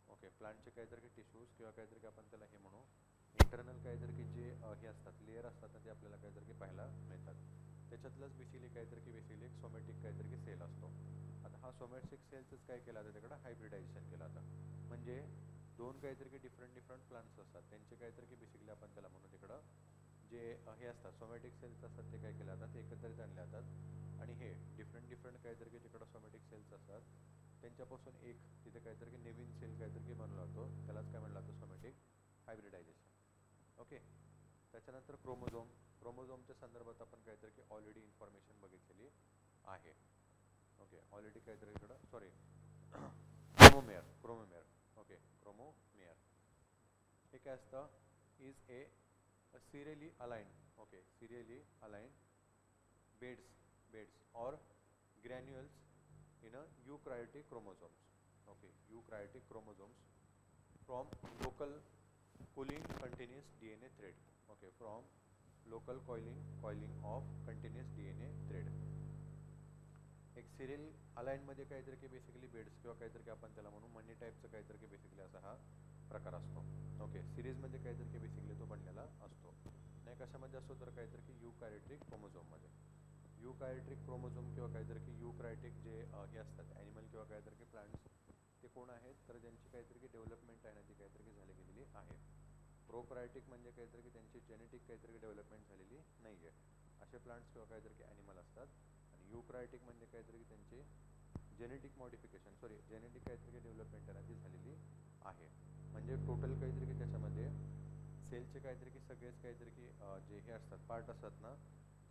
ओके, प्लांटचे काहीतरी की टिश्यूज किंवा काहीतरी की आपण त्याला हे म्हणू इंटरनल काहीतरी की जे हे असतात लेअर असतात ना ते आपल्याला काहीतरी की पाहायला मिळतात. त्याच्यातलंच बेसिकली एक सोमॅटिक काहीतरी की सेल असतो. आता हा सोमॅटिक सेलचंच काय केलं जातं तिकडं हायब्रिडायझेशन केलं जातं. म्हणजे दोन काहीतरी की डिफरंट प्लांट्स असतात त्यांचे काहीतरी की बेसिकली आपण त्याला म्हणू तिकडं जे हे असतात सोमॅटिक सेल्स असतात ते काय केले जातात ते एकत्रित आणले जातात आणि हे डिफरंट काहीतरी की तिकडं सोमॅटिक सेल्स असतात त्यांच्यापासून एक तिथे काहीतरी की नवीन सेल काहीतरी की बनवला जातो. त्यालाच काय म्हणलं जातं सोमॅटिक हायब्रिडायझेशन. ओके. त्याच्यानंतर क्रोमोझोमच्या संदर्भात आपण काहीतरी की ऑलरेडी इन्फॉर्मेशन बघितलेली आहे. ओके, ऑलरेडी काहीतरी इकडं सॉरी क्रोमोमेअर. ओके, क्रोमोमेअर हे काय असतं is a serially aligned beds or granules in a eukaryotic chromosomes. Okay, eukaryotic chromosomes from local coiling continuous DNA thread. Okay, from local coiling of continuous DNA thread. एक सिरियल अलाइनमध्ये काहीतरी की बेसिकली बेड्स किंवा काहीतरी की आपण त्याला म्हणू मनी टाईपचं काहीतरी की बेसिकली असा हा प्रकार असतो. ओके, सिरीजमध्ये काहीतरी की बेसिकली तो बनलेला असतो. नाही कशामध्ये असतो तर काहीतरी की युकॅरियोटिक क्रोमोझोममध्ये. युकॅरियोटिक क्रोमोझोम किंवा काहीतरी की युकॅरियोटिक जे हे असतात ॲनिमल किंवा काहीतरी की प्लांट्स ते कोण आहेत तर ज्यांची काहीतरी की डेव्हलपमेंट आहे ना ती काहीतरी की झाली गेलेली आहे. प्रोकॅरियोटिक म्हणजे काहीतरी की त्यांची जेनेटिक काहीतरी डेव्हलपमेंट झालेली नाही आहे असे प्लांट्स किंवा काहीतरी की ॲनिमल असतात. आणि युकॅरियोटिक म्हणजे काहीतरी की त्यांचे जेनेटिक काहीतरी की डेव्हलपमेंट आहे ना ती झालेली आहे. म्हणजे टोटल काहीतरी की त्याच्यामध्ये सेलचे काहीतरी की सगळेच काहीतरी की जे हे असतात पार्ट असतात ना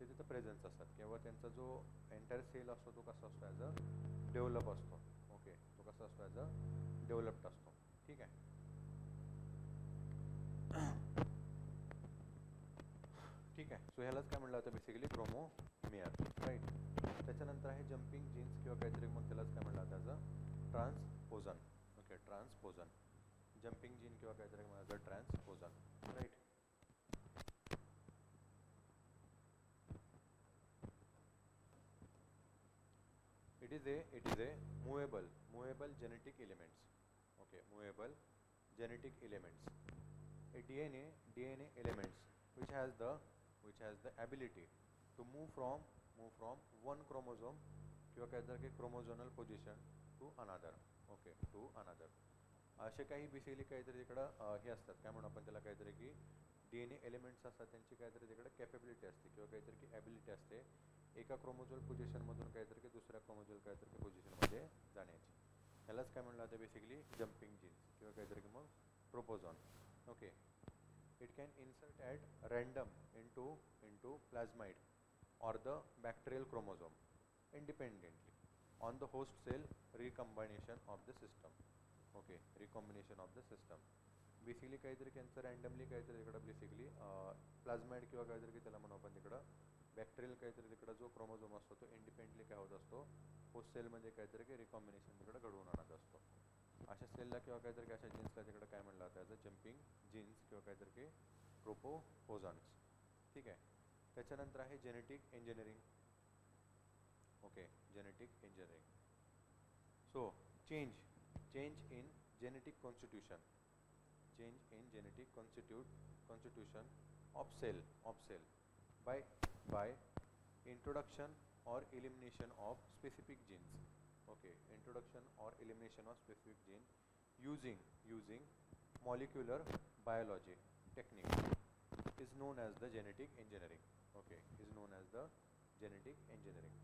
ते तिथं प्रेझेन्स असतात किंवा त्यांचा जो एंटायर सेल असतो तो कसा असतो ॲज अ डेव्हलप असतो. ओके, तो कसा असतो ॲज अ डेव्हलप्ड असतो. ठीक आहे. ठीक आहे. सो ह्यालाच काय म्हणलं जातं बेसिकली क्रोमोमेअर. राईट. त्याच्यानंतर आहे जम्पिंग जीन्स किंवा काहीतरी मग त्यालाच काय म्हणलं जातं as a transposon. Okay, transposon. Jumping gene किंवा काहीतरी माझं transposon. Right. It is a movable genetic elements. Okay, movable genetic elements. A DNA elements which has the ability to move from one chromosome किंवा काहीतरी की chromosomal position to another. Okay, to another. असे काही बेसिकली काहीतरी तिकडं हे असतात, काय म्हणू आपण त्याला, काहीतरी की DNA एलिमेंट्स असतात, त्यांची काहीतरी तिकडे कॅपेबिलिटी असते किंवा काहीतरी की ॲबिलिटी असते एका क्रोमोझोल पोझिशनमधून काहीतरी की दुसऱ्या क्रोमोझोल काहीतरी की पोझिशनमध्ये जाण्याची. ह्यालाच काय म्हणलं जातं बेसिकली जम्पिंग जीन्स किंवा काहीतरी की मग transposon. Okay. It can insert at random into plasmid or the bacterial chromosome independently on the host cell recombination of the system. Okay, recombination of the system. Basically काहीतरी त्यांचं रँडमली काहीतरी तिकडं बेसिकली प्लाझ्माइड किंवा काहीतरी की त्याला म्हणू आपण तिकडं बॅक्टेरियल काहीतरी तिकडं जो क्रोमोझोम असतो तो इंडिपेंडंटली काय होत असतो, होस्ट सेलमध्ये काहीतरी की रिकॉम्बिनेशन तिकडं घडवून आणत असतो. अशा सेलला किंवा काहीतरी अशा जीन्सला तिकडं काय म्हणलं जातं, ॲज अ जम्पिंग जीन्स किंवा काहीतरी की ट्रोपोझॉन्स. ठीक आहे. त्याच्यानंतर आहे genetic engineering. Okay, genetic engineering. So change in genetic constitution of cell by introduction or elimination of specific genes. Okay, introduction or elimination of specific gene using molecular biology technique is known as the genetic engineering. Okay, is known as the genetic engineering.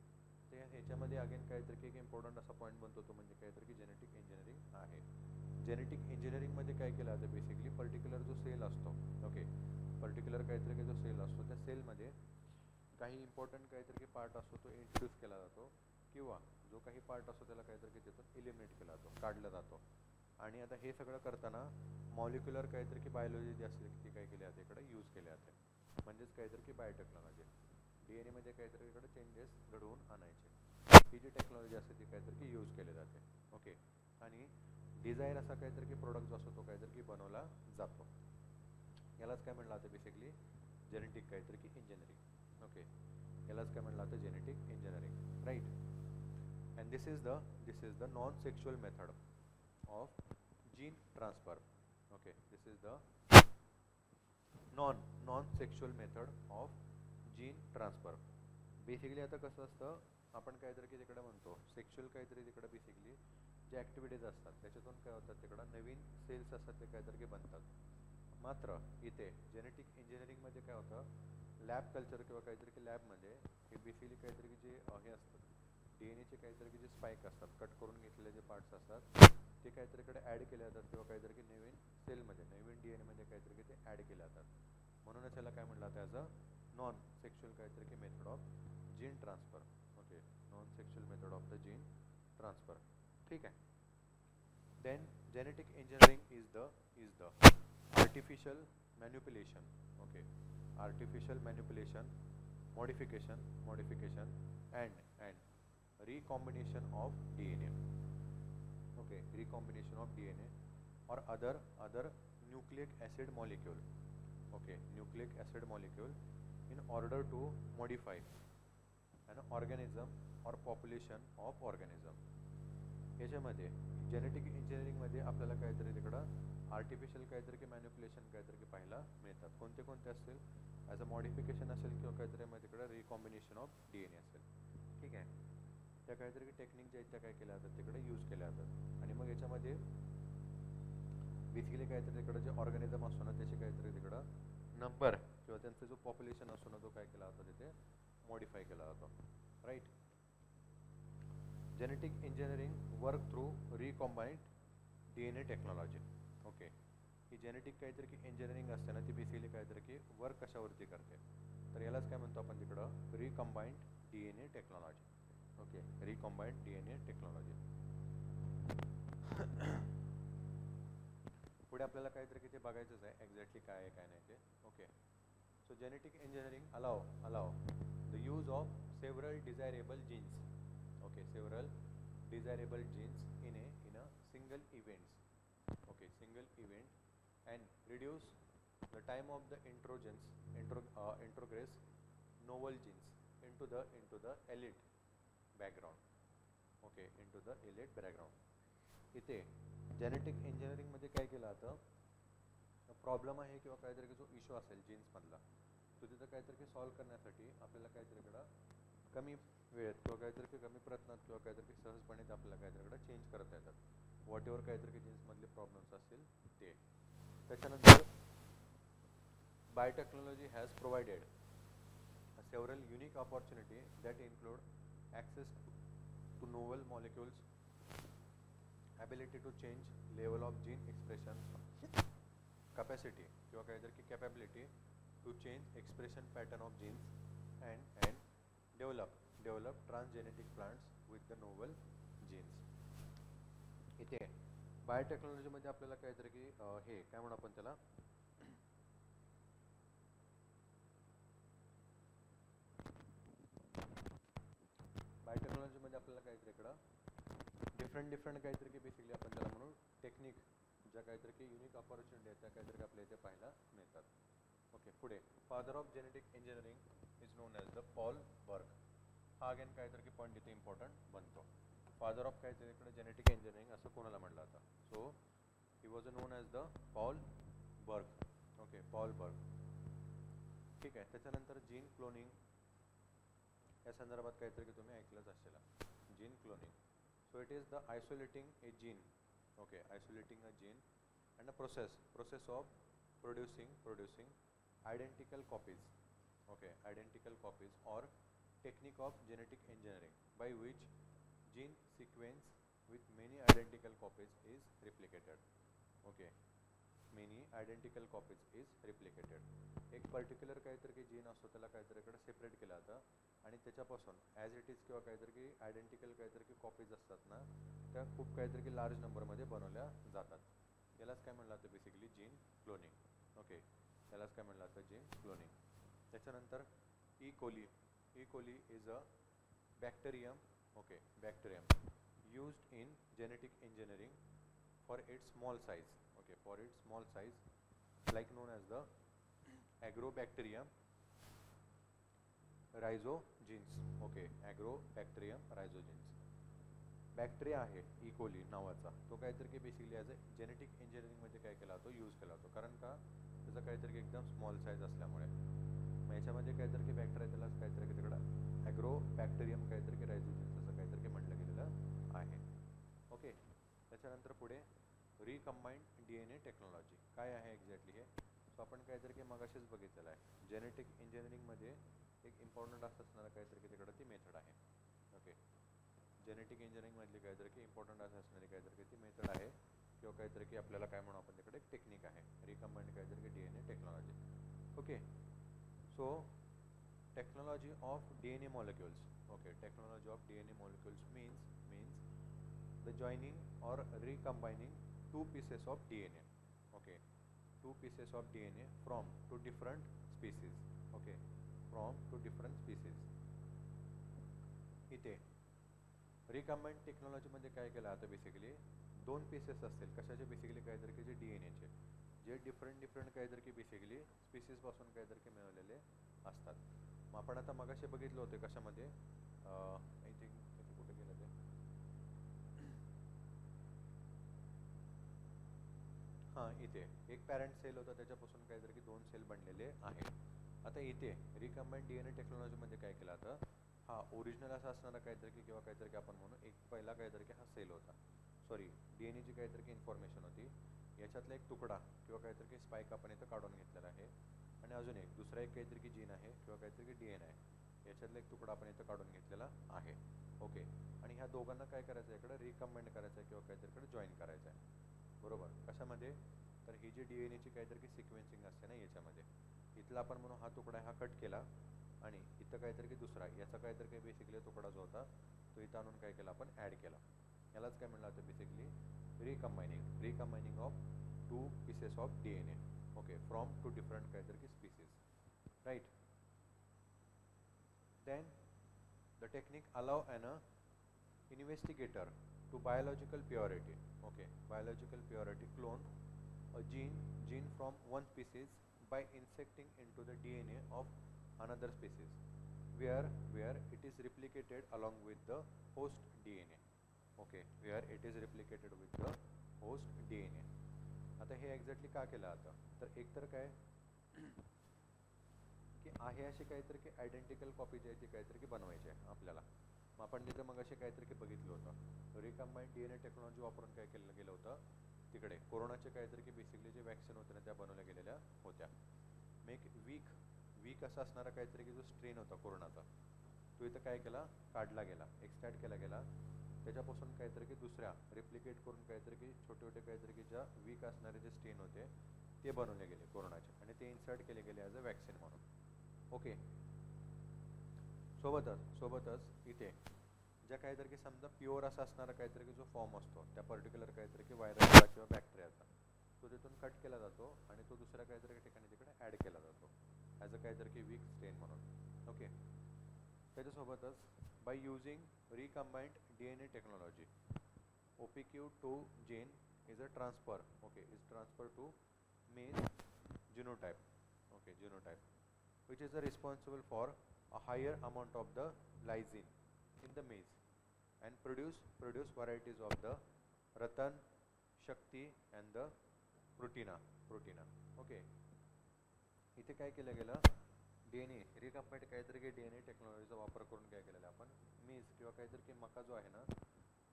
ते ह्याच्यामध्ये अगेन काहीतरी एक इम्पॉर्टंट असा पॉईंट बनतो तो म्हणजे काहीतरी की जेनेटिक इंजिनिअरिंग आहे. जेनेटिक इंजिनिअरिंगमध्ये काय केलं जातं बेसिकली पर्टिक्युलर जो सेल असतो, ओके, पर्टिक्युलर काहीतरी की जो सेल असतो त्या सेलमध्ये काही इम्पॉर्टंट काहीतरी की पार्ट असतो तो इंट्रोड्यूस केला जातो किंवा जो काही पार्ट असतो त्याला काहीतरी की त्यातून इलिमिनेट केला जातो, काढला जातो. आणि आता हे सगळं करताना मॉलिक्युलर काहीतरी की बायोलॉजी जी असते ती काय केली जाते इकडे यूज केली जाते. म्हणजेच काहीतरी की बायोटेक्नॉलॉजी, DNA मध्ये काहीतरी इकडे चेंजेस घडवून आणायचे, ही जी टेक्नॉलॉजी असते ती काहीतरी की यूज केली जाते. ओके. आणि डिझायर असा काहीतरी की प्रोडक्ट असतो तो काहीतरी की बनवला जातो. यालाच काय म्हणलं जातं बेसिकली जेनेटिक काहीतरी की इंजिनिअरिंग. ओके, यालाच काय म्हणलं जातं genetic engineering. Right. And this is the non sexual method of gene transfer. Okay, this is the non sexual method of gene transfer. Basically आता कसं असतं, आपण काहीतरी की तिकडे म्हणतो सेक्शुअल काहीतरी तिकडे बेसिकली जे ॲक्टिव्हिटीज असतात त्याच्यातून काय होतात तिकडं नवीन सेल्स असतात ते काहीतरी की बनतात. मात्र इथे जेनेटिक इंजिनिअरिंगमध्ये काय होतं, लॅब कल्चर किंवा काहीतरी की लॅबमध्ये हे बेसिकली काहीतरी की जे हे असतात DNAचे काहीतरी की जे स्पाईक असतात, कट करून घेतलेले जे पार्ट्स असतात ते काहीतरी कडे ॲड केले जातात किंवा काहीतरी की नवीन सेलमध्ये नवीन DNA काहीतरी की ते ॲड केले जातात. म्हणूनच याला काय म्हणलं जातं ॲज अ नॉन सेक्शुअल काहीतरी की method of gene transfer. Okay, non sexual method of the gene transfer. ठीक आहे. Then genetic engineering is the artificial manipulation. Okay, artificial manipulation, modification and recombination of DNA. Okay, recombination of DNA or other nucleic acid molecule. Okay, nucleic acid molecule in order to modify an organism or population of organism. याच्यामध्ये जेनेटिक इंजिनिअरिंगमध्ये आपल्याला काहीतरी तिकडं आर्टिफिशियल काहीतरी की मॅन्युप्युलेशन काहीतरी की पाहायला मिळतात. कोणते कोणते असतील, ॲज अ मॉडिफिकेशन असेल किंवा काहीतरी मध्ये तिकडं रिकॉम्बिनेशन ऑफ DNA असेल. ठीक आहे. त्या काहीतरी की टेक्निक ज्या आहेत त्या काय केल्या जातात तिकडे यूज केल्या जातात. आणि मग याच्यामध्ये बेसिकली काहीतरी तिकडं जे ऑर्गॅनिझम असतो ना त्याचे काहीतरी तिकडं नंबर किंवा त्यांचा जो पॉप्युलेशन असतो ना तो काय केला जातो तिथे मॉडिफाय केला जातो. Right. Genetic engineering work through recombinant DNA technology. Okay, ही जेनेटिक काहीतरी की इंजिनिअरिंग असते ना ती बेसिकली काहीतरी की वर्क कशावरती करते, तर यालाच काय म्हणतो आपण तिकडं recombinant DNA technology. Okay, recombinant DNA technology. पुढे आपल्याला काहीतरी की ते बघायचंच आहे एक्झॅक्टली काय आहे काय नाही ते. Okay. So genetic engineering allow the use of several desirable genes. Okay, several desirable genes in a single events. Okay, single event and reduce the time of the introgress novel genes into the elite background. Okay, into the elite background. इथे जेनेटिक इंजिनिअरिंगमध्ये काय केलं आता, प्रॉब्लेम आहे किंवा काहीतरी जो इश्यू असेल जीन्समधला, तो तिथं काहीतरी सॉल्व्ह करण्यासाठी आपल्याला काहीतरीकडं कमी वेळेत किंवा काहीतरी कमी प्रयत्नात किंवा काहीतरी सहजपणे ते आपल्याला काहीतरीकडं चेंज करता येतात, व्हॉट एव्हर काहीतरी जीन्समधले प्रॉब्लेम्स असतील ते. त्याच्यानंतर biotechnology has provided several unique opportunity that include access to novel molecules, ability to change level of gene expression, capacity किंवा काहीतरी की capability to change expression pattern of genes and develop transgenic plants with the novel genes. इथे बायोटेक्नॉलॉजीमध्ये आपल्याला काहीतरी की हे काय म्हणू आपण त्याला, बायोटेक्नॉलॉजीमध्ये आपल्याला काहीतरी इकडं डिफरंट काहीतरी की बेसिकली आपण त्याला म्हणून टेक्निक, ज्या काहीतरी की युनिक ऑपॉर्च्युनिटी आहेत त्या काहीतरी आपल्या इथे पाहायला मिळतात. ओके, पुढे father of genetic engineering is known as the Paul Berg. हा अगेन काहीतरी की पॉईंट इथे इम्पॉर्टंट बनतो. फादर ऑफ काहीतरी इकडे जेनेटिक इंजिनिअरिंग असं कोणाला म्हटलं जातं, so he was known as the Paul Berg. Okay, Paul Berg. ठीक आहे. त्याच्यानंतर जीन क्लोनिंग या संदर्भात काहीतरी की तुम्ही ऐकलंच असेल, gene cloning. So it is the isolating a gene, okay, isolating a gene and a process of producing identical copies, okay, identical copies or technique of genetic engineering by which gene sequence with many identical copies is replicated. Okay, many identical copies is replicated. एक पर्टिक्युलर काहीतरी की जीन असतो त्याला काहीतरी इकडे सेपरेट केलं जातं आणि त्याच्यापासून ॲज इट इज किंवा काहीतरी की आयडेंटिकल काहीतरी की कॉपीज असतात ना, त्या खूप काहीतरी की लार्ज नंबरमध्ये बनवल्या जातात. यालाच काय म्हणलं जातं बेसिकली जीन क्लोनिंग. ओके, यालाच काय म्हणलं जातं जीन क्लोनिंग. त्याच्यानंतर E coli is a bacterium, okay, bacterium used in genetic engineering for its small size, okay, for its small size, like known as the agrobacterium rhizogenes. Okay, agrobacterium rhizogenes. Bacteria आहे ई कोली नावाचा, तो काहीतरी की बेसिकली ॲज अ जेनेटिक इंजिनिअरिंगमध्ये काय केला जातो, यूज केला जातो. कारण का, त्याचा काहीतरी एकदम स्मॉल साईज असल्यामुळे. मग याच्यामध्ये काहीतरी की बॅक्टेरिया त्यालाच काहीतरी की तिकडं ॲग्रोबॅक्टेरियम काहीतरी की रायझोजेन्स असं काहीतरी की म्हटलं गेलेलं आहे. ओके, त्याच्यानंतर पुढे रिकंबाईंड DNA टेक्नॉलॉजी काय आहे एक्झॅक्टली हे. सो आपण काहीतरी की मगाशीच बघितलेलं आहे, जेनेटिक इंजिनिअरिंगमध्ये एक इम्पॉर्टंट असणारं काहीतरी की तिकडं ती मेथड आहे. ओके, जेनेटिक इंजिनिअरिंगमधली काहीतरी की इम्पॉर्टंट असणारी काहीतरी की ती मेथड आहे किंवा काहीतरी की आपल्याला काय म्हणू आपण तिकडे एक टेक्निक आहे, रिकंबाईंड काहीतरी की DNA technology. Okay, so technology of DNA molecules. Okay, technology of DNA molecules means the joining or recombining two pieces of DNA. Okay, two pieces of DNA from two different species. Okay, from two different species. इथे रिकंबाईंड टेक्नॉलॉजीमध्ये काय केलं आता बेसिकली दोन पीसेस असतील कशाचे बेसिकली काहीतरी की जे DNAचे जे डिफरंट काहीतरी की बेसिकली स्पीसीजपासून काहीतरी की मिळवलेले असतात. मग आपण आता मगाशी बघितलं होते कशामध्ये, आय थिंक इथे कुठे गेलं ते, हां इथे एक पॅरेंट सेल होता त्याच्यापासून काहीतरी की दोन सेल बनलेले आहेत. आता इथे रिकंबाईंड DNA टेक्नॉलॉजीमध्ये काय केलं आता, हा ओरिजिनल असा असणारा काहीतरी की किंवा काहीतरी की आपण म्हणू एक पहिला काहीतरी की हा सेल होता, सॉरी DNAची काहीतरी की इन्फॉर्मेशन होती, याच्यातला एक तुकडा किंवा काहीतरी की स्पाईक आपण इथं काढून घेतलेला आहे आणि अजून एक दुसरा एक काहीतरी की जीन आहे किंवा काहीतरी की DNA आहे, याच्यातला एक तुकडा आपण इथं काढून घेतलेला आहे. ओके, आणि ह्या दोघांना काय करायचं आहे इकडे रिकंबाईंड करायचं आहे किंवा काहीतरी इकडे जॉईन करायचं आहे. बरोबर, कशामध्ये, तर ही जी DNAची काहीतरी की सिक्वेन्सिंग असते ना याच्यामध्ये, इथला आपण म्हणून हा तुकडा हा कट केला आणि इथं काहीतरी की दुसरा याचा काहीतरी काही बेसिकली तुकडा जो होता तो इथं आणून काय केला आपण ॲड केला. यालाच काय म्हणलं जातं basically recombining of two pieces of DNA. Okay, from two different काहीतरी की species, right. Then the technique allow an investigator to biological purity, okay, biological purity clone a a gene from one species by insecting into the DNA of another species, where it is replicated along with the host DNA. Okay, where it is replicated with the host DNA. आता हे एक्झॅक्टली का केलं आता तर एकतर काय की आहे अशी काहीतरी की आयडेंटिकल कॉपी जी आहे ती काहीतरी की बनवायची आहे आपल्याला. मग आपण तिथं मग असे काहीतरी की बघितलं होतं रिकम्बाईंड DNA टेक्नॉलॉजी वापरून काय केलं गेलं होतं तिकडे कोरोनाचे काहीतरी की बेसिकली जे वॅक्सिन होते ना त्या बनवल्या गेलेल्या होत्या. मग एक वीक असा असणारा काहीतरी की जो स्ट्रेन होता कोरोनाचा तो इथं काय केला काढला गेला एक्सट्रॅक्ट केला गेला त्याच्यापासून काहीतरी की दुसऱ्या रिप्लिकेट करून काहीतरी की छोटे छोटे काहीतरी की ज्या वीक असणारे जे स्ट्रेन होते ते बनवले गेले कोरोनाचे आणि ते इन्सर्ट केले गेले ॲज अ वॅक्सिन म्हणून. ओके, सोबतच इथे ज्या काहीतरी की समजा प्युअर असा असणारा काहीतरी की जो फॉर्म असतो त्या पर्टिक्युलर काहीतरी की व्हायरसचा किंवा बॅक्टेरियाचा तो तिथून कट केला जातो आणि तो दुसऱ्या काहीतरी ठिकाणी तिकडे ॲड केला जातो ॲज अ काहीतरी की वीक स्ट्रेन म्हणून. ओके, त्याच्यासोबतच by using recombined DNA technology OPQ2 gene is a transfer, okay, is transferred to maize genotype, okay, genotype, which is responsible for a higher amount of the lysine in the maize and produce varieties of the Ratan, Shakti and the Protina. Okay, इथे काय केलं गेलं DNA रिकम्बाइंड काहीतरी की DNA टेक्नॉलॉजीचा वापर करून काय केलेलं आपण मेज किंवा काहीतरी की मका जो आहे ना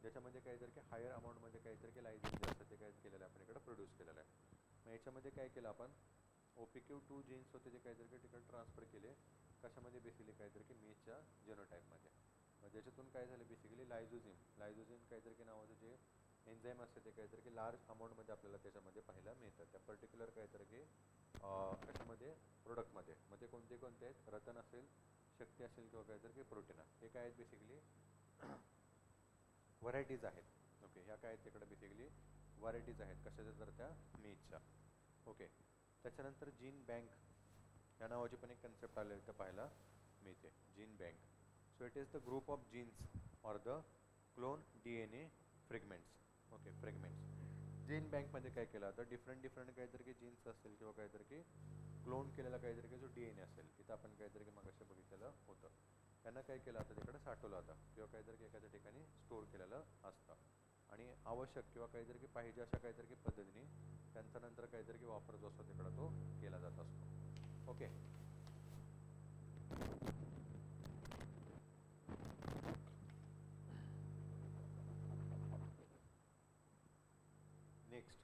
ज्याच्यामध्ये काहीतरी की हायर अमाऊंटमध्ये काहीतरी की लायझिन जे असतं ते काय केलेलं आहे आपण इकडे प्रोड्यूस केलेलं आहे. मग याच्यामध्ये काय केलं आपण OPQ2 जीन्स होते जे काहीतरी की तिकडे ट्रान्सफर केले कशामध्ये बेसिकली काहीतरी की मेजच्या जेनोटाईपमध्ये. मग ज्याच्यातून काय झालं बेसिकली लायझोझिम काहीतरी की नावाचं जे एन्झाईम असते ते काहीतरी की लार्ज अमाऊंटमध्ये आपल्याला त्याच्यामध्ये पाहायला मिळतं त्या पर्टिक्युलर काहीतरी की कशामध्ये प्रोडक्टमध्ये. मग ते कोणते आहेत रतन असेल शक्ती असेल किंवा काहीतरी की प्रोटीन हे काय आहेत बेसिकली व्हरायटीज आहेत. ओके, ह्या काय आहेत तिकडे बेसिकली व्हरायटीज आहेत कशाच्या तर त्या मेजच्या. ओके, त्याच्यानंतर जीन बँक या नावाची पण एक कन्सेप्ट आलेली तर पाहायला मिळते gene bank. So it is the group of genes or the clone DNA fragments. Okay, fragments gene बँकमध्ये काय केलं तर डिफरंट काहीतरी की जीन्स असतील किंवा काहीतरी की क्लोन केलेला काहीतरी की जो DNA असेल तिथं आपण काहीतरी की मगाशी बघितलेलं होतं त्यांना काय केलं आता तिकडे साठवलं होतं किंवा काहीतरी एखाद्या ठिकाणी स्टोअर केलेलं असतं आणि आवश्यक किंवा काहीतरी की पाहिजे अशा काहीतरी की पद्धतीने त्यांचा नंतर काहीतरी की वापर जो असतो तिकडं तो केला जात असतो. Okay, next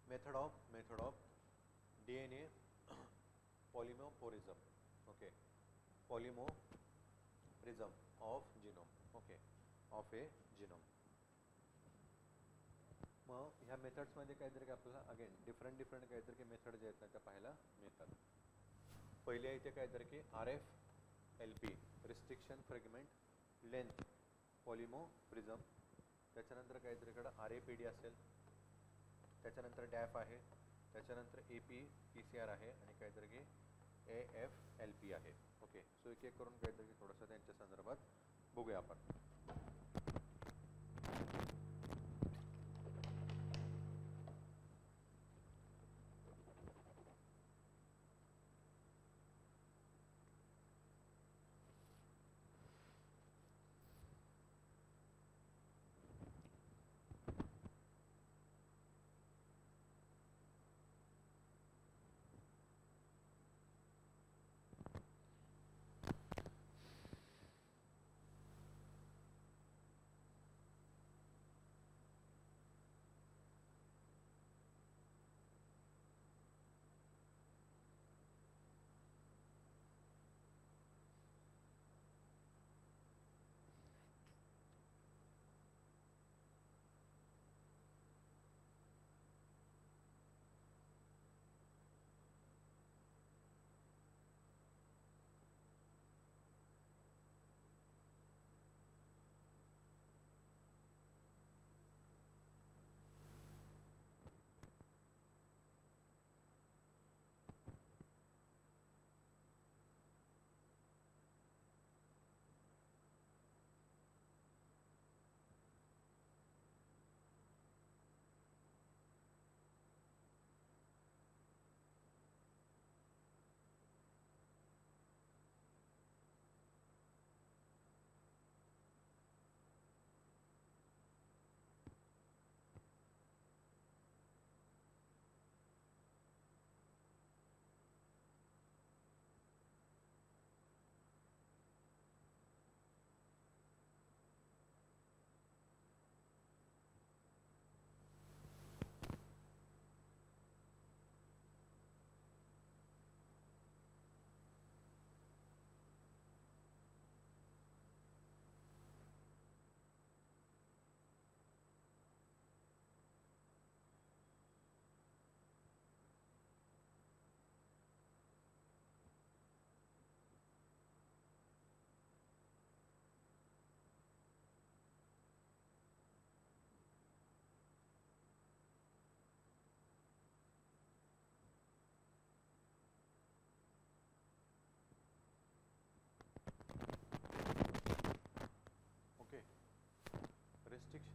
method of DNA polymorphism. Okay, polymorphism of genome. Okay, of a genome. मग ह्या मेथड्समध्ये काहीतरी आपल्याला अगेन डिफरंट काहीतरी की मेथड जे आहेत ना त्या पाहायला मिळतात. पहिले इथे काहीतरी की RFLP रिस्ट्रिक्शन फ्रेगमेंट लेंथ पॉलिमोप्रिझम. त्याच्यानंतर काहीतरी इकडं RAPD असेल त्याच्यानंतर DAF आहे त्याच्यानंतर APPCR आहे आणि काहीतरी की AFLP आहे. ओके, सो एक एक करून काहीतरी थोडंसं त्यांच्या संदर्भात बघूया आपण.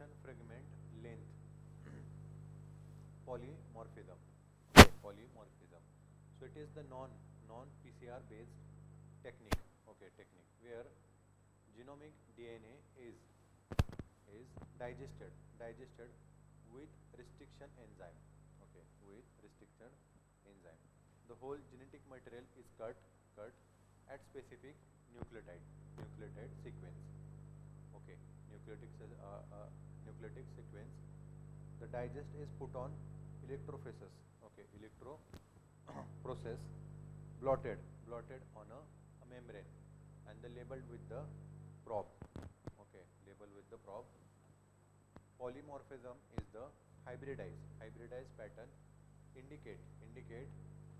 restriction fragment length polymorphism. Okay, polymorphism. So it is the non PCR based technique. Okay, technique where genomic DNA is digested with restriction enzyme. Okay, with restriction enzyme. The whole genetic material is cut at specific nucleotide sequence. Okay, nucleotic sequence. The digest is put on electrophoresis. Okay, electro process, blotted on a membrane, and the labeled with the probe. Okay, labeled with the probe. Polymorphism is the hybridized pattern indicate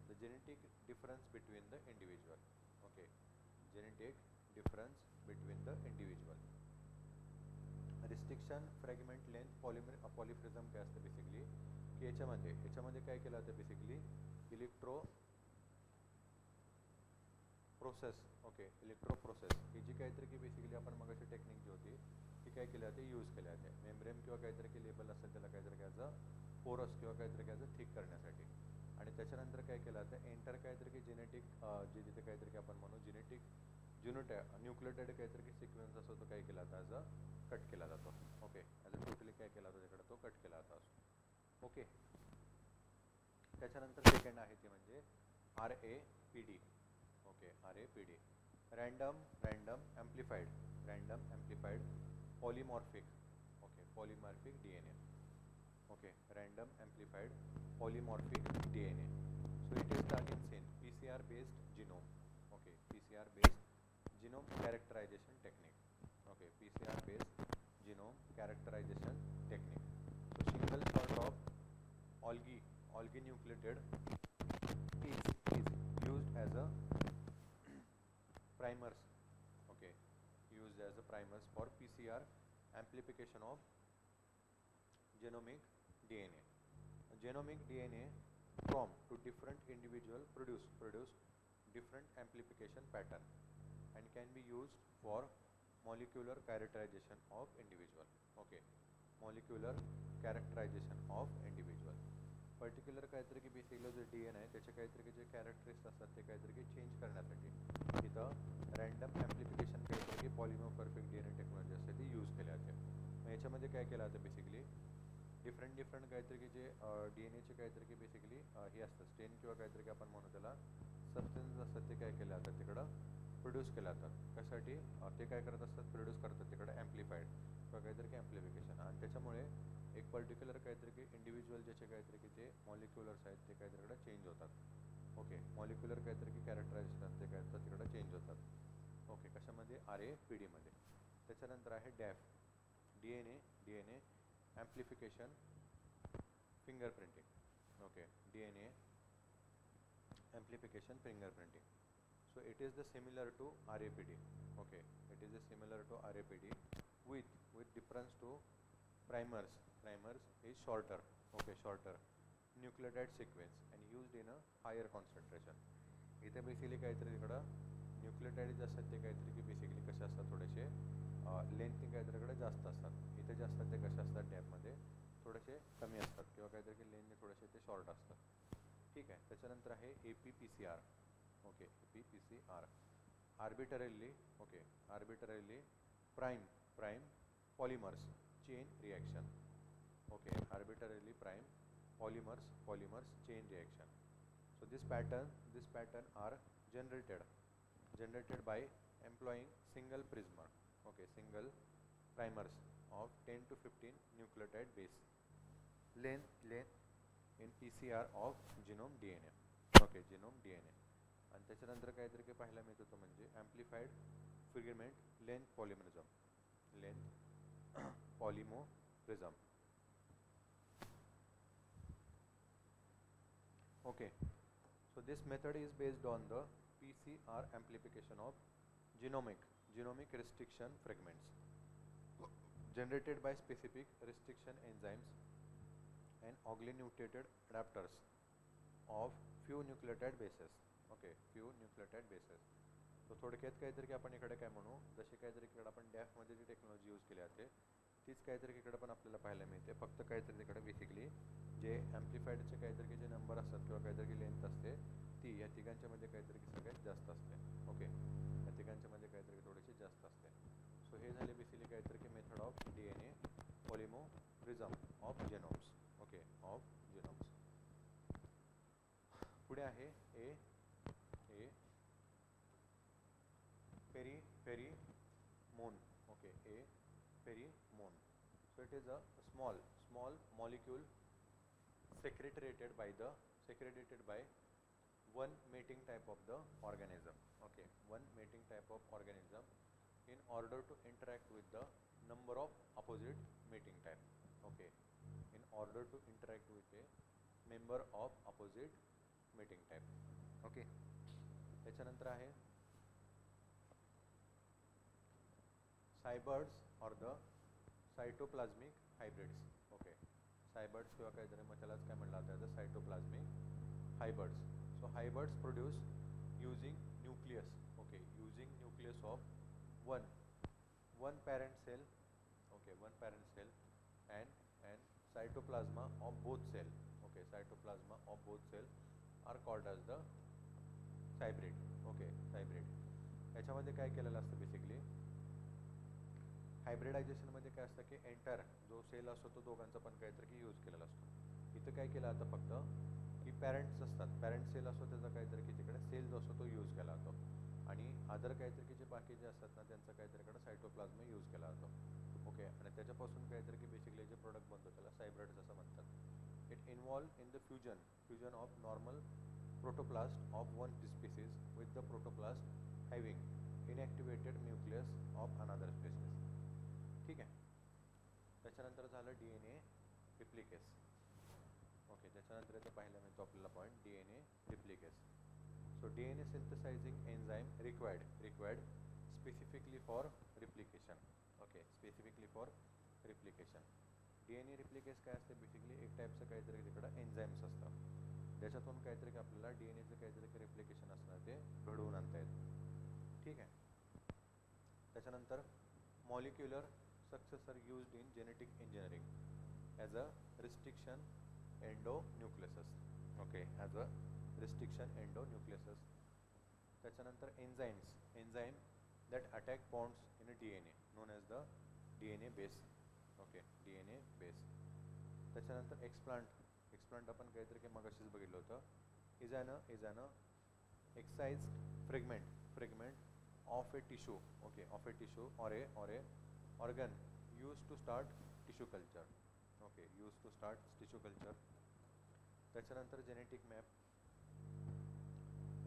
the genetic difference between the individual. Okay, genetic difference between the individual. Restriction fragment length polymorphism काय असतं बेसिकली की याच्यामध्ये काय केलं जातं बेसिकली इलेक्ट्रो प्रोसेस ही जी काहीतरी की बेसिकली आपण मगाची टेक्निक जी होती ती काय केली जाते यूज केली जाते मेम्ब्रेन किंवा काहीतरी की लेबल असेल त्याला काहीतरी घ्यायचं पोरस किंवा काहीतरी घ्यायचं थिक करण्यासाठी आणि त्याच्यानंतर काय केलं जातं एंटर काहीतरी की जेनेटिक जे जिथे काहीतरी की आपण म्हणू न्यूक्लियोटाइड काहीतरी की सिक्वेन्स असतो तो काय केला जातो ॲज अ कट केला जातो. ओके, ॲज अ टोटली काय केला जातो तिकडे तो कट केला जातो. ओके, त्याच्यानंतर सेकंड आहे ते म्हणजे RAPD. Okay, RAPD random amplified polymorphic. Okay, polymorphic DNA. Okay, random amplified polymorphic DNA. So it is done in PCR based genome. Okay, PCR based genome characterization technique. Okay, PCR based genome characterization technique. So single sort of oligonucleotide is used as a primers. Okay, used as a primers for PCR amplification of genomic DNA. Genomic DNA from to different individual produce different amplification pattern and can be used for molecular characterization of individual. Okay, molecular characterization of individual. Particular काहीतरी की बेसिकली जो DNA आहे त्याचे काहीतरी की जे कॅरेक्टरिस्टिक्स असतात ते काहीतरी की चेंज करण्यासाठी इथं रँडम ॲम्प्लिफिकेशन काहीतरी की पॉलिमॉर्फिक DNA टेक्नॉलॉजी असते ती यूज केली जाते. मग याच्यामध्ये काय केलं जातं बेसिकली डिफरंट काहीतरी की जे DNAचे काहीतरी की बेसिकली हे असतं स्टेन किंवा काहीतरी की आपण म्हणू त्याला सबस्टन्स असतात ते काय केले जातात तिकडं प्रोड्यूस केले जातात. कशासाठी ते काय करत असतात प्रोड्यूस करतात तिकडं ॲम्प्लिफाईड किंवा काहीतरी की ॲम्प्लिफिकेशन आणि त्याच्यामुळे एक पर्टिक्युलर काहीतरी की इंडिव्हिज्युअल ज्याचे काहीतरी की जे मॉलिक्युलर्स आहेत ते काहीतरी चेंज होतात. ओके, मॉलिक्युलर काहीतरी की कॅरेक्टरायझेशन ते काय होतात तिकडं चेंज होतात. ओके, कशामध्ये RAPD मध्ये. त्याच्यानंतर आहे DAF DNA amplification fingerprinting. Okay, DNA amplification fingerprinting. So it is the similar to RAPD. Okay, it is similar to RAPD with difference to primers is shorter. Okay, shorter nucleotide sequence and used in a higher concentration. इथे बेसिकली काहीतरी इकडं न्यूक्लियोटाइड असतात ते काहीतरी की बेसिकली कसे असतात थोडेसे लेंथ काहीतरीकडे जास्त असतात. इथे जे असतात ते कसे असतात डॅपमध्ये थोडेसे कमी असतात किंवा काहीतरी की लेंथने थोडेसे ते शॉर्ट असतात. ठीक आहे, त्याच्यानंतर आहे APPCR. Okay, APPCR arbitrarily prime polymerase chain reaction. Okay, arbitrarily prime polymerase chain reaction. So this pattern are generated by employing single prismer. Okay, single primers of 10 to 15 nucleotide base length in PCR of genome DNA. Okay, genome DNA. आणि त्याच्यानंतर काहीतरी की पाहायला मिळत होतं म्हणजे amplified fragment length polymorphism. Okay, so this method is based on the PCR amplification of genomic restriction fragments generated by specific restriction enzymes and oligonucleotide adapters of few nucleotide bases. Okay, few nucleotide bases. So थोडक्यात काहीतरी की आपण इकडे काय म्हणू जसे काहीतरी इकडे आपण DAF मध्ये जी टेक्नॉलॉजी यूज केली जाते तीच काहीतरी इकडे पण आपल्याला पाहायला मिळते, फक्त काहीतरी तिकडे बेसिकली जे ॲम्प्लिफायडचे काहीतरी जे नंबर असतात किंवा काहीतरी लेंथ असते ती या तिघांच्या मध्ये काहीतरी सगळ्यात जास्त असते. ओके, या तिघांच्या मध्ये काहीतरी थोडीशी जास्त असते. सो हे झाले बेसिकली काहीतरी की method of DNA polymorphism of genomes. Okay, of genomes. पुढे आहे a pheromone. Okay, a pheromone. So it is a small molecule secreted by one mating type of the organism. Okay, one mating type of organism in order to interact with the number of opposite mating type. Okay, in order to interact with a member of opposite mating type. Okay, त्याच्यानंतर आहे cybrids or the cytoplasmic hybrids. Okay, cybrids किंवा काहीतरी मग त्यालाच काय म्हणलं जातं, the cytoplasmic hybrids. So hybrids produce using nucleus. Okay, using nucleus of one parent cell. Okay, one parent cell and cytoplasma of both cell. Okay, cytoplasma of both cell are called as the hybrid. Okay, hybrid. याच्यामध्ये काय केलेलं असतं बेसिकली हायब्रिडायझेशनमध्ये काय असतं की एंटर जो सेल असतो तो दोघांचा पण काहीतरी की यूज केलेला असतो. इथं काय केलं आता फक्त की पॅरेंट्स असतात, पॅरेंट सेल असतो त्याचा काहीतरी की तिकडे सेल जो असतो तो यूज केला जातो आणि अदर काहीतरी की जे बाकी जे असतात ना त्यांचं काहीतरी कडे सायटोप्लाझ्मा यूज केला जातो. ओके, आणि त्याच्यापासून काहीतरी की बेसिकली जे प्रोडक्ट बनतो त्याला सायब्रिड्स असं म्हणतात. It involve in the fusion of normal protoplast of one species with the protoplast having inactivated nucleus of another species. ठीक आहे, त्याच्यानंतर झालं DNA रिप्लिकेस. ओके, त्याच्यानंतर इथे पाहायला मिळतो आपल्याला point DNA replicase. So DNA synthesizing enzyme required specifically for replication. Okay, specifically for replication. DNA replicase काय असते बेसिकली एक टाईपचं काहीतरी तिकडं एन्झाईम्स असतं ज्याच्यातून काहीतरी आपल्याला DNAचं काहीतरी रिप्लिकेशन असणार ते घडवून आणता येतं. ठीक आहे, त्याच्यानंतर molecular successor used in genetic engineering as a restriction endonucleases. Okay, as a restriction endonucleases. त्याच्यानंतर enzyme that attack bonds in a DNA known as the DNA base. Okay, DNA base. त्याच्यानंतर एक्सप्लांट आपण काहीतरी की मगाशीच बघितलं होतं is an excised fragment of a tissue. Okay, of a tissue or a organ used to start tissue culture. Okay, used to start tissue culture. त्याच्यानंतर genetic map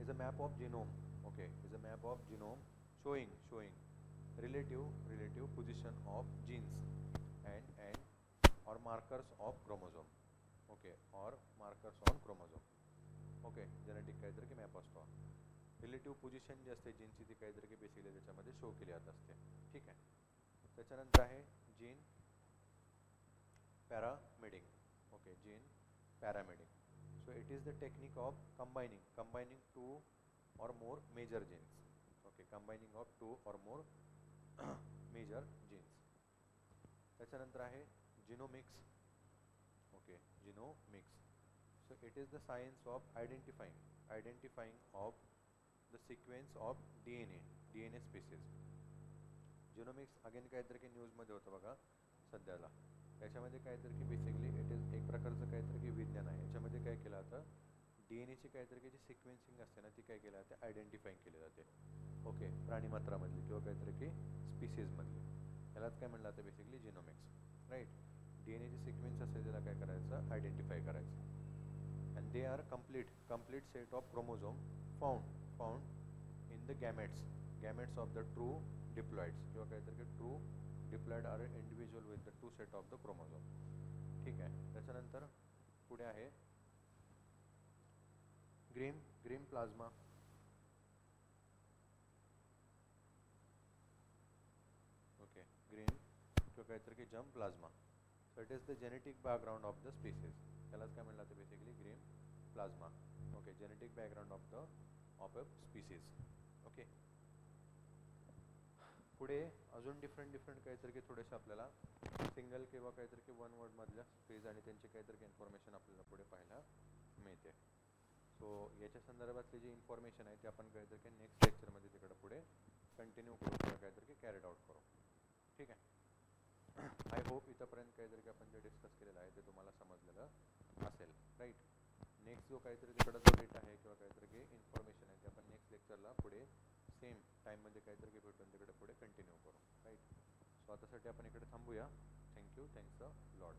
is a map of genome. Okay, is a map of genome showing relative position of genes and or markers of chromosome. Okay, or markers on chromosome. Okay, genetic काहीतरी की मॅप असतो. रिलेटिव्ह पोझिशन जी असते जीनची ती काहीतरी की बेसिकली त्याच्यामध्ये शो केली जात असते. ठीक आहे, त्याच्यानंतर आहे gene pyramiding. Okay, gene pyramiding. So it is the technique of combining two or more major genes. Okay, combining of two or more major genes. त्याच्यानंतर आहे genomics. Okay, genomics. So it is the science of identifying of the sequence of DNA species. Genomics again काहीतरी की न्यूजमध्ये होतं बघा सध्याला. याच्यामध्ये काहीतरी की बेसिकली इट इज एक प्रकारचं काहीतरी की विज्ञान आहे. याच्यामध्ये काय केलं जातं DNAची काहीतरी की जी सिक्वेन्सिंग असते ना ती काय केलं जाते आयडेंटिफाईंग केली जाते. ओके, प्राणीमात्रामधली किंवा काहीतरी की स्पीसीजमधली. यालाच काय म्हणलं जातं बेसिकली जिनोमिक्स. राईट, DNAची सिक्वेन्स असते त्याला काय करायचं आयडेंटिफाय करायचं. And they are complete set of chromosome found in the gametes of the true diploids किंवा काहीतरी की true diploid are individual with the two set of the chromosome. ठीक आहे, त्याच्यानंतर पुढे आहे ग्रीम प्लाझ्मा. ओके, ग्रीन किंवा काहीतरी की जम plasma. So it is the genetic background of the species. त्यालाच काय म्हणलं जातं basically green plasma. Okay, genetic background of a species. Okay, पुढे अजून डिफरंट काहीतरी की थोडेसे आपल्याला सिंगल किंवा काहीतरी की वन वर्डमधल्या स्पेस आणि त्यांची काहीतरी इन्फॉर्मेशन आपल्याला पुढे पाहायला मिळते. सो याच्या संदर्भातली जी इन्फॉर्मेशन आहे ती आपण काहीतरी की नेक्स्ट लेक्चरमध्ये तिकडे पुढे कंटिन्यू करू किंवा काहीतरी की कॅरीड आउट करू. ठीक आहे. आय होप इथंपर्यंत काहीतरी की आपण जे डिस्कस केलेलं आहे ते तुम्हाला समजलेलं असेल. राईट. नेक्स्ट जो काहीतरी तिकडं जो डेटा आहे किंवा काहीतरी की इन्फॉर्मेशन आहे ते आपण नेक्स्ट लेक्चरला पुढे सेम टाईममध्ये काहीतरी की भेटून तिकडे पुढे कंटिन्यू करू. राईट. सो आतासाठी आपण इकडे थांबूया. थँक्यू. Thanks a lot.